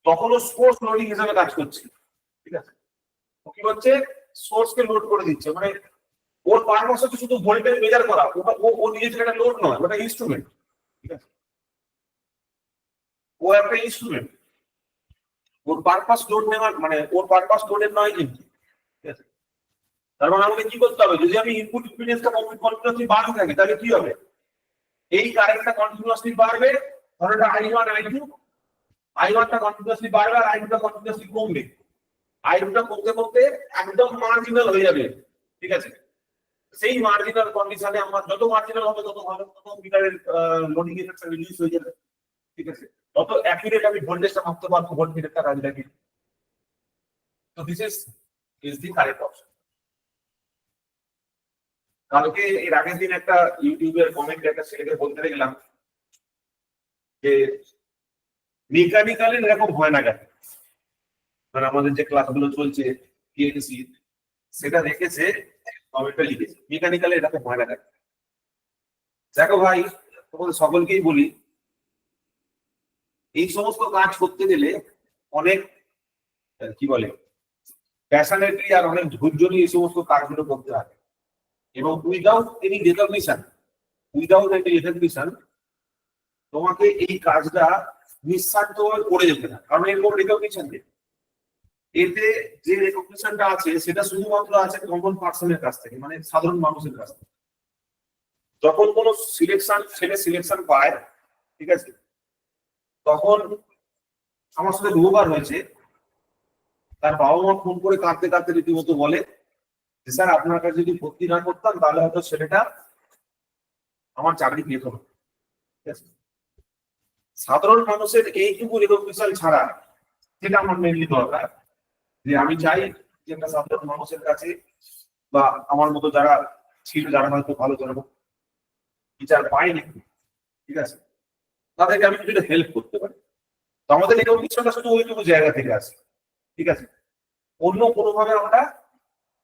তখনও সোর্স লোডিং হিসেবে কাজ করছে। ঠিক আছে, কি হচ্ছে, সোর্সকে লোড করে দিচ্ছে, মানে ওর পারপাস হচ্ছে শুধু ভোল্টেজ মেজার করা, ওটা ও নিজের একটা লোড নয়, ওটা ইনস্ট্রুমেন্ট। ঠিক আছে, ও একটা ইনস্ট্রুমেন্ট। ওর পারপাস লোড নেওয়ার মানে ওর পারপাস লোডের নয় কিন্তু, ঠিক আছে? তার মানে আমাকে কি করতে হবে, যদি আমি ইনপুট ইম্পিডেন্সটা কন্টিনিউয়াসলি বাড়তে থাকে তাহলে কি হবে, এই কারেন্টটা কন্টিনিউয়াসলি বাড়বে, ধরো এটা I1 I2, I1টা কন্টিনিউয়াসলি বাড়বে আর I2টা কন্টিনিউয়াসলি কমবে। I2টা কমতে কমতে একদম মার্জিনাল হয়ে যাবে, ঠিক আছে? সেই মার্জিনাল কন্ডিশনে আমার যত মার্জিনাল হবে তত ভালো, তত মিটারের লোডিং এফেক্টটা রিলিজ হয়ে যাবে, ঠিক আছে? তত অ্যাকুরেট আমি ভোল্টেজটা মাপতে পারবো, ভোল্টমিটারটা কাজে লাগে। তো this is the correct option. কালকে এর আগের দিন একটা ইউটিউবের কমেন্টে একটা ছেলেকে বলতে দেখলাম যে মেকানিক্যালের এরকম হয় না কেন, মানে আমাদের যে ক্লাসগুলো চলছে পিএনসি সেটা দেখেছে, কমেন্টে লিখেছে মেকানিক্যালে এরকম হয় না কেন। দেখো ভাই, তোমাদের সকলকেই বলি, এই সমস্ত কাজ করতে গেলে অনেক কি বলে প্যাশনেটলি আর অনেক ধৈর্য নিয়ে এই সমস্ত কাজগুলো করতে হবে, এবং উইদাউট এনি রেকগনিশন তোমাকে এই কাজটা নিঃস্বার্থভাবে করে যেতে না, কারণ এর কোনো রেকগনিশন নেই। এতে যে রেকগনিশনটা আছে সেটা শুধুমাত্র আছে কমন পার্সনের কাছ থেকে, মানে সাধারণ মানুষের কাছ থেকে। যখন কোনো সিলেকশন পায়, ঠিক আছে, তখন আমার সাথে বহুবার হয়েছে, তার বাবা মা ফোন করে কাঁদতে কাঁদতে রীতিমতো বলে যে স্যার আপনার কাছে যদি ভর্তি না করতাম তাহলে হয়তো ছেলেটা আমার চাকরি পেয়ে হতো, ঠিক আছে? সাধারণ মানুষের এইটুকু রেকগনিশন ছাড়া, সেটা আমার মেনলি দরকার, যে আমি চাই যে একটা সাধারণ মানুষের কাছে বা আমার মতো যারা ছিল, যারা হয়তো ভালো যারা টিচার পায়নি, ঠিক আছে, তাদেরকে আমি কিছুটা হেল্প করতে পারি। তো আমাদের রেকগনিশনটা শুধু ওইটুকু জায়গা থেকে আসে, ঠিক আছে? অন্য কোনোভাবে আমরা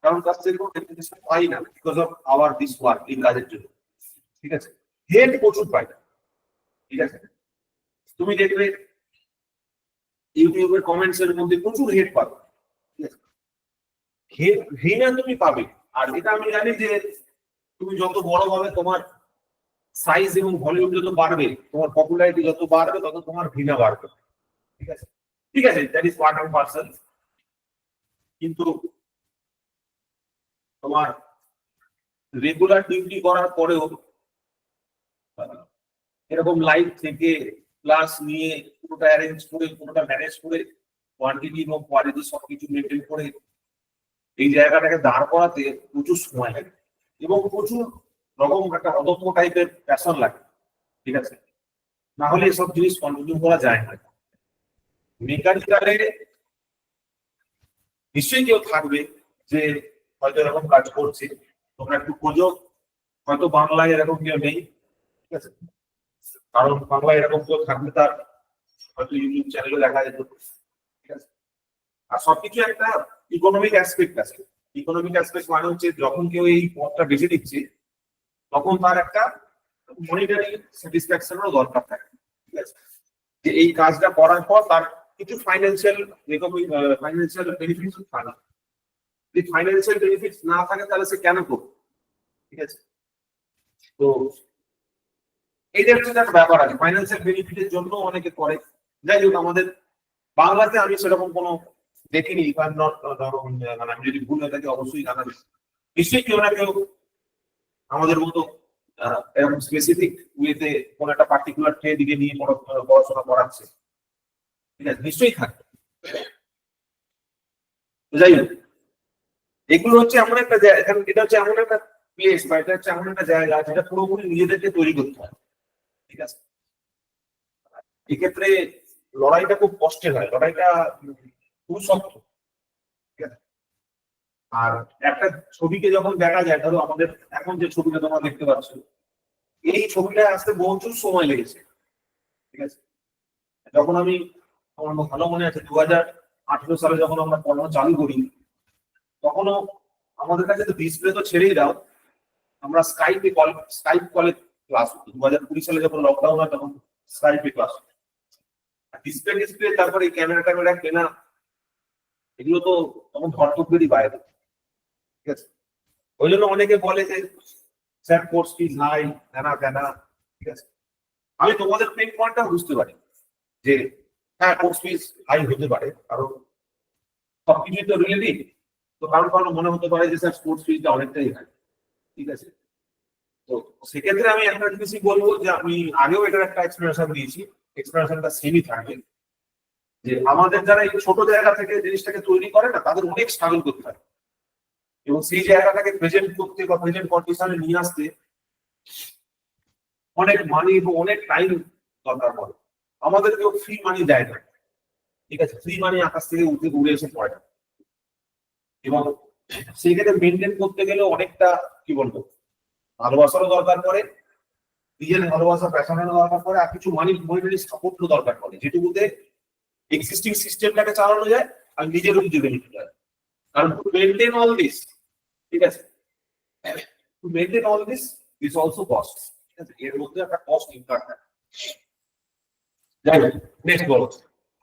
কারণ কাছ থেকে কোনো রেকগনিশন পাই না because of our this work, এই কাজের জন্য, ঠিক আছে? হেল্প প্রচুর পাই না, ঠিক আছে? তুমি দেখবে ইউটিউবের কমেন্টস এর মধ্যে প্রচুর হেড পাবে, ঠিক আছে? ঘৃণা তুমি পাবে, আর এটা আমি জানি যে তুমি যত বড় হবে তোমার সাইজ এবং ভলিউম যত বাড়বে, তোমার পপুলারিটি যত বাড়বে তত তোমার ঘৃণা বাড়বে, ঠিক আছে? ঠিক আছে, that is part of person. কিন্তু তোমার রেগুলার ডিউটি করার পরেও এরকম লাইফ থেকে ক্লাস নিয়ে পুরোটা অ্যারেঞ্জ করে, পুরোটা ম্যানেজ করে, কোয়ান্টিটি এবং কোয়ালিটি সবকিছু মেনটেন করে এই জায়গাটাকে দাঁড় করাতে প্রচুর সময় লাগে এবং প্রচুর রকম একটা অদম্য টাইপের প্যাশন লাগে, ঠিক আছে? না হলে এসব জিনিস কন্টিনিউ করা যায় না। মেকানিক্যালে নিশ্চয়ই কেউ থাকবে যে হয়তো এরকম কাজ করছে, তোমরা একটু খোঁজো, হয়তো বাংলায় এরকম কেউ নেই, ঠিক আছে? কারণ বাংলায় এরকম কেউ থাকলে তার হয়তো ইউটিউব চ্যানেলে দেখা যেত, ঠিক আছে? আর সবকিছু একটা ইকোনমিক অ্যাসপেক্ট আছে। ইকোনমিক অ্যাসপেক্ট মানে হচ্ছে যখন কেউ এই পথটা বেছে নিচ্ছে তখন তার একটা মনিটারি স্যাটিসফ্যাকশনেরও দরকার থাকে, ঠিক আছে? যে এই কাজটা করার পর তার কিছু ফাইন্যান্সিয়াল বেনিফিটস থাকে। যদি ফাইন্যান্সিয়াল বেনিফিটস না থাকে তাহলে সে কেন করবে, ঠিক আছে? তো এইটা হচ্ছে একটা ব্যাপার আছে, ফাইন্যান্সিয়াল বেনিফিটের জন্য অনেকে করে। যাই হোক, আমাদের বাংলাতে আমি সেরকম কোনো দেখিনি, মানে আমি যদি ভুল হয়ে থাকি অবশ্যই জানাবেন। নিশ্চয়ই কেউ না কেউ আমাদের মতো এরকম স্পেসিফিক ওয়েতে কোন একটা পার্টিকুলার ট্রেড দিকে নিয়ে পড়াশোনা করাচ্ছে, ঠিক আছে? নিশ্চয়ই থাকবে। যাই হোক, এগুলো হচ্ছে এমন একটা জায়গা, এটা হচ্ছে এমন একটা প্লেস বা এটা হচ্ছে এমন একটা জায়গা যেটা পুরোপুরি নিজেদেরকে তৈরি করতে হয়, ঠিক আছে? এক্ষেত্রে লড়াইটা খুব কষ্টের হয়, লড়াইটা খুব শক্ত, ঠিক আছে? আর একটা ছবিকে যখন দেখা যায়, ধরো আমাদের এখন যে ছবিটা তোমরা দেখতে পাচ্ছ, এই ছবিটা আসতে প্রচুর সময় লেগেছে, ঠিক আছে? যখন আমি, আমার ভালো মনে আছে 2018 সালে যখন আমরা পড়ানো চালু করি, তখনও আমাদের কাছে তো ডিসপ্লে তো ছেড়েই দাও, আমরা স্কাইপ কলে ক্লাস হতো। 2020 সালে যখন লকডাউন হয় তখন স্কাইপে ক্লাস হতো। ডিসপ্লে তারপরে ক্যামেরা কেনা, এগুলো তো তখন ধর্তব্যেরই বাইরে, ঠিক আছে? ওই জন্য অনেকে বলে যে স্যার কোর্স ফিজ হাই, ঠিক আছে? আমি তোমাদের পেন পয়েন্টটা বুঝতে পারি যে হ্যাঁ কোর্স ফিস হাই হতে পারে, কারণ সবকিছুই তো রিলেটিভ। তো কারণ কারণ মনে হতে পারে যে স্যার স্পোর্টস ফিসটা অনেকটাই হাই, ঠিক আছে। তো সেক্ষেত্রে আমি একটা জিনিসই বলবো যে আমি আগেও এটার একটা এক্সপ্লেনেশন দিয়েছি, এক্সপ্লেনেশনটা সেমই থাকবে, যে আমাদের যারা এই ছোট জায়গা থেকে জিনিসটাকে তৈরি করে না, তাদের অনেক স্ট্রাগল করতে হয়, এবং সেই জায়গাটাকে প্রেজেন্ট করতে বা প্রেজেন্ট কন্ডিশনে নিয়ে আসতে অনেক মানি এবং অনেক টাইম দরকার পড়ে। আমাদের কেউ ফ্রি মানি দেয় না, ঠিক আছে, ফ্রি মানি আকাশ থেকে উড়ে এসে পড়ে না। এবং সেইটাকে মেনটেন করতে গেলে অনেকটা কি বলবো ভালোবাসারও দরকার পড়ে, নিজের ভালোবাসা প্যাশনেরও দরকার পড়ে, আর কিছু মনিটারি সাপোর্টও দরকার পড়ে, যেটুকুতে এক্সিস্টিং সিস্টেমটাকে চালানো যায় আর নিজেরও কিছু বেনিফিট হয়। কারণ টু মেনটেন অল দিস, ঠিক আছে, to maintain all this is also cost, ঠিক আছে, এর মধ্যে একটা কস্ট ইনকার থাকে। যাই হোক, নেক্সট বলো,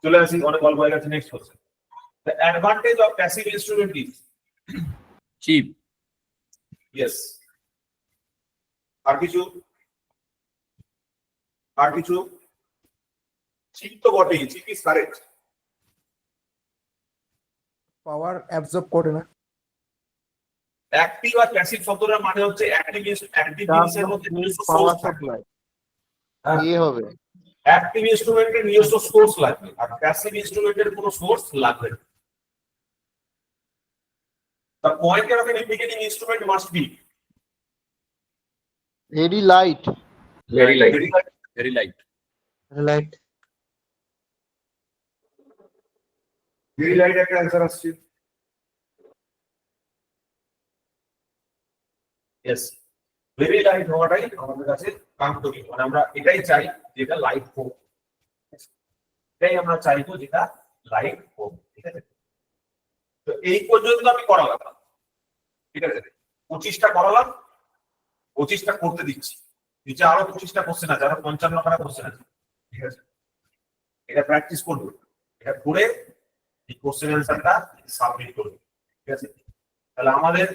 চলে আসি, অনেক গল্প হয়ে গেছে, নেক্সট হচ্ছে the advantage of passive instrument is cheap. yes, আর কিছু চিপ তো বটেই, cheap is correct. Power absorb করে না। অ্যাক্টিভ আর প্যাসিভ শব্দটার মানে হচ্ছে অ্যাক্টিভ জিনিসের মধ্যে নিজস্ব পাওয়ার সোর্স থাকে, সাপ্লাই হ্যাঁ। ইয়ে হবে। অ্যাক্টিভ ইনস্ট্রুমেন্টের নিজস্ব সোর্স লাগবে, আর প্যাসিভ ইনস্ট্রুমেন্টের কোনো সোর্স লাগবে না। The pointer of an indicating instrument must be very light. Very light, very light. Light. very light একটা অ্যান্সার আসছে। Yes, very light হওয়াটাই আমাদের কাছে কাঙ্ক্ষনীয়, মানে আমরা এটাই চাই যেটা লাইট হোক, এটাই আমরা চাইবো যেটা লাইট হোক, ঠিক আছে। তো এই পর্যন্ত আমি করালাম, ঠিক আছে, 25টা করালাম, 25টা করতে দিচ্ছি, নিচে আরো 25টা কোশ্চেন আছে, আরো 55টা কোশ্চেন আছে, ঠিক আছে। এটা প্র্যাকটিস করবো, এটা করে এই কোশ্চেন অ্যান্সারটা সাবমিট করবো, ঠিক আছে। তাহলে আমাদের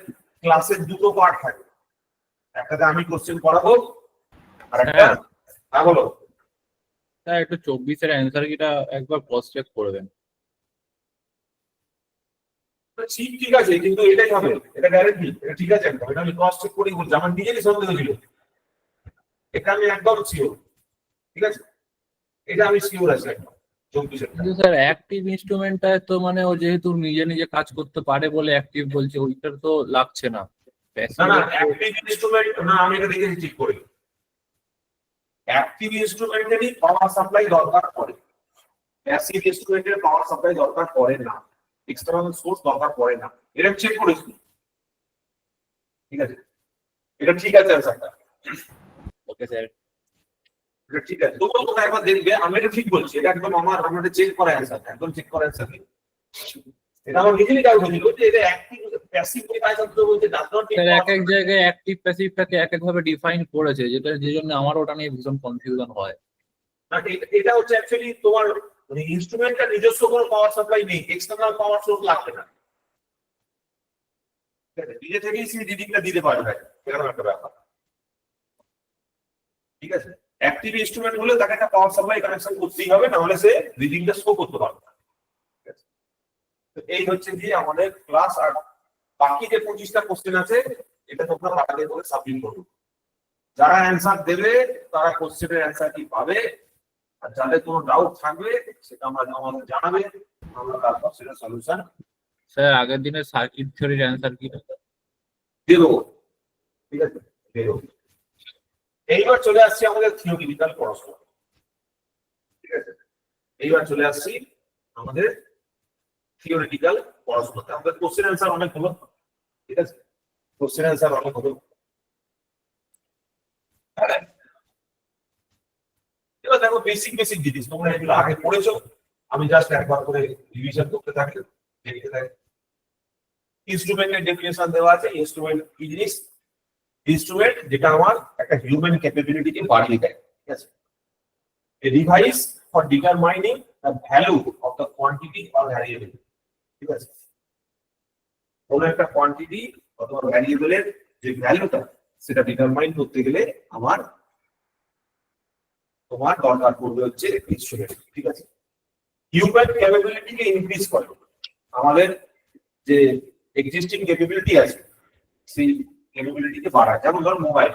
ক্লাসের দুটো পার্ট থাকবে, একটাতে আমি কোশ্চেন করাবো আর একটা, হ্যাঁ বলো। স্যার একটু 24-এর অ্যান্সার কিটা একবার ক্রস চেক করবেন। ঠিক ঠিক আছে, কিন্তু এটাই হবে, এটা গ্যারান্টি, এটা ঠিক আছে একদম, এটা আমি ক্রস চেক করেই বলছি, আমার নিজেরই সন্দেহ ছিল, এটা আমি একদম শিওর, ঠিক আছে, এটা আমি শিওর আছি একদম 24-এর। কিন্তু স্যার অ্যাক্টিভ ইনস্ট্রুমেন্টটা তো মানে ও যেহেতু নিজে নিজে কাজ করতে পারে বলে অ্যাক্টিভ বলছে, ওইটার তো লাগছে না। না না, অ্যাক্টিভ ইনস্ট্রুমেন্ট না, আমি এটা দেখেছি ঠিক করে, অ্যাক্টিভ ইনস্ট্রুমেন্টেরই পাওয়ার সাপ্লাই দরকার পড়ে, প্যাসিভ ইনস্ট্রুমেন্টের পাওয়ার সাপ্লাই দরকার পড়ে না, এক্সটার্নাল সোর্স দরকার পড়ে না, এটা চেক করেছি, ঠিক আছে, এটা ঠিক আছে অ্যান্সারটা, ওকে স্যার। এটা ঠিক আছে, তোমরা একবার দেখবে আমি এটা ঠিক বলছি, এটা একদম আমার চেক করা অ্যান্সার, একদম চেক করা অ্যান্সার। এটা আমার নিজেরই ডাউট হয়েছিল যে এটা অ্যাক্টিভ প্যাসিভ কি কাজ করতে বলতে, ডাজ নট স্যার এক এক জায়গায় অ্যাক্টিভ প্যাসিভটাকে এক এক ভাবে ডিফাইন করেছে, যেটা যে জন্য আমার ওটা নিয়ে ভীষণ কনফিউশন হয়। এটা হচ্ছে অ্যাকচুয়ালি তোমার মানে ইনস্ট্রুমেন্টটা নিজস্ব কোনো পাওয়ার সাপ্লাই নেই, এক্সটার্নাল পাওয়ার সোর্স লাগবে না, নিজে থেকেই সেই রিডিংটা দিতে পারবে, এরকম একটা ব্যাপার, ঠিক আছে। অ্যাক্টিভ ইনস্ট্রুমেন্ট হলে তাকে একটা পাওয়ার সাপ্লাই কানেকশন করতেই হবে, না হলে সে রিডিংটা শো করতে পারবে না, ঠিক আছে। তো এই হচ্ছে যে আমাদের ক্লাস, আর বাকি যে 25টা কোশ্চেন আছে এটা তোমরা আগে করে সাবমিট করবে, যারা অ্যান্সার দেবে তারা কোশ্চেনের অ্যান্সার কি পাবে, আর যাদের কোনো ডাউট থাকবে সেটা আমাদের জানাবে, আমরা তারপর সেটা সলিউশন স্যার আগের দিনের সার্কিট থিওরির অ্যান্সার কি? দিয়ে দেবো, ঠিক আছে, দিয়ে দেবো। এইবার চলে আসছি আমাদের থিওরিটিক্যাল পড়াশোনা, ঠিক আছে, এইবার চলে আসছি আমাদের থিওরিটিক্যাল পড়াশোনাতে। আমাদের কোশ্চেন অ্যান্সার অনেক হলো, ঠিক আছে, কোশ্চেন অ্যান্সার অনেক হলো। এবার দেখো বেসিক জিনিস তোমরা এগুলো আগে পড়েছো, আমি জাস্ট একবার করে রিভিশন করতে থাকি, দেখতে থাকি। ইনস্ট্রুমেন্টের ডেফিনেশন দেওয়া আছে, ইনস্ট্রুমেন্ট কি জিনিস, ইনস্ট্রুমেন্ট যেটা আমার একটা হিউম্যান ক্যাপাবিলিটিকে বাড়িয়ে দেয়, ঠিক আছে, a device for determining the value of the quantity or variable, ঠিক আছে, কোন একটা কোয়ান্টিটি অথবা ভ্যারিয়েবলের যে ভ্যালুটা সেটা ডিটারমাইন করতে গেলে তোমার দরকার পড়বে হচ্ছে ইনস্ট্রুমেন্ট, ঠিক আছে। হিউম্যান ক্যাপাবিলিটিকে ইনক্রিজ করে, আমাদের যে এক্সিস্টিং ক্যাপাবিলিটি আছে সেই ক্যাপাবিলিটিকে বাড়ায়। যেমন ধরো মোবাইল,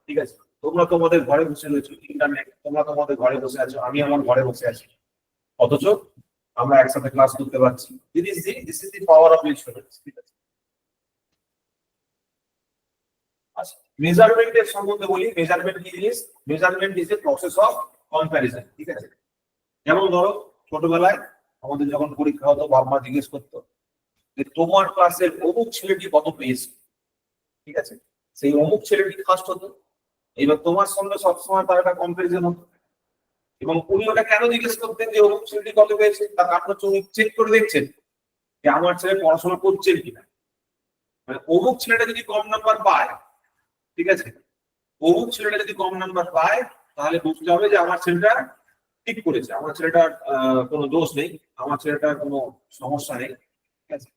ঠিক আছে, তোমরা তোমাদের ঘরে বসে রয়েছো, ইন্টারনেট, তোমরা তোমাদের ঘরে বসে আছো, আমি আমার ঘরে বসে আছি, অথচ আমরা একসাথে ক্লাস করতে পারছি। This is the power of instruments, ঠিক আছে। আচ্ছা, মেজারমেন্টের সম্বন্ধে বলি। মেজারমেন্ট কি জিনিস? Measurement is a process of comparison, ঠিক আছে। যেমন ধরো ছোটবেলায় আমাদের যখন পরীক্ষা হতো, বাবা মা জিজ্ঞেস করতো যে তোমার ক্লাসের অমুক ছেলেটি কত পেয়েছে, ঠিক আছে, সেই অমুক ছেলেটি ফার্স্ট হতো। এবার তোমার সঙ্গে সবসময় তার একটা কম্পারিজন হতো, এবং উনি ওটা কেন জিজ্ঞেস করতেন যে অমুক ছেলেটি কত পেয়েছে? তার কারণ হচ্ছে উনি চেক করে দেখছেন যে আমার ছেলে পড়াশোনা করছেন কিনা। মানে অমুক ছেলেটা যদি কম নাম্বার পায়, ঠিক আছে, অমুক ছেলেটা যদি কম নাম্বার পায়, তাহলে বুঝতে হবে যে আমার ছেলেটা ঠিক করেছে, আমার ছেলেটার কোনো দোষ নেই, আমার ছেলেটার কোনো সমস্যা নেই, ঠিক আছে।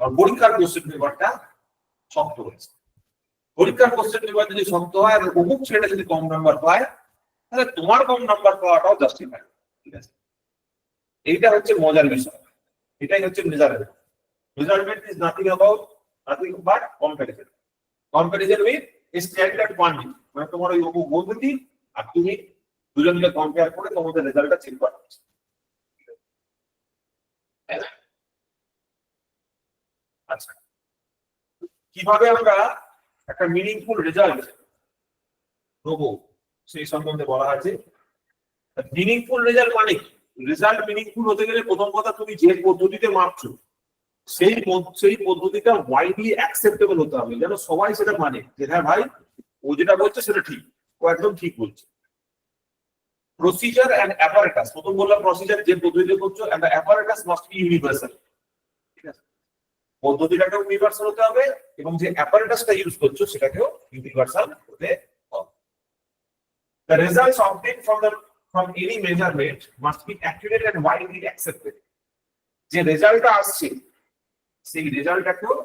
আর পরীক্ষার কোশ্চেন পেপারটা শক্ত হয়েছে। পরীক্ষার কোশ্চেন পেপার যদি শক্ত হয় আর অমুক ছেলেটা যদি কম নাম্বার পায়, তাহলে তোমার কম নাম্বার পাওয়াটাও জাস্টিফাই, ঠিক আছে। এইটা হচ্ছে মজার বিষয়, এটাই হচ্ছে measurement. Measurement is nothing but comparison. Comparison with standard quantity, মানে তোমার ওই অমুক বন্ধুটি আর তুমি দুজন মিলে কম্পেয়ার করে তোমাদের রেজাল্টটা চেক করা হচ্ছে। আচ্ছা, কিভাবে আমরা একটা মিনিংফুল রেজাল্ট দেবো সেই সম্বন্ধে বলা আছে। মিনিংফুল রেজাল্ট মানে কি? রেজাল্ট মিনিংফুল হতে গেলে প্রথম কথা, তুমি যে পদ্ধতিতে মাপছো সেই পদ্ধতিটা ওয়াইডলি অ্যাকসেপ্টেবল হতে হবে, যেন সবাই সেটা মানে যে হ্যাঁ ভাই ও যেটা বলছে সেটা ঠিক, ও একদম ঠিক বলছে। প্রসিজার এন্ড অ্যাপারেটাস, প্রথম বললাম প্রসিজার যে পদ্ধতিতে করছো, and apparatus must be universal, ঠিক আছে। পদ্ধতিটাকেও ইউনিভার্সাল হতে হবে এবং যে অ্যাপারেটাসটা ইউজ করছো সেটাকেও ইউনিভার্সাল হতে হবে। The results obtained from any measurement must be accurate and widely accepted. যে রেজাল্টটা আসছে সেই রেজাল্টটাকেও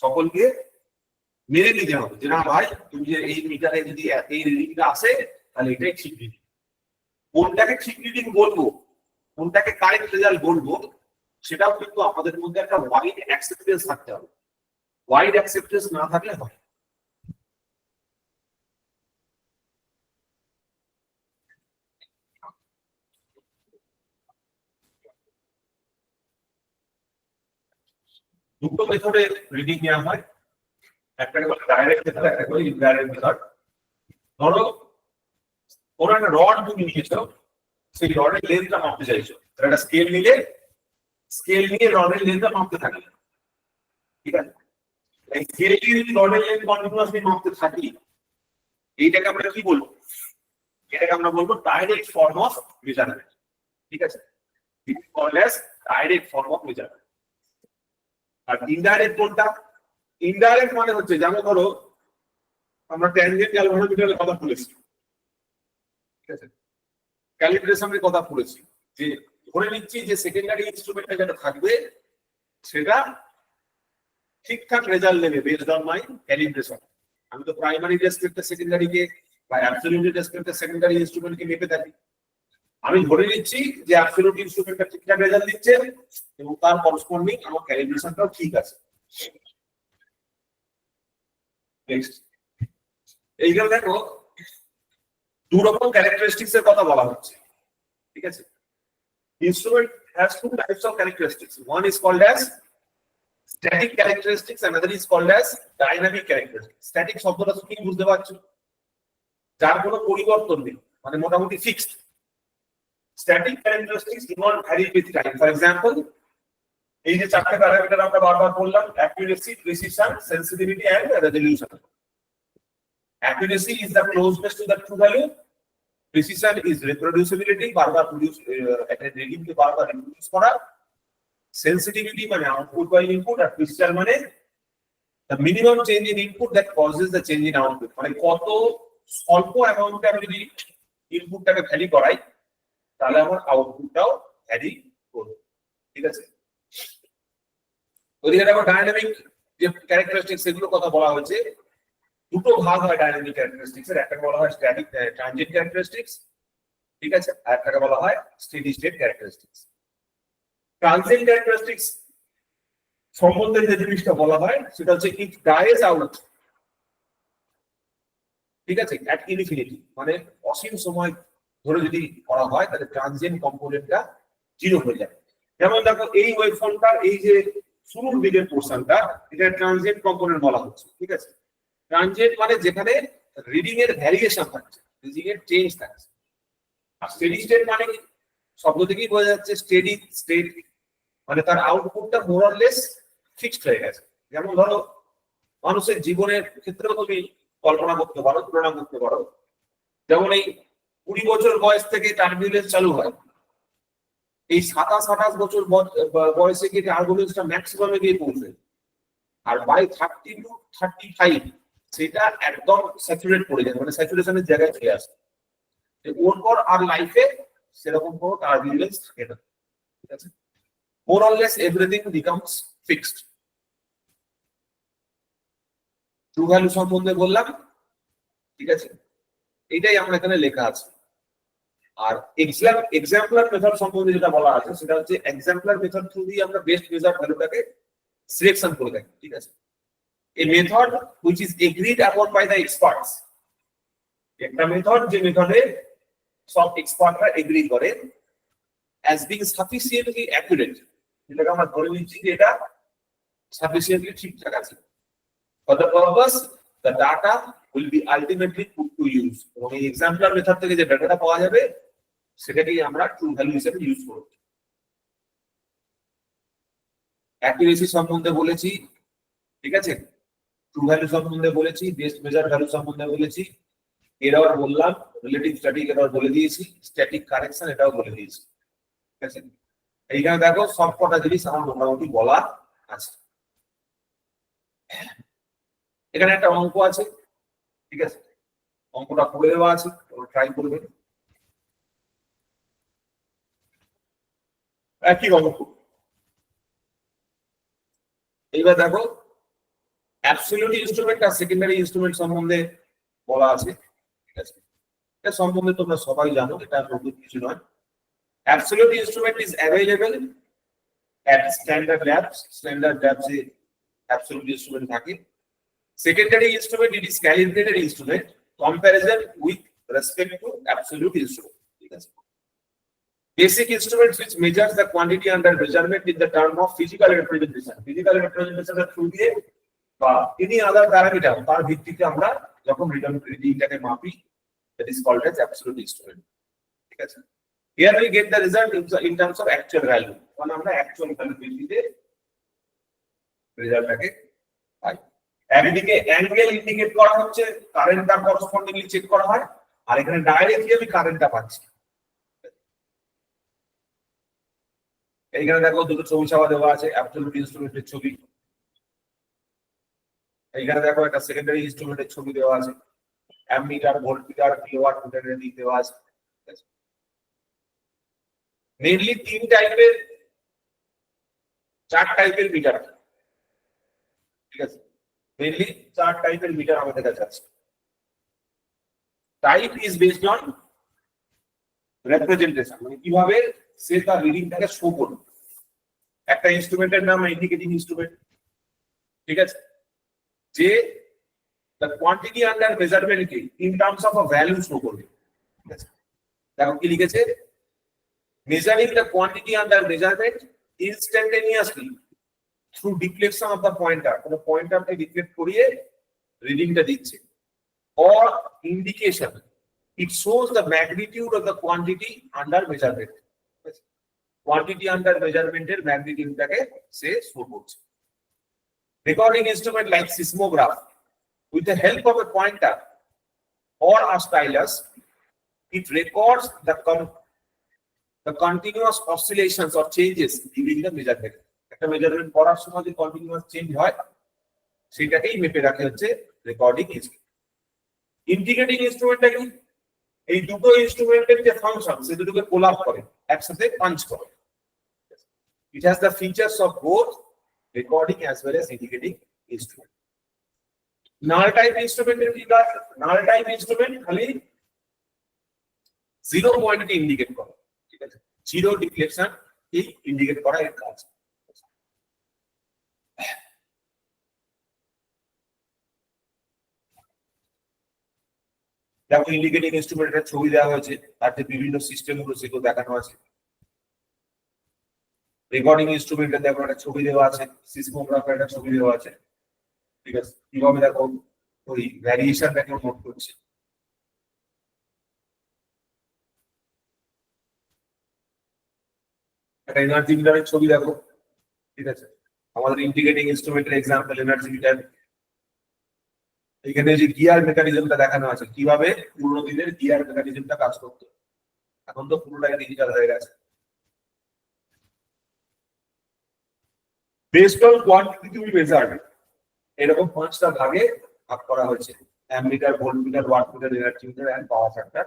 সকলকে মেনে নিতে হবে, যে না ভাই তুমি যে এই মিটারে যদি এই রিডিংটা আসে তাহলে এটাই ঠিক রিডিং। কোনটাকে ঠিক রিডিং বলবো, কোনটাকে কারেক্ট রেজাল্ট বলবো, সেটাও কিন্তু আমাদের মধ্যে একটা ওয়াইড অ্যাকসেপ্টেন্স থাকতে হবে। ওয়াইড অ্যাকসেপ্টেন্স না থাকলে হয়। দুটো মেথডে রিডিং নেওয়া হয়, একটাকে বলে ডাইরেক্ট মেথড, একটাকে বলে ইনডাইরেক্ট মেথড। ধরো কোনো একটা রড তুমি নিয়েছো, সেই রডের লেন্থটা মাপতে চাইছো, একটা স্কেল নিয়ে রডের লেন্থটা মাপতে থাকলে, ঠিক আছে। এই স্কেল নিয়ে যদি রডের লেন্থ কন্টিনিউয়াসলি মাপতে থাকি, এইটাকে আমরা কি বলবো? এটাকে আমরা বলবো ডাইরেক্ট ফর্ম অফ মেজারমেন্ট, ঠিক আছে। It is called as direct form of measurement. আর ইনডাইরেক্ট কোনটা? ইনডাইরেক্ট মানে হচ্ছে, যেমন ধরো আমরা ট্যানজেন্ট গ্যালভানোমিটারের কথা বলেছি, ঠিক আছে, ক্যালিব্রেশনের কথা বলেছি, যে ধরে নিচ্ছি যে সেকেন্ডারি ইনস্ট্রুমেন্টটা যেটা থাকবে সেটা ঠিকঠাক রেজাল্ট নেবে বেসড অন মাই ক্যালিব্রেশন। আমি তো প্রাইমারি রেসপেক্টে সেকেন্ডারিকে বা অ্যাবসলিউট রেসপেক্টে সেকেন্ডারি ইনস্ট্রুমেন্টকে মেপে থাকি। আমি ধরে নিচ্ছি যে অ্যাবসলিউট ইনস্ট্রুমেন্টটা ঠিকঠাক রেজাল্ট দিচ্ছে এবং তার করসপন্ডিং আমার ক্যালিব্রেশনটাও ঠিক আছে। নেক্সট, এইখানে দেখো দু রকম ক্যারেক্টারিস্টিক্স এর কথা বলা হচ্ছে, ঠিক আছে। Instrument has two types of characteristics. One is called as static characteristics, another is called as dynamic characteristics. Static শব্দটা কি বুঝতে পারছো? যার কোনো পরিবর্তন নেই, মানে মোটামুটি fixed. Static characteristics do not vary with time. For example, এই যে চারটে প্যারামিটার আমরা বারবার বললাম, accuracy, precision, sensitivity and resolution. Accuracy is the closeness to the true value. Precision is reproducibility, বারবার একটা রিডিংকে বারবার রিপ্রোডিউস করা। Sensitivity মানে আউটপুট বাই ইনপুট, আর precision মানে the minimum change in input that causes the change in output. মানে কত স্বল্প অ্যামাউন্টে আমি যদি ইনপুটটাকে ভ্যারি করাই তাহলে আমার আউটপুটটাও ভ্যারি করবে, ঠিক আছে। ওদিকে দেখো ডাইনামিক যে ক্যারেক্টারিস্টিক্স সেগুলোর কথা বলা হয়েছে। দুটো ভাগ হয় ডাইনামিক ক্যারেক্টারিস্টিক্স এর, একটা বলা হয় স্ট্যাটিক ট্রানজিয়েন্ট ক্যারেক্টারিস্টিক্স, ঠিক আছে, আর একটাকে বলা হয় steady state characteristics. Transient characteristics সম্বন্ধে যে জিনিসটা বলা হয় সেটা হচ্ছে ইট ডাইজ আউট, ঠিক আছে, অ্যাট ইনফিনিটি, মানে অসীম সময় ধরে যদি করা হয় তাহলে ট্রানজিয়েন্ট কম্পোনেন্টটা জিরো হয়ে যায়। যেমন দেখো এই ওয়েভফর্মটা, এই যে শুরুর দিকের পোর্শনটা, এটা ট্রানজিয়েন্ট কম্পোনেন্ট বলা হচ্ছে, ঠিক আছে। ট্রানজিয়েন্ট মানে যেখানে রিডিং এর ভ্যারিয়েশন থাকছে, রিডিং এর চেঞ্জ থাকছে। আর স্টেডি স্টেট মানে কি, শব্দ থেকেই বোঝা যাচ্ছে স্টেডি স্টেট মানে তার আউটপুটটা মোর অর লেস ফিক্সড হয়ে গেছে। যেমন ধরো মানুষের জীবনের ক্ষেত্রেও তুমি কল্পনা করতে পারো, তুলনা করতে পারো। যেমন এই 20 বছর বয়স থেকে টার্বুলেন্স চালু হয়, এই 27-28 বছর বয়সে গিয়ে টার্বুলেন্সটা ম্যাক্সিমামে গিয়ে পৌঁছে, আর বাই 30 to 35 সেটা একদম স্যাচুরেট করে যায়, মানে স্যাচুরেশনের জায়গায় চলে আসে। ওর পর আর লাইফে সেরকম কোনো টার্বুলেন্স থাকে না, ঠিক আছে। More or less everything becomes fixed. True value সম্বন্ধে বললাম, ঠিক আছে, এইটাই আমরা এখানে লেখা আছে। আর এক্সাম্পলার মেথড সম্বন্ধে যেটা বলা আছে সেটা হচ্ছে এক্সাম্পলার মেথড থ্রু দিয়ে আমরা বেস্ট মেজার ভ্যালুটাকে সিলেকশন করে থাকি, ঠিক আছে। এই মেথড হুইচ ইজ এগ্রিড আপন বাই দ্য এক্সপার্টস, একটা মেথড যে মেথডে সব এক্সপার্টরা এগ্রি করে, অ্যাজ বিং সাফিসিয়েন্টলি অ্যাকুরেট, যেটাকে আমরা ধরে নিচ্ছি যে এটা সাফিসিয়েন্টলি ঠিকঠাক আছে। For the purpose, the data will be ultimately put to use. এবং এই এক্সাম্পলার মেথড থেকে যে ডাটাটা পাওয়া যাবে সেটাকেই আমরা ট্রু ভ্যালু হিসেবে ইউজ করব। অ্যাকুরেসি সম্বন্ধে বলেছি, ঠিক আছে, ট্রু ভ্যালু সম্বন্ধে বলেছি, বেস্ট মেজার ভ্যালু সম্বন্ধে বলেছি, এরর বললাম, রিলেটিভ স্ট্যাটিক এরর বলে দিয়েছি, স্ট্যাটিক কারেকশন এটাও বলে দিয়েছি, ঠিক আছে। এইখানে দেখো সবকটা জিনিস আমার মোটামুটি বলা আছে। এখানে একটা অঙ্ক আছে, ঠিক আছে, অঙ্কটা করে দেওয়া আছে, ট্রাই করবেন। একই অঙ্ক। এইবার দেখো absolute instrument are secondary instrument সম্বন্ধে বলা আছে, ঠিক আছে। এটা সম্বন্ধে তোমরা সবাই জানো, এটা নতুন কিছু নয়। Absolute instrument is available at standard labs, standard labs A absolute instrument থাকে। Secondary instrument, it is calibrated instrument comparison with respect to absolute instrument. Basic instruments which measures the quantity under measurement in the term of physical representation. Physical representation এর through দিয়ে বা any other parameter তার ভিত্তিতে আমরা যখন রিডিংটাকে মাপি, that is called as absolute instrument. ঠিক আছে। Here we get the result in terms of actual value. মানে আমরা actual value ভিত্তিতে রেজাল্টটাকে পাই। একদিকে অ্যাঙ্গেল ইন্ডিকেট করা হচ্ছে, কারেন্টটা করসপন্ডিংলি চেক করা হয়, আর এখানে ডাইরেক্টলি আমি কারেন্টটা পাচ্ছি। এইখানে দেখো দুটো ছবি ছাপা দেওয়া আছে, অ্যাবসলিউট ইনস্ট্রুমেন্টের ছবি। এইখানে দেখো একটা সেকেন্ডারি ইনস্ট্রুমেন্টের ছবি দেওয়া আছে, অ্যামমিটার, ভোল্টমিটার, কিলোওয়াট মিটার এর দেওয়া আছে। মেইনলি চার টাইপের মিটার আছে, ঠিক আছে। মেইনলি 4 টাইপের মিটার আমাদের কাছে আছে। Type is based on representation, মানে কিভাবে সে তার রিডিংটাকে শো করবে। একটা ইনস্ট্রুমেন্টের নাম ইন্ডিকেটিং ইনস্ট্রুমেন্ট, ঠিক আছে, যে the quantity under measurement K in terms of a value show করবে, ঠিক আছে। দেখো কি লিখেছে, measuring the quantity under measurement instantaneously through deflection of the pointer, কোন পয়েন্টারকে ডিফ্লেক্ট করিয়ে রিডিংটা দিচ্ছে, or indication it shows the magnitude of the quantity under measurement, quantity under measurement এর ম্যাগনিটিউডটাকে সে শো করছে। Recording instrument like seismograph, with the help of a pointer or a stylus, it records the continuous oscillations or changes during the measurement. একটা measurement করার সময় যে continuous change হয় সেটাকেই মেপে রাখা হচ্ছে রেকর্ডিং ইনস্ট্রুমেন্ট। ইন্টিগ্রেটিং ইনস্ট্রুমেন্টটা কি, এই দুটো ইনস্ট্রুমেন্টের যে ফাংশন সে দুটোকে কোলাপ করে, একসাথে পাঞ্চ করে। It has the features of both recording as well as integrating instrument. Null type ইনস্ট্রুমেন্টের কি কাজ, নাল টাইপ ইনস্ট্রুমেন্ট খালি জিরো পয়েন্টকে ইন্ডিকেট করা, ঠিক আছে, জিরো ডিফ্লেকশন এই ইন্ডিকেট করা এর কাজ। যেমন ইন্ডিকেটিং ইনস্ট্রুমেন্টের ছবি দেওয়া হয়েছে, তার যে বিভিন্ন সিস্টেম গুলো সেগুলো দেখানো আছে। রেকর্ডিং ইনস্ট্রুমেন্টের দেখো একটা ছবি দেওয়া আছে, সিসমোগ্রাফের একটা ছবি দেওয়া আছে, ঠিক আছে, কিভাবে দেখো ওই ভ্যারিয়েশনটাকে নোট করছে। একটা এনার্জি মিটারের ছবি দেখো, ঠিক আছে, আমাদের ইন্টিগ্রেটিং ইনস্ট্রুমেন্টের এক্সাম্পল এনার্জি মিটার। এখানে যে গিয়ার মেকানিজমটা দেখানো আছে, কিভাবে পুরোনো দিনের গিয়ার মেকানিজমটা কাজ করতো, এখন তো পুরোটাই ডিজিটাল হয়ে গেছে। Based on quantity to be measured, এরকম 5টা ভাগে ভাগ করা হয়েছে, ammeter, voltmeter, wattmeter, energy meter and power factor.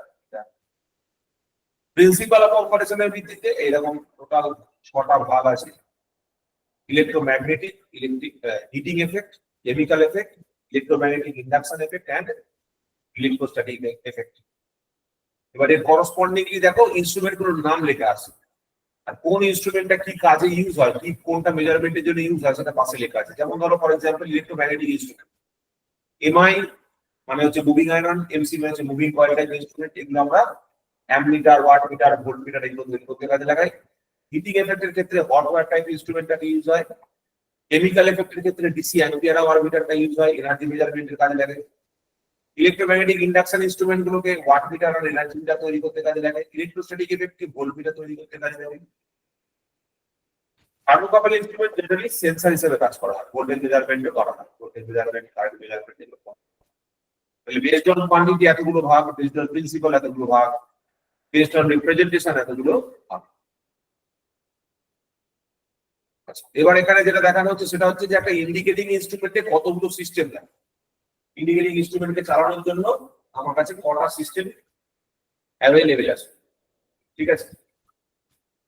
Principle of অপারেশনের ভিত্তিতে এরকম টোটাল 6টা ভাগ আছে। Electromagnetic, electric heating effect, chemical effect, electromagnetic induction effect and electrostatic effect. এবারে করসপন্ডিংলি দেখো ইনস্ট্রুমেন্ট গুলোর নাম লেখা আছে, আর কোন ইনস্ট্রুমেন্টটা কি কাজে ইউজ হয়, কি কোনটা মেজারমেন্টের জন্য ইউজ হয় সেটা পাশে লেখা আছে। যেমন ধরো for example electromagnetic instrument, MI মানে হচ্ছে মুভিং আয়রন, এমসি মানে হচ্ছে মুভিং কয়েল টাইপ ইনস্ট্রুমেন্ট, এগুলো আমরা অ্যামমিটার, ওয়াটমিটার, ভোল্টমিটার এগুলো তৈরি করতে কাজে লাগাই। হিটিং এফেক্টের ক্ষেত্রে হট ওয়্যার টাইপ ইনস্ট্রুমেন্টটা ইউজ হয়। কেমিক্যাল এফেক্টের ক্ষেত্রে ডিসি অ্যাম্পিয়ার আওয়ার মিটারটা ইউজ হয়, এনার্জি মেজারমেন্টের কাজে লাগে। ইলেকট্রোম্যাগনেটিক ইন্ডাকশন ইনস্ট্রুমেন্ট গুলোকে ওয়াট মিটার আর এনার্জি মিটার তৈরি করতে কাজে লাগে। ইলেকট্রোস্ট্যাটিক এফেক্টকে ভোল্ট মিটার তৈরি করতে কাজে লাগে। থার্মোকাপল ইনস্ট্রুমেন্ট জেনারেলি সেন্সর হিসেবে কাজ করা হয়, ভোল্টেজ মেজারমেন্টও করা হয়, ভোল্টেজ মেজারমেন্ট, কারেন্ট মেজারমেন্ট এগুলো। তাহলে বেসড অন কোয়ান্টিটি এতগুলো ভাগ, বেসড অন প্রিন্সিপাল এতগুলো ভাগ, বেসড অন রিপ্রেজেন্টেশন এতগুলো ভাগ। আচ্ছা, এবার এখানে যেটা দেখানো হচ্ছে সেটা হচ্ছে যে একটা ইন্ডিকেটিং ইনস্ট্রুমেন্টে কতগুলো সিস্টেম থাকে। ইন্ডিকেটিং ইনস্ট্রুমেন্টকে চালানোর জন্য আমার কাছে কটা সিস্টেম অ্যাভেলেবেল আছে, ঠিক আছে।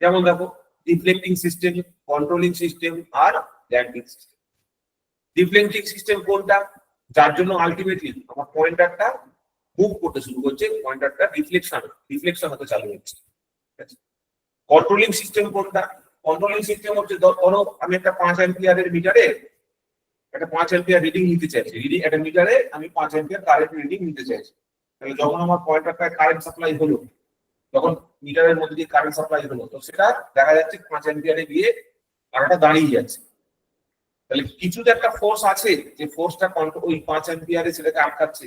যেমন দেখো ডিফ্লেক্টিং সিস্টেম, কন্ট্রোলিং সিস্টেম আর ড্যাম্পিং সিস্টেম। ডিফ্লেক্টিং সিস্টেম কোনটা, যার জন্য আলটিমেটলি আমার পয়েন্টারটা মুভ করতে শুরু করছে, পয়েন্টারটা ডিফ্লেকশন হতে চালু হচ্ছে, ঠিক আছে। কন্ট্রোলিং সিস্টেম কোনটা, কন্ট্রোলিং সিস্টেম হচ্ছে ধরো আমি একটা 5 অ্যাম্পিয়ারের মিটারে একটা 5 অ্যাম্পিয়ার রিডিং নিতে চাইছি, একটা মিটারে আমি 5 অ্যাম্পিয়ার কারেন্ট রিডিং নিতে চাইছি। তাহলে যখন আমার পয়েন্টারটায় কারেন্ট সাপ্লাই হলো, যখন মিটারের মধ্যে দিয়ে কারেন্ট সাপ্লাই হলো, তো সেটা দেখা যাচ্ছে 5 অ্যাম্পিয়ারে গিয়ে কারেন্টটা দাঁড়িয়ে যাচ্ছে। তাহলে কিছু তো একটা ফোর্স আছে, যে ফোর্সটা ওই 5 অ্যাম্পিয়ারে সেটাকে আটকাচ্ছে,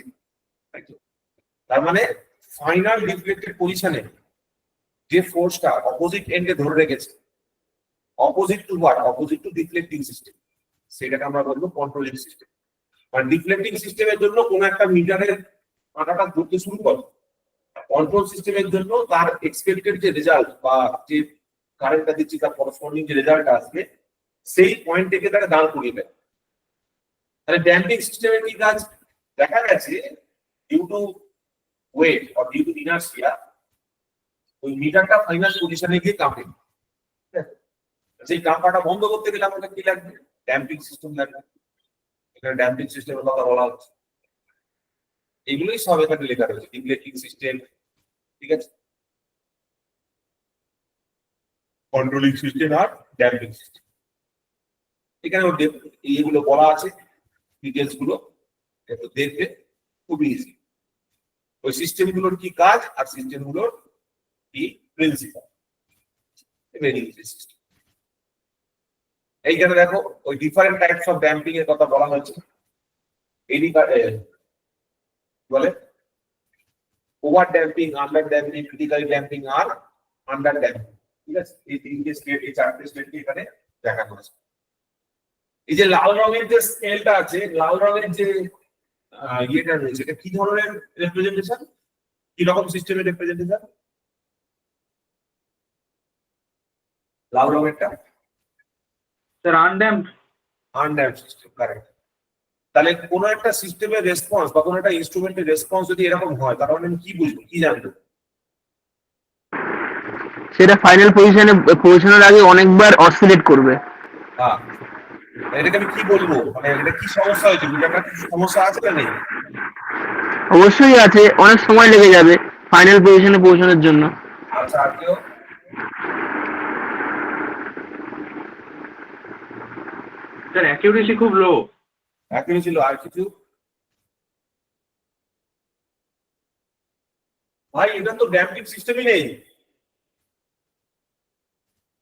তার মানে ফাইনাল ডিফ্লেক্টেড পজিশনে যে ফোর্সটা অপোজিট এন্ডে ধরে রেখেছে, opposite to what, opposite to deflecting system, সেটাকে আমরা বলবো কন্ট্রোলিং সিস্টেম। আর ডিফ্লেক্টিং সিস্টেমের জন্য কোন একটা মিটারের কাঁটাটা ঘুরতে শুরু করে, কন্ট্রোল সিস্টেমের জন্য তার এক্সপেক্টেড যে রেজাল্ট বা যে কারেন্টটা দিচ্ছি তার করসপন্ডিং যে রেজাল্ট আসবে সেই পয়েন্ট থেকে তারা দাঁড় করিয়ে দেয়। তাহলে ড্যাম্পিং সিস্টেমের কি কাজ, দেখা গেছে due to weight or due to inertia ওই মিটারটা ফাইনাল পজিশনে গিয়ে কাঁপে। সেই কাঁপাটা বন্ধ করতে গেলে আমাদের কি লাগবে, ড্যাম্পিং সিস্টেম লাগবে। এখানে ড্যাম্পিং সিস্টেমের কথা বলা হচ্ছে, এগুলোই সব এখানে লেখা রয়েছে, ডিফ্লেক্টিং সিস্টেম, ঠিক আছে, কন্ট্রোলিং সিস্টেম আর ড্যাম্পিং সিস্টেম। এখানে এইগুলো বলা আছে, ডিটেলস গুলো একটু দেখবে, খুবই ইজি। ওই সিস্টেম গুলোর কি কাজ আর সিস্টেম গুলোর কি প্রিন্সিপাল, ভেরি ইজি সিস্টেম। এইখানে দেখো ওই ডিফারেন্ট টাইপস অফ ড্যাম্পিং এর কথা বলা হয়েছে। এডি বলে over damping, under damping, critical damping আর আন্ডার ড্যাম্পিং, ঠিক আছে। এই তিনটে স্টেট, এই চারটে স্টেটকে এখানে দেখানো আছে। এই যে লাল রঙের যে স্কেলটা আছে, লাল রঙের যে ইয়েটা রয়েছে, এটা কি ধরনের রিপ্রেজেন্টেশন, কি রকম সিস্টেমের রিপ্রেজেন্টেশন? লাল রঙেরটা স্যার আনড্যাম্পড সিস্টেম, কারেক্ট। তাহলে কোন একটা সিস্টেমের রেসপন্স বা কোন একটা ইনস্ট্রুমেন্টের রেসপন্স যদি এরকম হয়, তার মানে আমি কি বুঝবো, কি জানবো? সেটা ফাইনাল পজিশনে পৌঁছানোর আগে অনেকবার অসিলেট করবে। হ্যাঁ, এটাকে আমি কি বলবো, মানে এটা কি সমস্যা হয়েছে, মিটারটা কি সমস্যা আছে না নেই? অবশ্যই আছে, অনেক সময় লেগে যাবে, ফাইনাল পজিশনে পৌঁছানোর জন্য। আচ্ছা, আর কেউ? স্যার অ্যাকিউরেসি খুব লো। একই ছিল, আর কিছু? ভাই এটা তো ড্যাম্পিং সিস্টেমই নেই।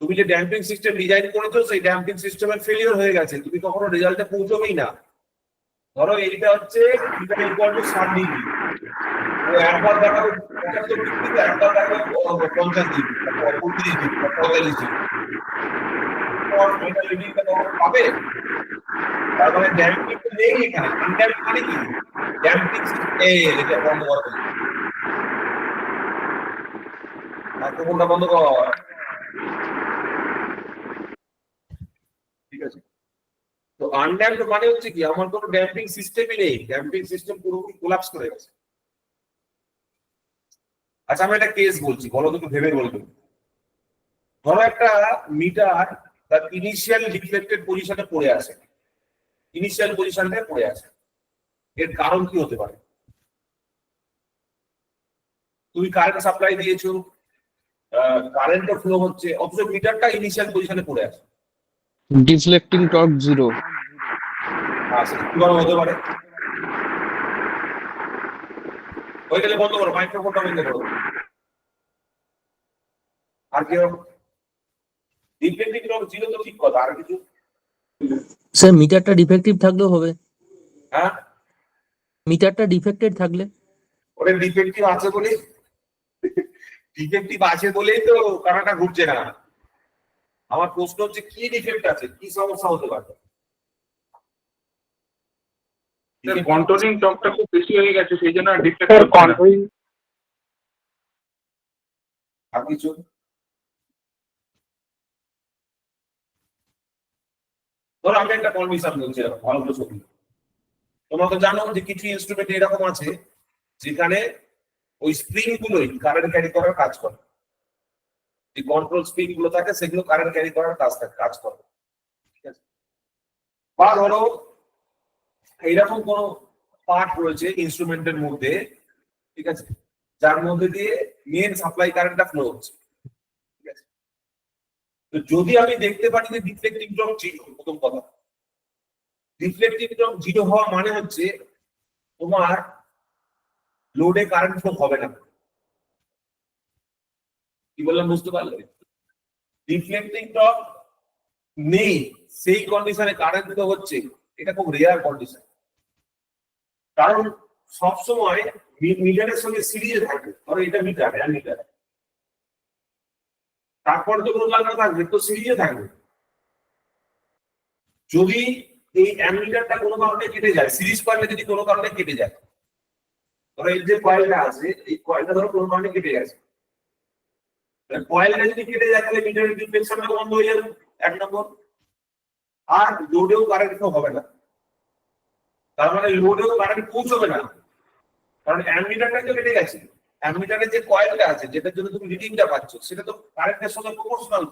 তুমি যে ড্যাম্পিং সিস্টেম ডিজাইন করেছো সেই ড্যাম্পিং সিস্টেমের ফেলিওর হয়ে গেছে, তুমি কখনো রেজাল্টে পৌঁছবেই না। ধরো এইটা হচ্ছে এটা ইকুয়াল টু 60 ডিগ্রি, ও একবার দেখাবো 75 ডিগ্রিতে, একবার দেখাবো 50 ডিগ্রি, 35 ডিগ্রি, 45 ডিগ্রি, তোমার ফাইনাল রিডিংটা কখনো পাবে? তার মানে ড্যাম্পিং তো নেই এখানে। আনড্যাম্পিং মানে কি? ড্যাম্পিং এটা বন্ধ করো, মাইক্রোফোনটা বন্ধ কর। ঠিক আছে, তো আনড্যাম্পড মানে হচ্ছে কি, আমার কোনো ড্যাম্পিং সিস্টেমই নেই, ড্যাম্পিং সিস্টেম পুরোপুরি কোলাপস করে গেছে। আচ্ছা আমি একটা কেস বলছি, বলো তো, একটু ভেবে বলবে। ধরো একটা মিটার তার ইনিশিয়াল ডিফ্লেক্টেড পজিশনে পড়ে আছে, ইনিশিয়াল পজিশনে পড়ে আছে, এর কারণ কি হতে পারে? তুমি কারেন্ট সাপ্লাই দিয়েছো, কারেন্টও ফ্লো হচ্ছে, অথচ মিটারটা ইনিশিয়াল পজিশনে পড়ে আছে। Deflecting torque 0। সেটা কি কারণ হতে পারে? হয়ে গেলে বন্ধ করো, মাইক্রোফোনটা বন্ধ করো। আর কেউ? ডিফ্লেক্টিং টর্ক 0 তো ঠিক কথা, আর কিছু? স্যার মিটারটা ডিফেক্টিভ থাকলেও হবে, হ্যাঁ, মিটারটা ডিফেক্টেড থাকলে। ওরে ডিফেক্টিভ আছে বলে, ডিফেক্টিভ আছে বলেই তো কানাটা ঘুরছে না। আমার প্রশ্ন হচ্ছে কি ডিফেক্ট আছে, কি সমস্যা হতে পারে? কন্ট্রোলিং টকটা খুব বেশি হয়ে গেছে, সেই জন্য স্যার ডিফেক্ট কন্ট্রোলিং আর কিছু? ধরো আমি একটা কন্ডিশন বলছি, ভালো করে শুনুন। তোমরা তো জানো যে কিছু ইনস্ট্রুমেন্ট এরকম আছে যেখানে ওই স্প্রিং গুলোই কারেন্ট ক্যারি করার কাজ করে, যে কন্ট্রোল স্প্রিং গুলো থাকে সেগুলো কারেন্ট ক্যারি করার কাজ করে, ঠিক আছে? বা ধরো এইরকম কোন পার্ট রয়েছে ইনস্ট্রুমেন্টের মধ্যে, ঠিক আছে, যার মধ্যে দিয়ে মেন সাপ্লাই কারেন্টটা ফ্লো হচ্ছে, ঠিক আছে? তো যদি আমি দেখতে পারি যে ডিফ্লেক্টিং ড্রপ 0, প্রথম কথা, ডিফ্লেক্টিং ড্রপ 0 হওয়া মানে হচ্ছে তোমার লোডে কারেন্ট ফ্লো হবে না। কি বললাম বুঝতে পারলে? ডিফ্লেক্টিং ড্রপ নেই, সেই কন্ডিশনে কারেন্ট ফ্লো হচ্ছে, এটা খুব রেয়ার কন্ডিশন। কারণ সবসময় মিটারের সঙ্গে সিরিজে থাকবে, ধরো এটা মিটার, মিটার, তারপর তো কোনো লাগা থাকবে, তো সিরিজে থাকবে। যদি এই অ্যামিটারটা কোনো কারণে কেটে যায়, সিরিজ কয়েলটা যদি কোনো কারণে কেটে যায়, ধরো এই যে কয়েলটা আছে, এই কয়েলটা ধরো কোনো কারণে কেটে গেছে, কয়েলটা যদি কেটে যায় তাহলে মিটারের ডিফ্লেকশনটা বন্ধ হয়ে যাবে, 1 নম্বর। আর লোডেও কারেন্ট হবে না, তার মানে লোডেও কারেন্ট পৌঁছবে না, কারণ অ্যামিটারটা তো কেটে গেছে। অ্যামিটারের যে কয়েলটা আছে, যেটার জন্য তুমি রিডিংটা পাচ্ছ, সেটা তো কারেন্টের সঙ্গে প্রপোর্শনাল,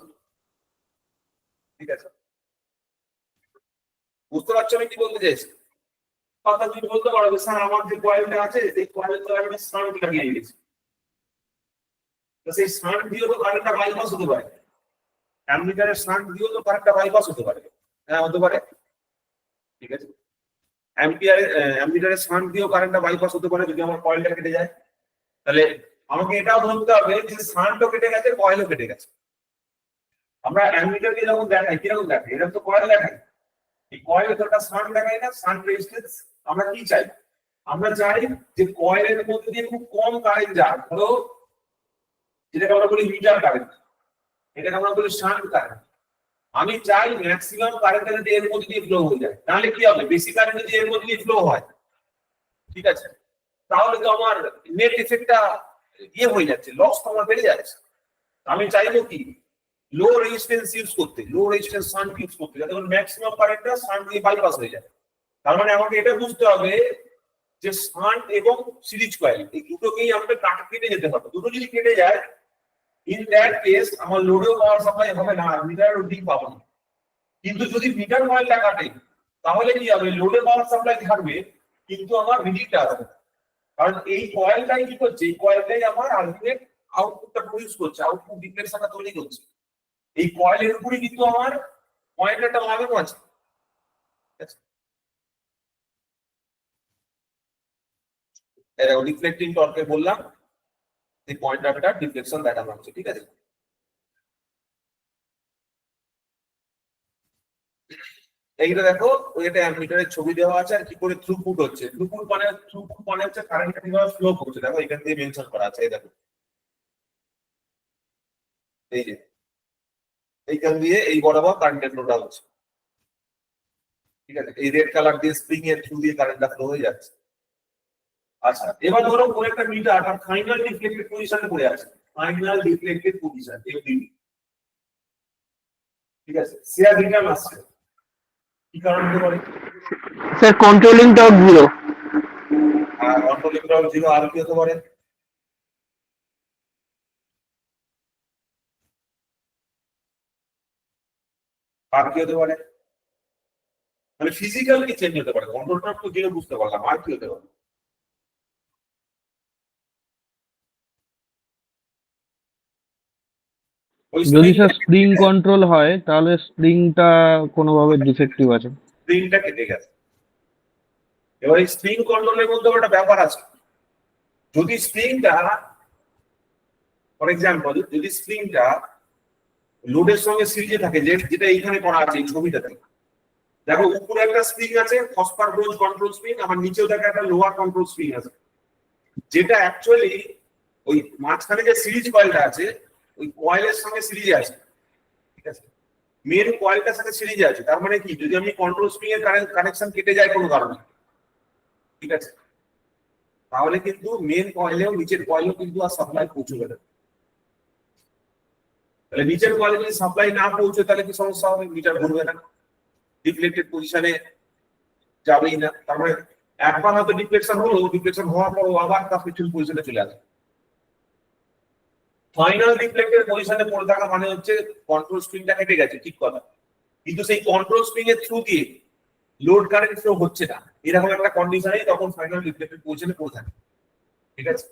ঠিক আছে? বুঝতে পারছো আমি কি বলতে চাইছি? কথা তুমি বলতে পারো যে স্যার আমার যে কয়েলটা আছে সেই কয়েলে তো আমি শান্ট লাগিয়ে দিয়েছি, তো সেই শান্ট দিয়েও তো কারেন্টটা বাইপাস হতে পারে, অ্যামিটারের শান্ট দিয়েও তো কারেন্টটা বাইপাস হতে পারে। হ্যাঁ হতে পারে, ঠিক আছে? অ্যামিটারের শান্ট দিয়েও কারেন্টটা বাইপাস হতে পারে যদি আমার কয়েলটা কেটে যায়। তাহলে আমাকে এটাও ধরতে হবে যে শান্টও কেটে গেছে, কয়েলও কেটে গেছে। আমরা অ্যামিটারকে যখন দেখাই কিরকম দেখাই, এরকম তো কয়েল দেখাই, এই কয়েলের তো একটা শান্ট দেখাই না, শান্ট রেজিস্ট্যান্স। আমরা কি চাই? আমরা চাই যে কয়েলের মধ্যে দিয়ে খুব কম কারেন্ট যাক, ধরো যেটাকে আমরা বলি মিটার কারেন্ট, এটাকে আমরা বলি শান্ট কারেন্ট। আমি চাই ম্যাক্সিমাম কারেন্টটা যদি এর মধ্যে দিয়ে ফ্লো হয়ে যায়, তাহলে কি হবে? বেশি কারেন্ট যদি এর মধ্যে দিয়ে ফ্লো হয়, ঠিক আছে, তাহলে তো আমার নেট এফেক্টটা ইয়ে হয়ে যাচ্ছে, লস তো আমার বেড়ে যাচ্ছে। আমি চাইবো কি, লো রেজিস্ট্যান্স ইউজ করতে, লো রেজিস্ট্যান্স শান্ট ইউজ করতে, যাতে ম্যাক্সিমাম কারেন্টটা শান্ট দিয়ে বাইপাস হয়ে যায়। তার মানে আমাকে এটা বুঝতে হবে যে শান্ট এবং সিরিজ কয়েল এই দুটোকেই আমাকে কেটে যেতে হবে। দুটো যদি কেটে যায়, ইন দ্যাট কেস আমার লোডেও পাওয়ার সাপ্লাই হবে না, মিটার রিডিং পাবো না। কিন্তু যদি মিটার কয়েলটা কাটে, তাহলে কি হবে? লোডে পাওয়ার সাপ্লাই থাকবে কিন্তু আমার রিডিংটা আসবে। কারণ এই কয়েলটাই কি করছে, এই কয়েলটাই আমার আলটিমেট আউটপুটটা প্রডিউস করছে, আউটপুট ডিফ্লেকশনটা তৈরি করছে। এই কয়েলের উপরই কিন্তু আমার পয়েন্টারটা লাগানো আছে। এটা ডিফ্লেক্টিং টর্কে বললাম এই পয়েন্টারটা ডিফ্লেকশন দেখানো হচ্ছে, ঠিক আছে। এইটা দেখো, ওইটা অ্যামিটারের ছবি দেওয়া আছে আর কি করে থ্রুপুট হচ্ছে। থ্রুপুট মানে হচ্ছে কারেন্টটা কিভাবে ফ্লো করছে, দেখো এখান দিয়ে মেনশন করা আছে। এই দেখো, এই যে এইখান দিয়ে এই বরাবর কারেন্টের ফ্লোটা হচ্ছে, ঠিক আছে। এই রেড কালার দিয়ে স্প্রিং এর থ্রু দিয়ে কারেন্টটা ফ্লো হয়ে যাচ্ছে। আচ্ছা, এবার ধরো কোন একটা মিটার আর ফাইনাল ডিফ্লেক্টেড পজিশনে পড়ে আছে, ফাইনাল ডিফ্লেক্টেড পজিশন এফডিপি, ঠিক আছে। শেয়ার রিটার্ন আসছে, কি কারণ হতে পারে? Sir controlling torque 0। আর কন্ট্রোলিং টর্ক 0 আর কি হতে পারে? আর কি হতে পারে? মানে ফিজিক্যাল কি চেঞ্জ হতে পারে? কন্ট্রোল টর্ক তো 0 বুঝতে পারলাম, আর কি হতে পারে? ওই যদি স্যার স্প্রিং কন্ট্রোল হয় তাহলে স্প্রিংটা কোনোভাবে ডিফেক্টিভ আছে। স্প্রিংটা কেটে গেছে। এবার এই স্প্রিং কন্ট্রোলের মধ্যে একটা ব্যাপার আছে। যদি স্প্রিংটা, ফর এক্সাম্পল, যদি স্প্রিংটা লোডের সঙ্গে সিরিজে থাকে, যেটা এইখানে করা আছে এই ছবিটাতে, দেখো উপরে একটা স্প্রিং আছে ফসফার ব্রোঞ্জ কন্ট্রোল স্প্রিং, আমার নিচেও দেখো একটা লোয়ার কন্ট্রোল স্প্রিং আছে, যেটা অ্যাকচুয়ালি ওই মাঝখানে যে সিরিজ কয়েলটা আছে ওই কয়েলের সঙ্গে সিরিজে আছে, ঠিক আছে। মেন কয়েলটার সাথে সিরিজে আছে। তার মানে কি, যদি আমি কন্ট্রোল স্প্রিং এর কানেকশন কেটে যায় কোনো কারণে, ঠিক আছে, তাহলে কিন্তু মেন কয়েলেও নিচের কয়েলেও কিন্তু আর সাপ্লাই পৌঁছবে না। তাহলে নিচের কয়েলে যদি সাপ্লাই না পৌঁছে তাহলে কি সমস্যা হবে? মিটার ঘুরবে না, ডিফ্লেক্টেড পজিশনে যাবেই না। তার মানে একবার হয়তো ডিফ্লেকশন হলো, ডিফ্লেকশন হওয়ার পরও আবার তার পিছন পজিশনে চলে আসে। ফাইনাল ডিফ্লেক্টেড পজিশনে পড়ে থাকা মানে হচ্ছে কন্ট্রোল স্প্রিংটা কেটে গেছে, ঠিক কথা, কিন্তু সেই কন্ট্রোল স্প্রিং এর থ্রু দিয়ে লোড কারেন্ট ফ্লো হচ্ছে না, এরকম একটা কন্ডিশনে তখন ফাইনাল ডিফ্লেক্টেড পজিশনে পড়ে থাকে, ঠিক আছে।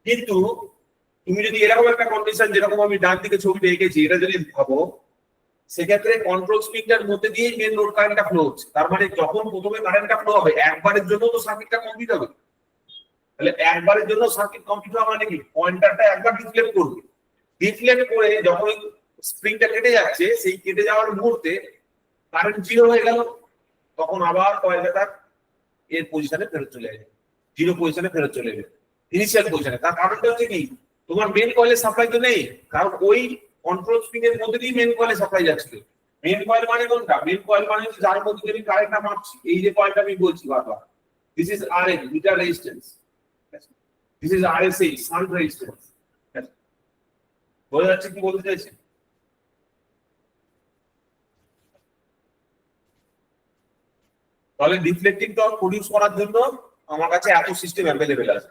কিন্তু তুমি যদি এরকম একটা কন্ডিশন, যেরকম আমি ডান দিকে ছবিতে এঁকেছি, এটা যদি ভাবো, সেক্ষেত্রে কন্ট্রোল স্প্রিংটার মধ্যে দিয়ে মেন লোড কারেন্টটা ফ্লো হচ্ছে। তার মানে যখন প্রথমে কারেন্টটা ফ্লো হবে একবারের জন্য তো সার্কিটটা কমপ্লিট হবে। তাহলে একবারের জন্য সার্কিট কমপ্লিট হওয়া মানে কি, পয়েন্টারটা একবার ডিফ্লেক্ট করবে, ডিফ্লেক্ট করে যখন স্প্রিংটা কেটে যাচ্ছে, সেই কেটে যাওয়ার মুহূর্তে কারেন্ট 0 হয়ে গেল, তখন আবার কয়েলটা এর পজিশনে ফেরত চলে যাবে, 0 পজিশনে ফেরত চলে যাবে ইনিশিয়াল পজিশনে। তার কারণটা হচ্ছে কি, তোমার মেন কয়েলের সাপ্লাই তো নেই, কারণ ওই কন্ট্রোল স্প্রিং এর মধ্যে দিয়ে মেন কয়েলে সাপ্লাই যাচ্ছে। মেন কয়েল মানে কোনটা? মেন কয়েল মানে হচ্ছে যার মধ্যে আমি কারেন্টটা মাপছি। এই যে কয়েলটা আমি বলছি বারবার, this is RN, meter resistance, this is RSH, shunt resistance. বোঝা যাচ্ছে কি বলতে চাইছি? তাহলে ডিফ্লেক্টিং টর্ক প্রডিউস করার জন্য আমার কাছে এত সিস্টেম অ্যাভেলেবেল আছে,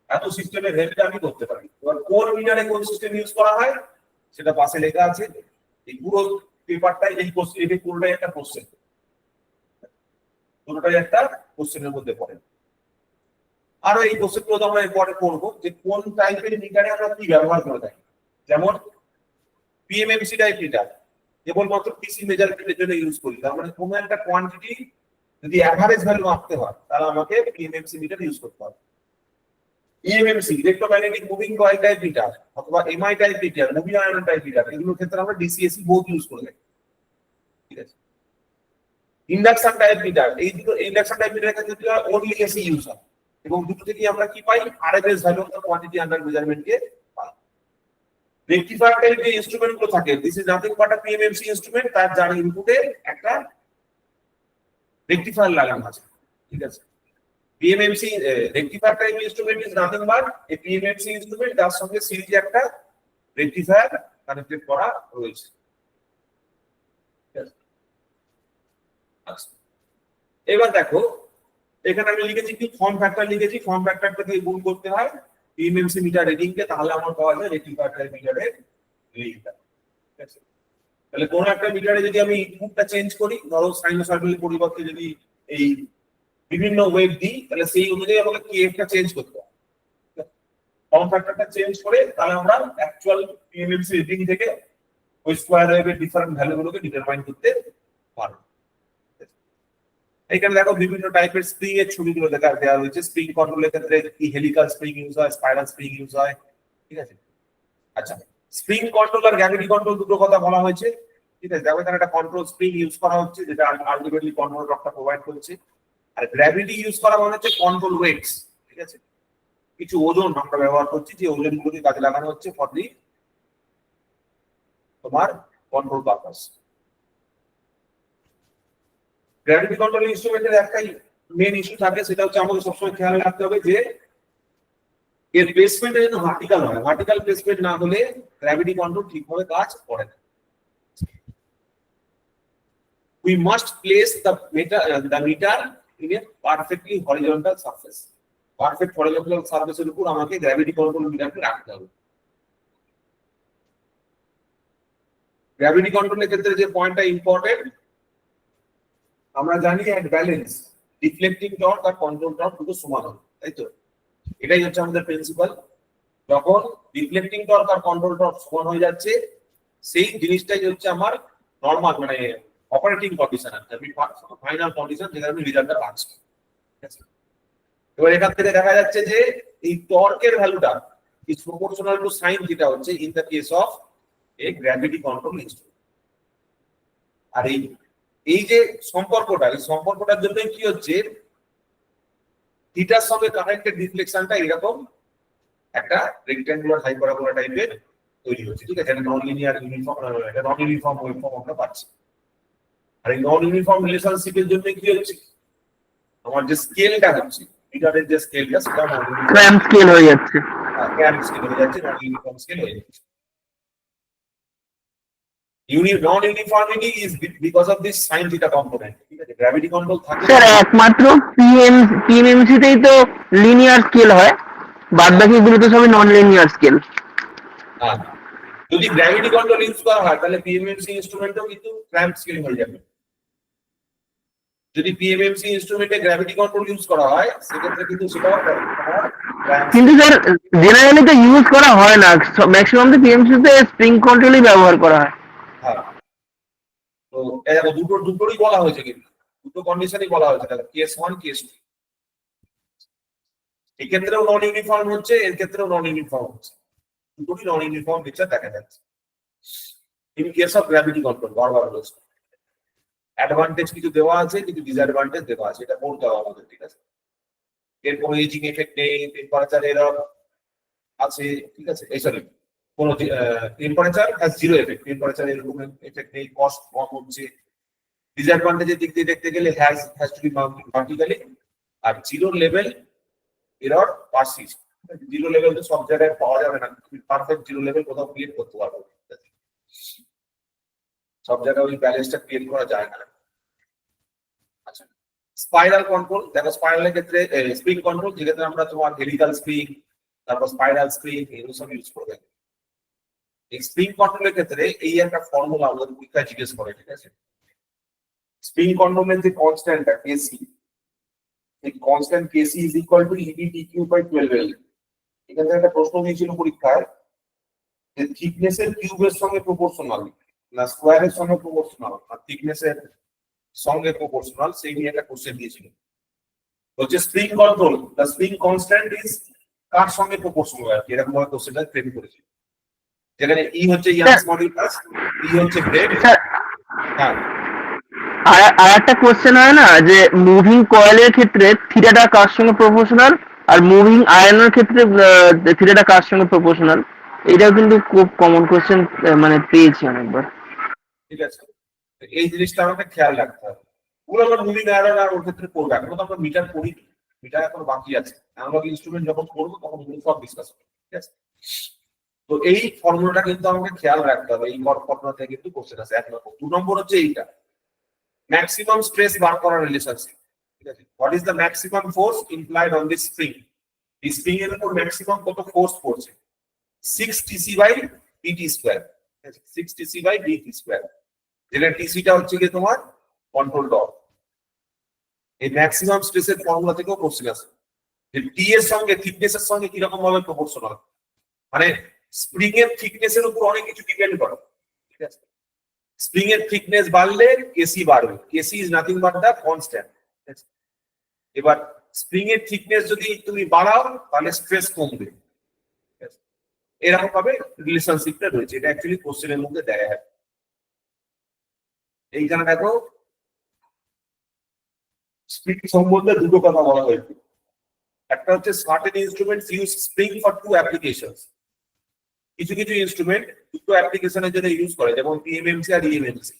এত সিস্টেমের রেটটা আমি করতে পারি। এবার কোন মিটারে কোন সিস্টেম ইউজ করা হয় সেটা পাশে লেখা আছে। এই পুরো পেপারটাই, এই কোশ্চেন, এই পুরোটাই একটা কোশ্চেন, পুরোটাই একটা কোশ্চেনের মধ্যে পড়ে। আরো এই কোশ্চেনগুলো তো আমরা এরপরে করবো, যে কোন টাইপের মিটারে আমরা কি ব্যবহার করে থাকি। যেমন পিএমএমসি টাইপ মিটার কেবলমাত্র পিসি মেজারমেন্টের জন্য ইউজ করি। তার মানে কোনো একটা কোয়ান্টিটি যদি অ্যাভারেজ ভ্যালু মাপতে হয় তাহলে আমাকে পিএমএমসি মিটার ইউজ করতে হবে। EMMC, electromagnetic moving coil type meter, অথবা MI type meter, moving iron type meter, এগুলোর ক্ষেত্রে আমরা ডিসিএসি বোর্ড ইউজ করে থাকি, ঠিক আছে। ইন্ডাকশন টাইপ মিটার, এই দুটো ইন্ডাকশন টাইপ মিটারের ক্ষেত্রে অনলি এসি ইউজ হয়, এবং দুটো থেকে আমরা কি পাই? RMS value of the quantity under measurement কে পাই। রেকটিফায়ার টাইপ যে ইনস্ট্রুমেন্ট গুলো থাকে, this is nothing but a PMMC instrument, তার যার ইনপুটে একটা রেকটিফায়ার লাগানো আছে, ঠিক আছে। PMMC rectifier type instrument is nothing but a PMMC instrument যার সঙ্গে সিরিজে একটা রেকটিফায়ার কানেক্টেড করা রয়েছে। এবার দেখো, এখানে আমি লিখেছি কি, ফর্ম ফ্যাক্টর লিখেছি, ফর্ম ফ্যাক্টরটাকে গুণ করতে হয় PMMC মিটার রিডিং কে, তাহলে আমার পাওয়া যায় রেকটিফায়ার টাইপ মিটারের রিডিংটা, ঠিক আছে। তাহলে কোন একটা মিটারে যদি আমি ইনপুটটা চেঞ্জ করি, ধরো সাইনোসয়েডাল পরিবর্তে যদি এই বিভিন্ন ওয়েভ দিই, তাহলে সেই অনুযায়ী আমাকে কেএফটা চেঞ্জ করতে হবে। ফর্ম ফ্যাক্টরটা চেঞ্জ করে তাহলে আমরা অ্যাকচুয়াল পিএমএমসি রিডিং থেকে ওই স্কোয়ার ওয়েভের ডিফারেন্ট ভ্যালুগুলোকে ডিটারমাইন করতে পারবো। এখানে দেখো বিভিন্ন টাইপের স্প্রিং এর ছবিগুলো দেওয়া রয়েছে। স্প্রিং কন্ট্রোলের ক্ষেত্রে কি হেলিক্যাল স্প্রিং ইউজ হয়, স্পাইরাল স্প্রিং ইউজ হয়, ঠিক আছে। আচ্ছা, স্প্রিং কন্ট্রোল আর গ্র্যাভিটি কন্ট্রোল দুটো কথা বলা হয়েছে, ঠিক আছে। দেখো এখানে একটা কন্ট্রোল স্প্রিং ইউজ করা হচ্ছে যেটা আলটিমেটলি কন্ট্রোল রকটা প্রোভাইড করছে, আর গ্র্যাভিটি ইউজ করা মানে হচ্ছে কন্ট্রোল ওয়েটস, ঠিক আছে। কিছু ওজন আমরা ব্যবহার করছি, যে ওজনগুলোকে কাজে লাগানো হচ্ছে ফর দি তোমার কন্ট্রোল পারপাস। গ্র্যাভিটি কন্ট্রোল ইনস্ট্রুমেন্টের একটাই মেন ইস্যু থাকে, সেটা হচ্ছে আমাদের সবসময় খেয়াল রাখতে হবে যে এর প্লেসমেন্টটা যেন ভার্টিক্যাল হয়। ভার্টিক্যাল প্লেসমেন্ট না হলে গ্র্যাভিটি কন্ট্রোল ঠিকভাবে কাজ করে না। We must place the meter in a perfectly horizontal surface. Perfect horizontal surface এর উপর আমাকে গ্র্যাভিটি কন্ট্রোল মিটারকে রাখতে হবে। গ্র্যাভিটি কন্ট্রোলের ক্ষেত্রে যে পয়েন্টটা ইম্পর্টেন্ট, আমরা জানি এট ব্যালেন্স ডিফ্লেক্টিং টর্ক আর কন্ট্রোল টর্ক দুটো সমান হবে, তাই তো? এটাই হচ্ছে আমাদের প্রিন্সিপাল। যখন ডিফ্লেক্টিং টর্ক আর কন্ট্রোল টর্ক সমান হয়ে যাচ্ছে, সেই জিনিসটাই হচ্ছে আমার নরমাল মানে অপারেটিং কন্ডিশন, আর ফাইনাল কন্ডিশন যেখানে আমি রেজাল্টটা পাচ্ছি। এবার এখান থেকে দেখা যাচ্ছে যে এই টর্কের ভ্যালুটা is proportional to sine theta হচ্ছে in the case of a gravity control instrument. আর এই যে সম্পর্কটা, এই সম্পর্কটার জন্য কি হচ্ছে, থিটার সঙ্গে কানেক্টেড ডিফ্লেকশনটা এরকম একটা রেক্ট্যাঙ্গুলার হাইপারবোলা টাইপের তৈরি হচ্ছে, ঠিক আছে। নন লিনিয়ার ইউনিফর্ম ওয়েভফর্ম আমরা পাচ্ছি। আর এই নন ইউনিফর্ম রিলেশনশিপের জন্য কি হচ্ছে, আমার যে স্কেলটা হচ্ছে মিটারের যে স্কেলটা, সেটা ক্র্যাম স্কেল হয়ে যাচ্ছে। ক্র্যাম স্কেল হয়ে যাচ্ছে, নন ইউনিফর্ম স্কেল হয়ে যাচ্ছে। Non-uniformity is because of this sin theta component, ঠিক আছে। গ্র্যাভিটি কন্ট্রোল থাকে স্যার একমাত্র পিএমএমসি তেই তো লিনিয়ার স্কেল হয়, বাদ বাকি গুলো তো সবই নন লিনিয়ার স্কেল। যদি গ্র্যাভিটি কন্ট্রোল ইউজ করা হয় তাহলে পিএমএমসি ইনস্ট্রুমেন্টও কিন্তু ক্র্যাম্প স্কেল হয়ে যাবে। যদি পিএমএমসি ইনস্ট্রুমেন্টে গ্র্যাভিটি কন্ট্রোল ইউজ করা হয় সেক্ষেত্রে কিন্তু সেটাও কিন্তু স্যার জেনারেলি তো ইউজ করা হয় না, ম্যাক্সিমাম তো পিএমসি তে স্প্রিং কন্ট্রোলই ব্যবহার করা হয়। হ্যাঁ, তো এই দুটোরই বলা হয়েছে, কিন্তু দুটো কন্ডিশনই বলা হয়েছে, তাহলে কেস 1 কেস 2। এই ক্ষেত্রেও নন ইউনিফর্ম হচ্ছে, এর ক্ষেত্রেও নন ইউনিফর্ম হচ্ছে, দুটোই নন ইউনিফর্ম নেচার দেখা যাচ্ছে in case of gravity control. বারবার বলছি, অ্যাডভান্টেজ কিছু দেওয়া আছে, কিছু ডিসঅ্যাডভান্টেজ দেওয়া আছে, এটা পড়তে হবে আমাদের, ঠিক আছে। এর কোনো এজিং এফেক্ট নেই, টেম্পারেচার এরর আছে, ঠিক আছে। এই সরি, কোনো temperature has zero effect, temperature এরকম এফেক্ট নেই, কস্ট কম হচ্ছে। ডিসঅ্যাডভান্টেজের দিক দিয়ে দেখতে গেলে হ্যাজ টু বি ভার্টিক্যালি, আর zero level error persist. Zero level তো সব জায়গায় পাওয়া যাবে না, তুমি পারফেক্ট জিরো লেভেল কোথাও ক্রিয়েট করতে পারবে, সব জায়গায় ওই ব্যালেন্সটা ক্রিয়েট করা যায় না। আচ্ছা, স্পাইরাল কন্ট্রোল, দেখো স্পাইরালের ক্ষেত্রে স্প্রিং কন্ট্রোল, যেক্ষেত্রে আমরা তোমার হেলিক্যাল স্প্রিং, তারপর স্পাইরাল স্প্রিং এগুলো সব ইউজ করবে। এই স্প্রিং কন্ট্রোলের ক্ষেত্রে এই একটা ফর্মুলা আমাদের পরীক্ষায় জিজ্ঞেস করে, ঠিক আছে। স্প্রিং কন্ট্রোলের যে কনস্ট্যান্টটা কেসি, এই constant KC is equal to ED T Q by 12L। এখান থেকে একটা প্রশ্ন দিয়েছিল পরীক্ষায় যে থিকনেসের কিউবের সঙ্গে প্রপোর্শনাল না স্কোয়ারের সঙ্গে প্রপোর্শনাল না থিকনেসের সঙ্গে প্রপোর্শনাল, সেই নিয়ে একটা কোশ্চেন দিয়েছিল। হচ্ছে spring control, the spring constant is কার সঙ্গে প্রপোর্শনাল, আর কি এরকম ভাবে কোশ্চেনটা ফ্রেম করেছিল, যেখানে ই হচ্ছে ইয়াংস মডুলাস, ই হচ্ছে ব্রেড। হ্যাঁ, আর একটা কোশ্চেন হয় না যে মুভিং কয়েলের ক্ষেত্রে থিটাটা কার সঙ্গে প্রপোর্শনাল, আর মুভিং আয়রনের ক্ষেত্রে থিটাটা কার সঙ্গে প্রপোর্শনাল। এটাও কিন্তু খুব কমন কোশ্চেন, মানে পেয়েছি অনেকবার। ঠিক আছে, এই জিনিসটা আমাকে খেয়াল রাখতে হবে। ওগুলো আমরা মুভিং আয়রন আর ওর ক্ষেত্রে করবো, এখন তো আমরা মিটার করি, মিটার এখন বাকি আছে। অ্যানালগ ইনস্ট্রুমেন্ট যখন করবো তখন ওগুলো সব ডিসকাস করবো, ঠিক আছে। তো এই ফর্মুলাটা কিন্তু আমাকে খেয়াল রাখতে হবে, এই ফর্মুলা থেকে কিন্তু কোশ্চেন আছে 1 নম্বর। 2 নম্বর হচ্ছে এইটা ম্যাক্সিমাম স্ট্রেস বার করার রিলেশনশিপ, ঠিক আছে। What is the maximum force implied on this spring, এই স্প্রিং এর উপর ম্যাক্সিমাম কত ফোর্স পড়ছে, 6 TC by dt square, 6 TC by dt square, যেটা TC টা হচ্ছে কি তোমার কন্ট্রোল টর্ক। এই ম্যাক্সিমাম স্ট্রেসের ফর্মুলা থেকেও কোশ্চেন আসে যে টি এর সঙ্গে থিকনেসের সঙ্গে কিরকম ভাবে প্রপোর্শনাল, মানে স্প্রিং এর থিকনেসের উপর অনেক কিছু ডিপেন্ড করে, ঠিক আছে? স্প্রিং এর থিকনেস বাড়লে কেসি বাড়বে, KC is nothing but the constant. এবার স্প্রিং এর থিকনেস যদি তুমি বাড়াও তাহলে স্ট্রেস কমবে, এরকম ভাবে রিলেশনশিপটা রয়েছে। এটা অ্যাকচুয়ালি কোশ্চেনের মধ্যে দেয়া হয়। এইখানে দেখো স্প্রিং সম্বন্ধে দুটো কথা বলা হয়েছে। একটা হচ্ছে certain instruments use spring for two applications. কিছু কিছু ইনস্ট্রুমেন্ট দুটো অ্যাপ্লিকেশনের জন্য ইউজ করে, যেমন পিএমএমসি আর ইএমএমসি,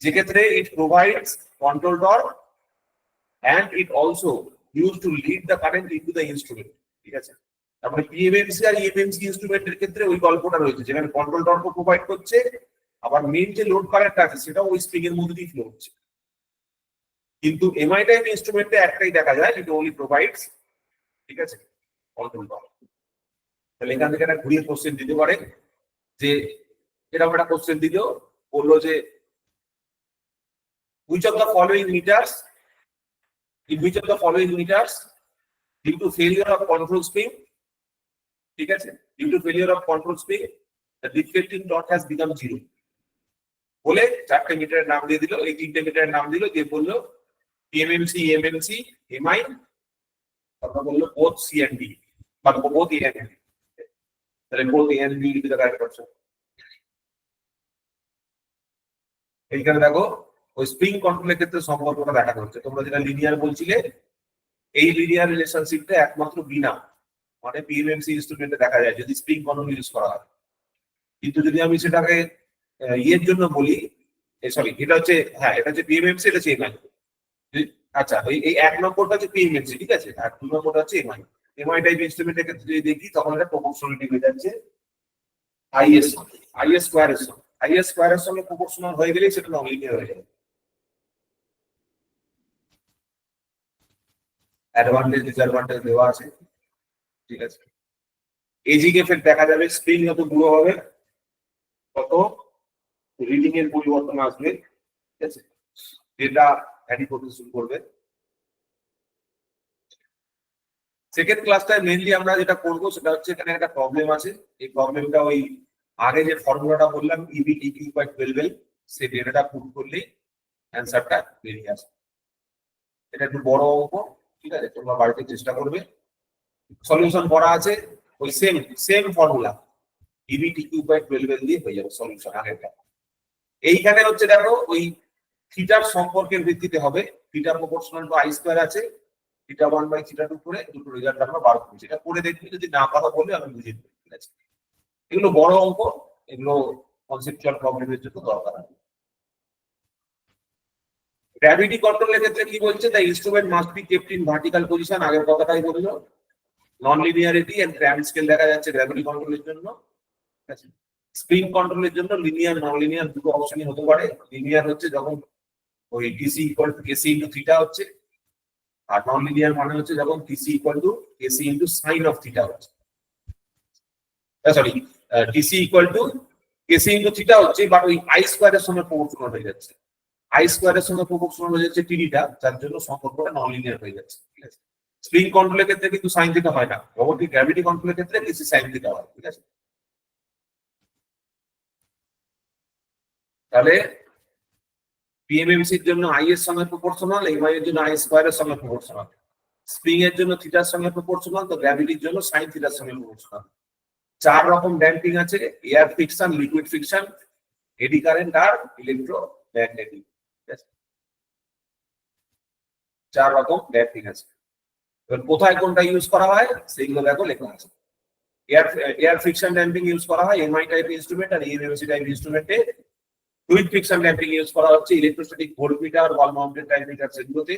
যে ক্ষেত্রে ইট provides control torque and it also used to lead the current into the instrument, ঠিক আছে? তারপরে পিএমএমসি আর ইএমএমসি ইনস্ট্রুমেন্টের ক্ষেত্রে ওই গল্পটা রয়েছে, যেখানে কন্ট্রোল টর্ক প্রোভাইড করছে, আবার মেইন যে লোড কারেন্টটা আছে সেটা ওই স্প্রিং এর মধ্যে দিয়ে ফ্লো হচ্ছে। কিন্তু এমআই টাইপ ইনস্ট্রুমেন্টে একটাই দেখা যায়, ইট ওনলি প্রোভাইডস, ঠিক আছে, কন্ট্রোল টর্ক। তাহলে এখান থেকে একটা ঘুরিয়ে কোশ্চেন দিতে পারে যে এরকম একটা কোশ্চেন দিল, বললো যে which of the following meters in which of the following meters due to failure of control spring, ঠিক আছে, due to failure of control spring the deflecting torque has become 0 বলে চারটে মিটারের নাম দিয়ে দিল, এই তিনটে মিটারের নাম দিল, যে বললো পিএমএমসি, এমএমসি, এমআই, তারপর বললো both C and D বা both A and B। তাহলে both A and B will be the correct option। এইখানে দেখো ওই স্প্রিং কন্ট্রোলের ক্ষেত্রে সম্পর্কটা দেখানো হচ্ছে। তোমরা যেটা লিনিয়ার বলছিলে, এই লিনিয়ার রিলেশনশিপটা একমাত্র বিনা মানে পিএমএমসি ইনস্ট্রুমেন্টে দেখা যায় যদি স্প্রিং কন্ট্রোল ইউজ করা হয়। কিন্তু যদি আমি সেটাকে ইয়ের জন্য বলি, সরি এটা হচ্ছে, হ্যাঁ এটা হচ্ছে পিএমএমসি, এটা হচ্ছে এমআই। আচ্ছা এই এক নম্বরটা হচ্ছে পিএমএমসি, ঠিক আছে, আর দুই নম্বরটা হচ্ছে এমআই। এমআই টাইপ ইনস্ট্রুমেন্টের ক্ষেত্রে যদি দেখি তখন এটা প্রপোর্শনালিটি হয়ে যাচ্ছে আইএস স্কোয়ারের সঙ্গে। আইএস স্কোয়ারের সঙ্গে প্রপোর্শনাল হয়ে গেলেই সেটা নন লিনিয়ার হয়ে যাবে। অ্যাডভান্টেজ ডিসঅ্যাডভান্টেজ দেওয়া আছে, ঠিক আছে। এজিং এফেক্ট দেখা যাবে, স্প্রিং যত বুড়ো হবে তত রিডিং এর পরিবর্তন আসবে, ঠিক আছে, ডেটা ভ্যারি করতে শুরু করবে। সেকেন্ড ক্লাসটায় মেইনলি আমরা যেটা করবো সেটা হচ্ছে এখানে একটা প্রবলেম আছে। এই প্রবলেমটা ওই আগে যে ফর্মুলাটা বললাম ইবি ডিকিউ বাই 12L, সেই ডেটাটা পুট করলেই অ্যান্সারটা বেরিয়ে আসে। এটা একটু বড় অঙ্ক, ঠিক আছে, তোমরা বাড়িতে চেষ্টা করবে। সলিউশন করা আছে ওই same formula EB DQ by 12L দিয়ে হয়ে যাবে সলিউশন আগেরটা। এইখানে হচ্ছে দেখো ওই থিটার সম্পর্কের ভিত্তিতে হবে, theta proportional to I square আছে, থিটা 1/θ2 করে দুটো রেজাল্ট আমরা বার করছি। এটা করে দেখবি, যদি না পারো বলে আমি বুঝিয়ে দেবো, ঠিক আছে। এগুলো বড় অঙ্ক, এগুলো কনসেপচুয়াল প্রবলেমের জন্য দরকার আছে। গ্র্যাভিটি কন্ট্রোলের ক্ষেত্রে কি বলছে, the instrument must be kept in vertical position, আগের কথাটাই বললো। নন লিনিয়ারিটি এন্ড গ্র্যান্ড স্কেল দেখা যাচ্ছে গ্র্যাভিটি কন্ট্রোলের জন্য, ঠিক আছে। স্প্রিং কন্ট্রোলের জন্য লিনিয়ার নন লিনিয়ার দুটো অপশনই হতে পারে। লিনিয়ার হচ্ছে যখন ওই TC equal to KC into theta হচ্ছে, আর নন লিনিয়ার মানে হচ্ছে যখন TC equal to KC into sine of theta হচ্ছে, sorry TC equal to KC into theta হচ্ছে, বাট ওই আই স্কয়ারের সঙ্গে প্রপোর্শনাল হয়ে যাচ্ছে। আই স্কয়ারের সঙ্গে প্রপোর্শনাল হয়ে যাচ্ছে টিডিটা, যার জন্য সম্পর্কটা নন লিনিয়ার হয়ে যাচ্ছে, ঠিক আছে। স্প্রিং কন্ট্রোলের ক্ষেত্রে কিন্তু সাইন থিটা হয় না, রোবোটিক গ্র্যাভিটি কন্ট্রোলের ক্ষেত্রে কেসি সাইন থিটা হয়, ঠিক আছে। তাহলে পিএমএমসির জন্য আই এর সঙ্গে প্রপোর্শনাল, এমআই এর জন্য আই স্কয়ারের সঙ্গে প্রপোর্শনাল, স্প্রিং এর জন্য থিটার সঙ্গে প্রপোর্শনাল, তো গ্র্যাভিটির জন্য সাইন থিটার সঙ্গে প্রপোর্শনাল। চার রকম ড্যাম্পিং আছে, air friction, liquid friction, eddy current আর ইলেকট্রোম্যাগনেটিক, ঠিক আছে। চার রকম ড্যাম্পিং আছে। এবার কোথায় কোনটা ইউজ করা হয় সেইগুলো দেখো লেখা আছে। এয়ার ফ্রিকশন ড্যাম্পিং ইউজ করা হয় এমআই টাইপ ইনস্ট্রুমেন্ট আর ইএমএমসি টাইপ ইনস্ট্রুমেন্টে। ফ্লুইড ফ্রিকশন ড্যাম্পিং ইউজ করা হচ্ছে electrostatic voltmeter, wall mounted type meter সেগুলোতে।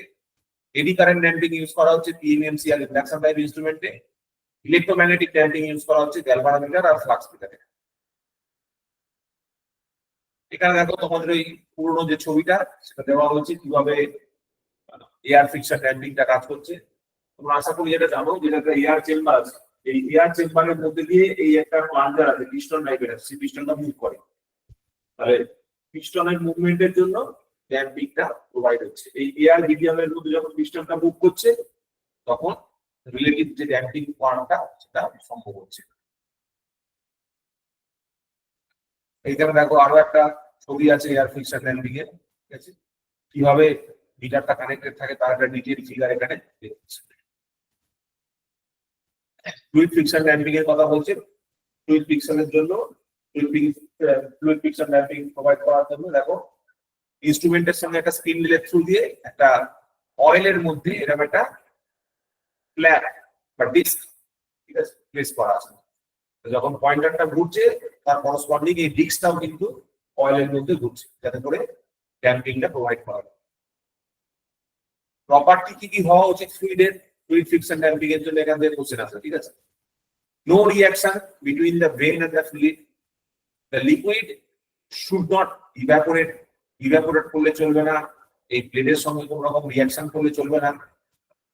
এডি কারেন্ট ড্যাম্পিং ইউজ করা হচ্ছে পিএমএমসি আর ইন্ডাকশন টাইপ ইনস্ট্রুমেন্টে। ইলেকট্রোম্যাগনেটিক ড্যাম্পিং ইউজ করা হচ্ছে গ্যালভানোমিটার আর ফ্লাক্স মিটারে। এখানে দেখো তোমাদের ওই পুরনো যে ছবিটা সেটা দেওয়া হচ্ছে কিভাবে এয়ার ফ্রিকশন ড্যাম্পিংটা কাজ করছে। তোমরা আশা করি যেটা জানো, যেটা একটা এয়ার চেম্বার আছে, এই এয়ার চেম্বারের মধ্যে দিয়ে এই একটা প্লাঞ্জার আছে, পিস্টন টাইপের আছে, সেই পিস্টনটা মুভ করে। তাহলে পিস্টনের মুভমেন্টের জন্য ড্যাম্পিংটা প্রোভাইড হচ্ছে। এই এয়ার মিডিয়ামের মধ্যে যখন পিস্টনটা মুভ করছে তখন রিলেটিভ যে ড্যাম্পিং করাটা সেটা সম্ভব হচ্ছে। এইখানে দেখো আরো একটা ছবি আছে এয়ার ফ্রিকশন ড্যাম্পিং এর, ঠিক আছে, কিভাবে মিটারটা কানেক্টেড থাকে তার একটা ডিটেইল ফিগার এখানে দেখছি। ফ্লুইড ফ্রিকশন ড্যাম্পিং এর কথা বলছে। ফ্লুইড ফ্রিকশনের জন্য ফ্লুইড ফ্রিকশন ড্যাম্পিং প্রোভাইড করার জন্য দেখো ইনস্ট্রুমেন্টের সঙ্গে একটা স্পিন্ডলের থ্রু দিয়ে একটা অয়েলের মধ্যে এরকম একটা ফ্ল্যাট বা ডিস্ক, ঠিক আছে, প্লেস করা আছে। যখন পয়েন্টারটা ঘুরছে তার করসপন্ডিং এই ডিস্কটাও কিন্তু অয়েলের মধ্যে ঘুরছে, যাতে করে ড্যাম্পিংটা প্রোভাইড করা যায়। প্রপার্টি কি কি হওয়া উচিত ফ্লুইডের? ফ্লুইড ফ্রিকশন ড্যাম্পিং এর জন্য এখান থেকে কোশ্চেন আছে, ঠিক আছে। No reaction between the vane and the fluid. The liquid should not evaporate করলে চলবে না, এই ব্লেডের সঙ্গে কোনো রকম রিঅ্যাকশন করলে চলবে না।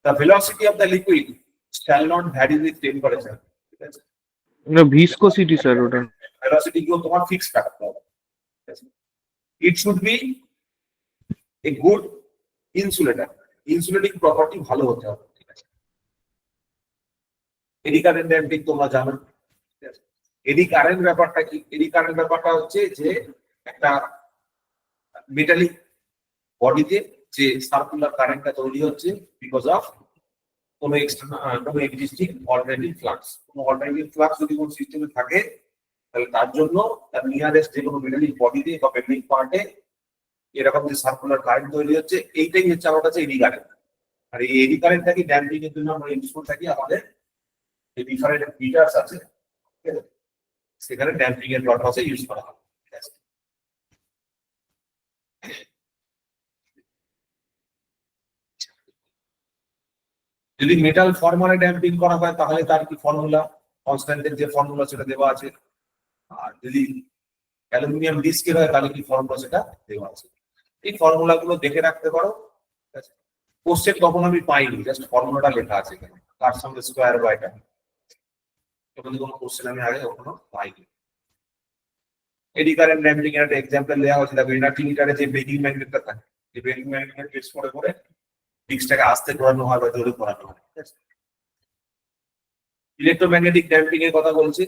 The velocity of the liquid shall not vary with temperature, ঠিক আছে। ভিসকোসিটি স্যার ওটা। ভেলোসিটি গুলো তোমার ফিক্স রাখতে হবে, ঠিক আছে। It should B a good insulator, insulating property ভালো হতে হবে, ঠিক আছে। এডি কারেন্ট ড্যাম্পিং তোমরা জানো, ঠিক আছে। এডি কারেন্ট ব্যাপারটা কি? এডি কারেন্ট ব্যাপারটা হচ্ছে যে একটা মেটালিক বডিতে যে সার্কুলার কারেন্টটা তৈরি হচ্ছে বিকজ অফ কোনো কোনো এক্সিস্টিং অল্টারনেটিভ ফ্লাক্স। কোনো অল্টারনেটিভ ফ্লাক্স যদি কোনো সিস্টেমে থাকে তাহলে তার জন্য তার নিয়ারেস্ট যে কোনো মেটালিক বডিতে বা মেটালিক পার্টে এরকম যে সার্কুলার কারেন্ট তৈরি হচ্ছে, এইটাই হচ্ছে আমার কাছে এডি কারেন্ট। আর এই এডি কারেন্টটাকে ড্যাম্পিং এর জন্য আমরা ইউজ করে থাকি আমাদের যে ডিফারেন্ট মিটারস আছে, ঠিক আছে, সেখানে ড্যাম্পিং এর পারপাসে ইউজ করা হয়, ঠিক আছে। যদি মেটাল ফর্মালে ড্যাম্পিং করা হয় তাহলে তার কি ফর্মুলা, কনস্ট্যান্টের যে ফর্মুলা সেটা দেওয়া আছে। আর যদি অ্যালুমিনিয়াম ডিস্কের হয় তাহলে কি ফর্মুলা সেটা দেওয়া আছে। এই ফর্মুলা গুলো দেখে রাখতে পারো, ঠিক আছে। কোশ্চেন তখন আমি পাইনি, জাস্ট ফর্মুলাটা লেখা আছে এখানে, তার সঙ্গে স্কোয়ার বা এটা। এখানে কোনো কোশ্চেন আমি আগে কখনো পাইনি। এডি কারেন্ট ড্যাম্পিং এর একটা এক্সাম্পল দেওয়া হয়েছে। দেখো ইনার্জি মিটারে যে ব্রেকিং ম্যাগনেটটা থাকে, এই ব্রেকিং ম্যাগনেট টেস্ট করে ডিস্কটাকে আস্তে ঘোরানো হয় বা জোরে ঘোরানো হয়, ঠিক আছে। ইলেকট্রোম্যাগনেটিক ড্যাম্পিং এর কথা বলছি।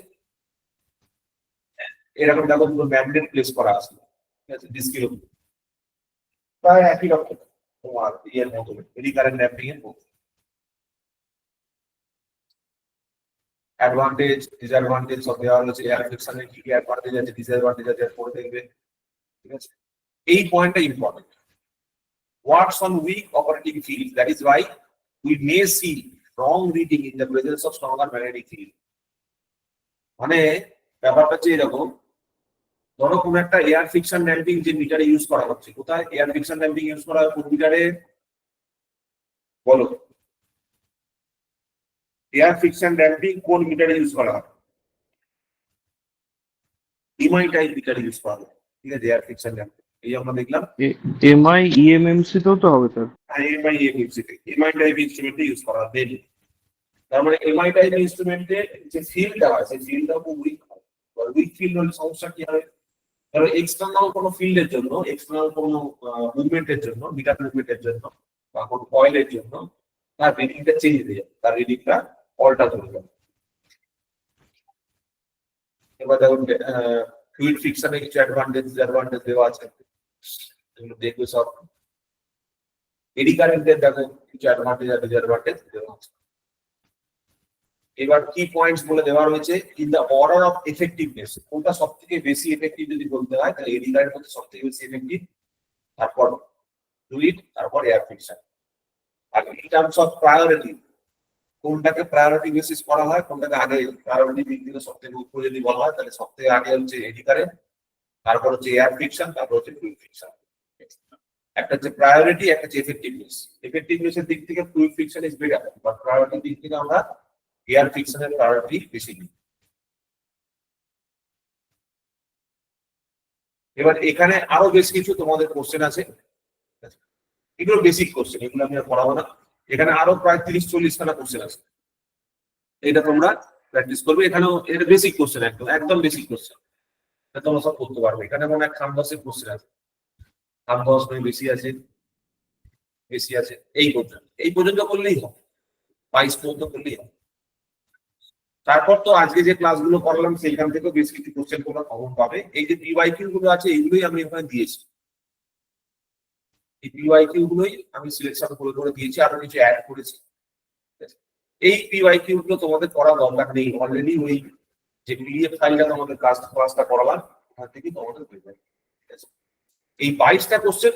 এরকম দেখো পুরো ম্যাগনেট প্লেস করা আছে, ঠিক আছে, ডিস্কের উপর, প্রায় একই রকম তোমার ইয়ের মতো এডি কারেন্ট ড্যাম্পিং এর মতো। অ্যাডভান্টেজ ডিসঅ্যাডভান্টেজ সব দেওয়া হচ্ছে। এয়ার ফ্রিকশনের কি কি অ্যাডভান্টেজ আছে, ডিসঅ্যাডভান্টেজ আছে পড়ে দেখবে, ঠিক আছে। এই পয়েন্টটা important. Works on weak operating field. That is why we may see wrong reading in the presence of stronger magnetic field. মানে ব্যাপারটা হচ্ছে এরকম, ধরো কোন একটা এয়ার ফ্রিকশন ড্যাম্পিং যে মিটারে ইউজ করা হচ্ছে, কোথায় এয়ার ফ্রিকশন ড্যাম্পিং ইউজ করা হয়? কোন মিটারে বলো? এয়ার ফ্রিকশন ড্যাম্পিং কোন মিটারে ইউজ করা হয়? এমআই টাইপ মিটারে ইউজ করা হয়, ঠিক আছে, এয়ার ফ্রিকশন ড্যাম্পিং। এই আমরা দেখলাম এমআই ইএমএমসি তেও তো হবে স্যার। এমআই টাইপ ইনস্ট্রুমেন্টে ইউজ করা হয়। তার মানে এমআই টাইপ ইনস্ট্রুমেন্টে যে ফিল্ডটা হয় সেই ফিল্ডটা খুব উইক হয়। উইক ফিল্ড হলে সমস্যা কি হবে? ধরো এক্সটার্নাল কোনো ফিল্ডের জন্য, এক্সটার্নাল কোনো মুভমেন্টের জন্য, মিটার মুভমেন্টের জন্য বা কোনো কয়েলের জন্য তার রিডিংটা চেঞ্জ হয়ে যাবে, তার রিডিংটা অল্টার হয়ে যাবে। এবার দেখুন ফ্লুইড ফ্রিকশনে কিছু অ্যাডভান্টেজ ডিসঅ্যাডভান্টেজ দেওয়া আছে, এগুলো দেখবে সব। এডি কারেন্টের দেখো কিছু অ্যাডভান্টেজ আর ডিসঅ্যাডভান্টেজ দেওয়া আছে। এবার কি পয়েন্টস বলে দেওয়া রয়েছে in the order of effectiveness. কোনটা সব থেকে বেশি এফেক্টিভ যদি বলতে হয় তাহলে এডি কারেন্ট হচ্ছে সব থেকে বেশি এফেক্টিভ, তারপর ফ্লুইড, তারপর এয়ার ফ্রিকশন। আর ইন টার্মস অফ প্রায়োরিটি কোনটাকে প্রায়োরিটি বেসিস করা হয়, কোনটাকে আগে প্রায়োরিটি দিক থেকে সব থেকে উপরে যদি বলা হয় তাহলে সব থেকে আগে হচ্ছে এডি কারেন্ট, তারপর হচ্ছে এয়ার ফ্রিকশন, তারপর হচ্ছে ফ্লুইড ফ্রিকশন। একটা হচ্ছে প্রায়োরিটি, একটা হচ্ছে এফেক্টিভনেস। এফেক্টিভনেসের দিক থেকে fluid friction is better, but প্রায়োরিটির দিক থেকে আমরা এয়ার ফ্রিকশনের প্রায়োরিটি বেশি দিই। এবার এখানে আরো বেশ কিছু তোমাদের কোশ্চেন আছে, এগুলো বেসিক কোশ্চেন, এগুলো আমি আর পড়াবো না। এখানে আরো প্রায় 30-40 খানা কোশ্চেন আছে, এটা তোমরা প্র্যাকটিস করবে। এখানেও এটা বেসিক কোশ্চেন, একদম বেসিক কোশ্চেন, তোমরা সব করতে পারবে। এখানে মনে হয় খামবাসের কোশ্চেন আছে, 10 নয় বেশি আছে, এই পর্যন্ত করলেই হবে, 22 পর্যন্ত করলেই হবে। তারপর তো আজকে যে ক্লাসগুলো করলাম সেইখান থেকেও বেশ কিছু কোশ্চেন তোমরা কমন পাবে। এই যে পিওয়াইকিউ গুলো আছে এইগুলোই আমি এখানে দিয়েছি, এই পিওয়াইকিউ গুলোই আমি সিলেকশন করে দিয়েছি, আরো কিছু অ্যাড করেছি। ঠিক আছে? এই পিওয়াইকিউ গুলো তোমাদের করা দরকার নেই, অলরেডি ওই যে পিডিএফ ফাইলটা তোমাদের ক্লাসটা করালাম ওখান থেকে তোমাদের হয়ে যাবে। ঠিক আছে? এই 22টা কোশ্চেন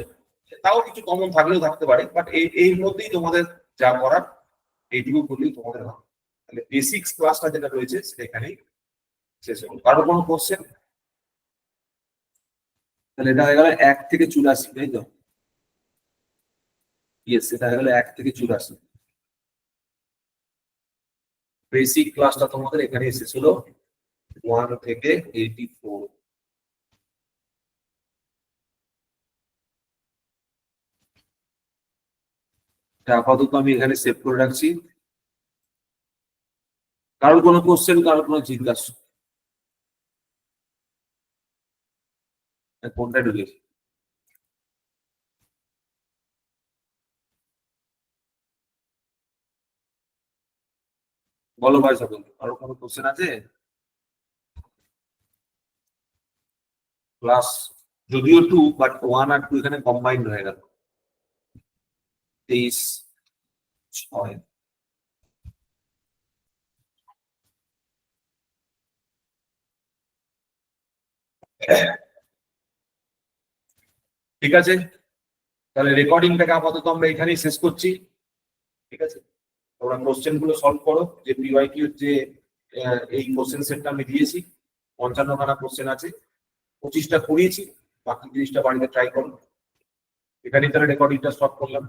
তাও কিছু কমন থাকলেও থাকতে পারে, বাট এর মধ্যেই তোমাদের যা করার এইটুকু করলেই তোমাদের হবে। তাহলে বেসিক্স ক্লাসটা যেটা রয়েছে সেখানেই শেষ হলো। কারো কোনো কোশ্চেন? তাহলে এটা হয়ে গেল 1 থেকে 84, তাই তো? ইয়েস, এটা হয়ে গেল 1 থেকে 84। বেসিক ক্লাসটা তোমাদের এখানে শেষ হলো, 1 থেকে 84। আপাতত আমি এখানে সেভ করে রাখছি। কারোর কোনো কোশ্চেন, কারোর কোনো জিজ্ঞাসা? কোনটা ঢুকেছে? বলো ভাই সকল, কারোর কোনো কোশ্চেন আছে? ক্লাস যদিও 2, বাট 1 আর 2 এখানে কম্বাইন্ড হয়ে গেল। 23/6। ঠিক আছে, তাহলে রেকর্ডিংটাকে আপাতত আমরা এখানেই শেষ করছি। ঠিক আছে, তোমরা কোশ্চেন গুলো সলভ করো। যে পিওয়াইকিউ যে এই কোশ্চেন সেটটা আমি দিয়েছি, 55খানা কোশ্চেন আছে, 25টা করিয়েছি, বাকি 30টা বাড়িতে ট্রাই করো। এখানেই তাহলে রেকর্ডিংটা স্টপ করলাম।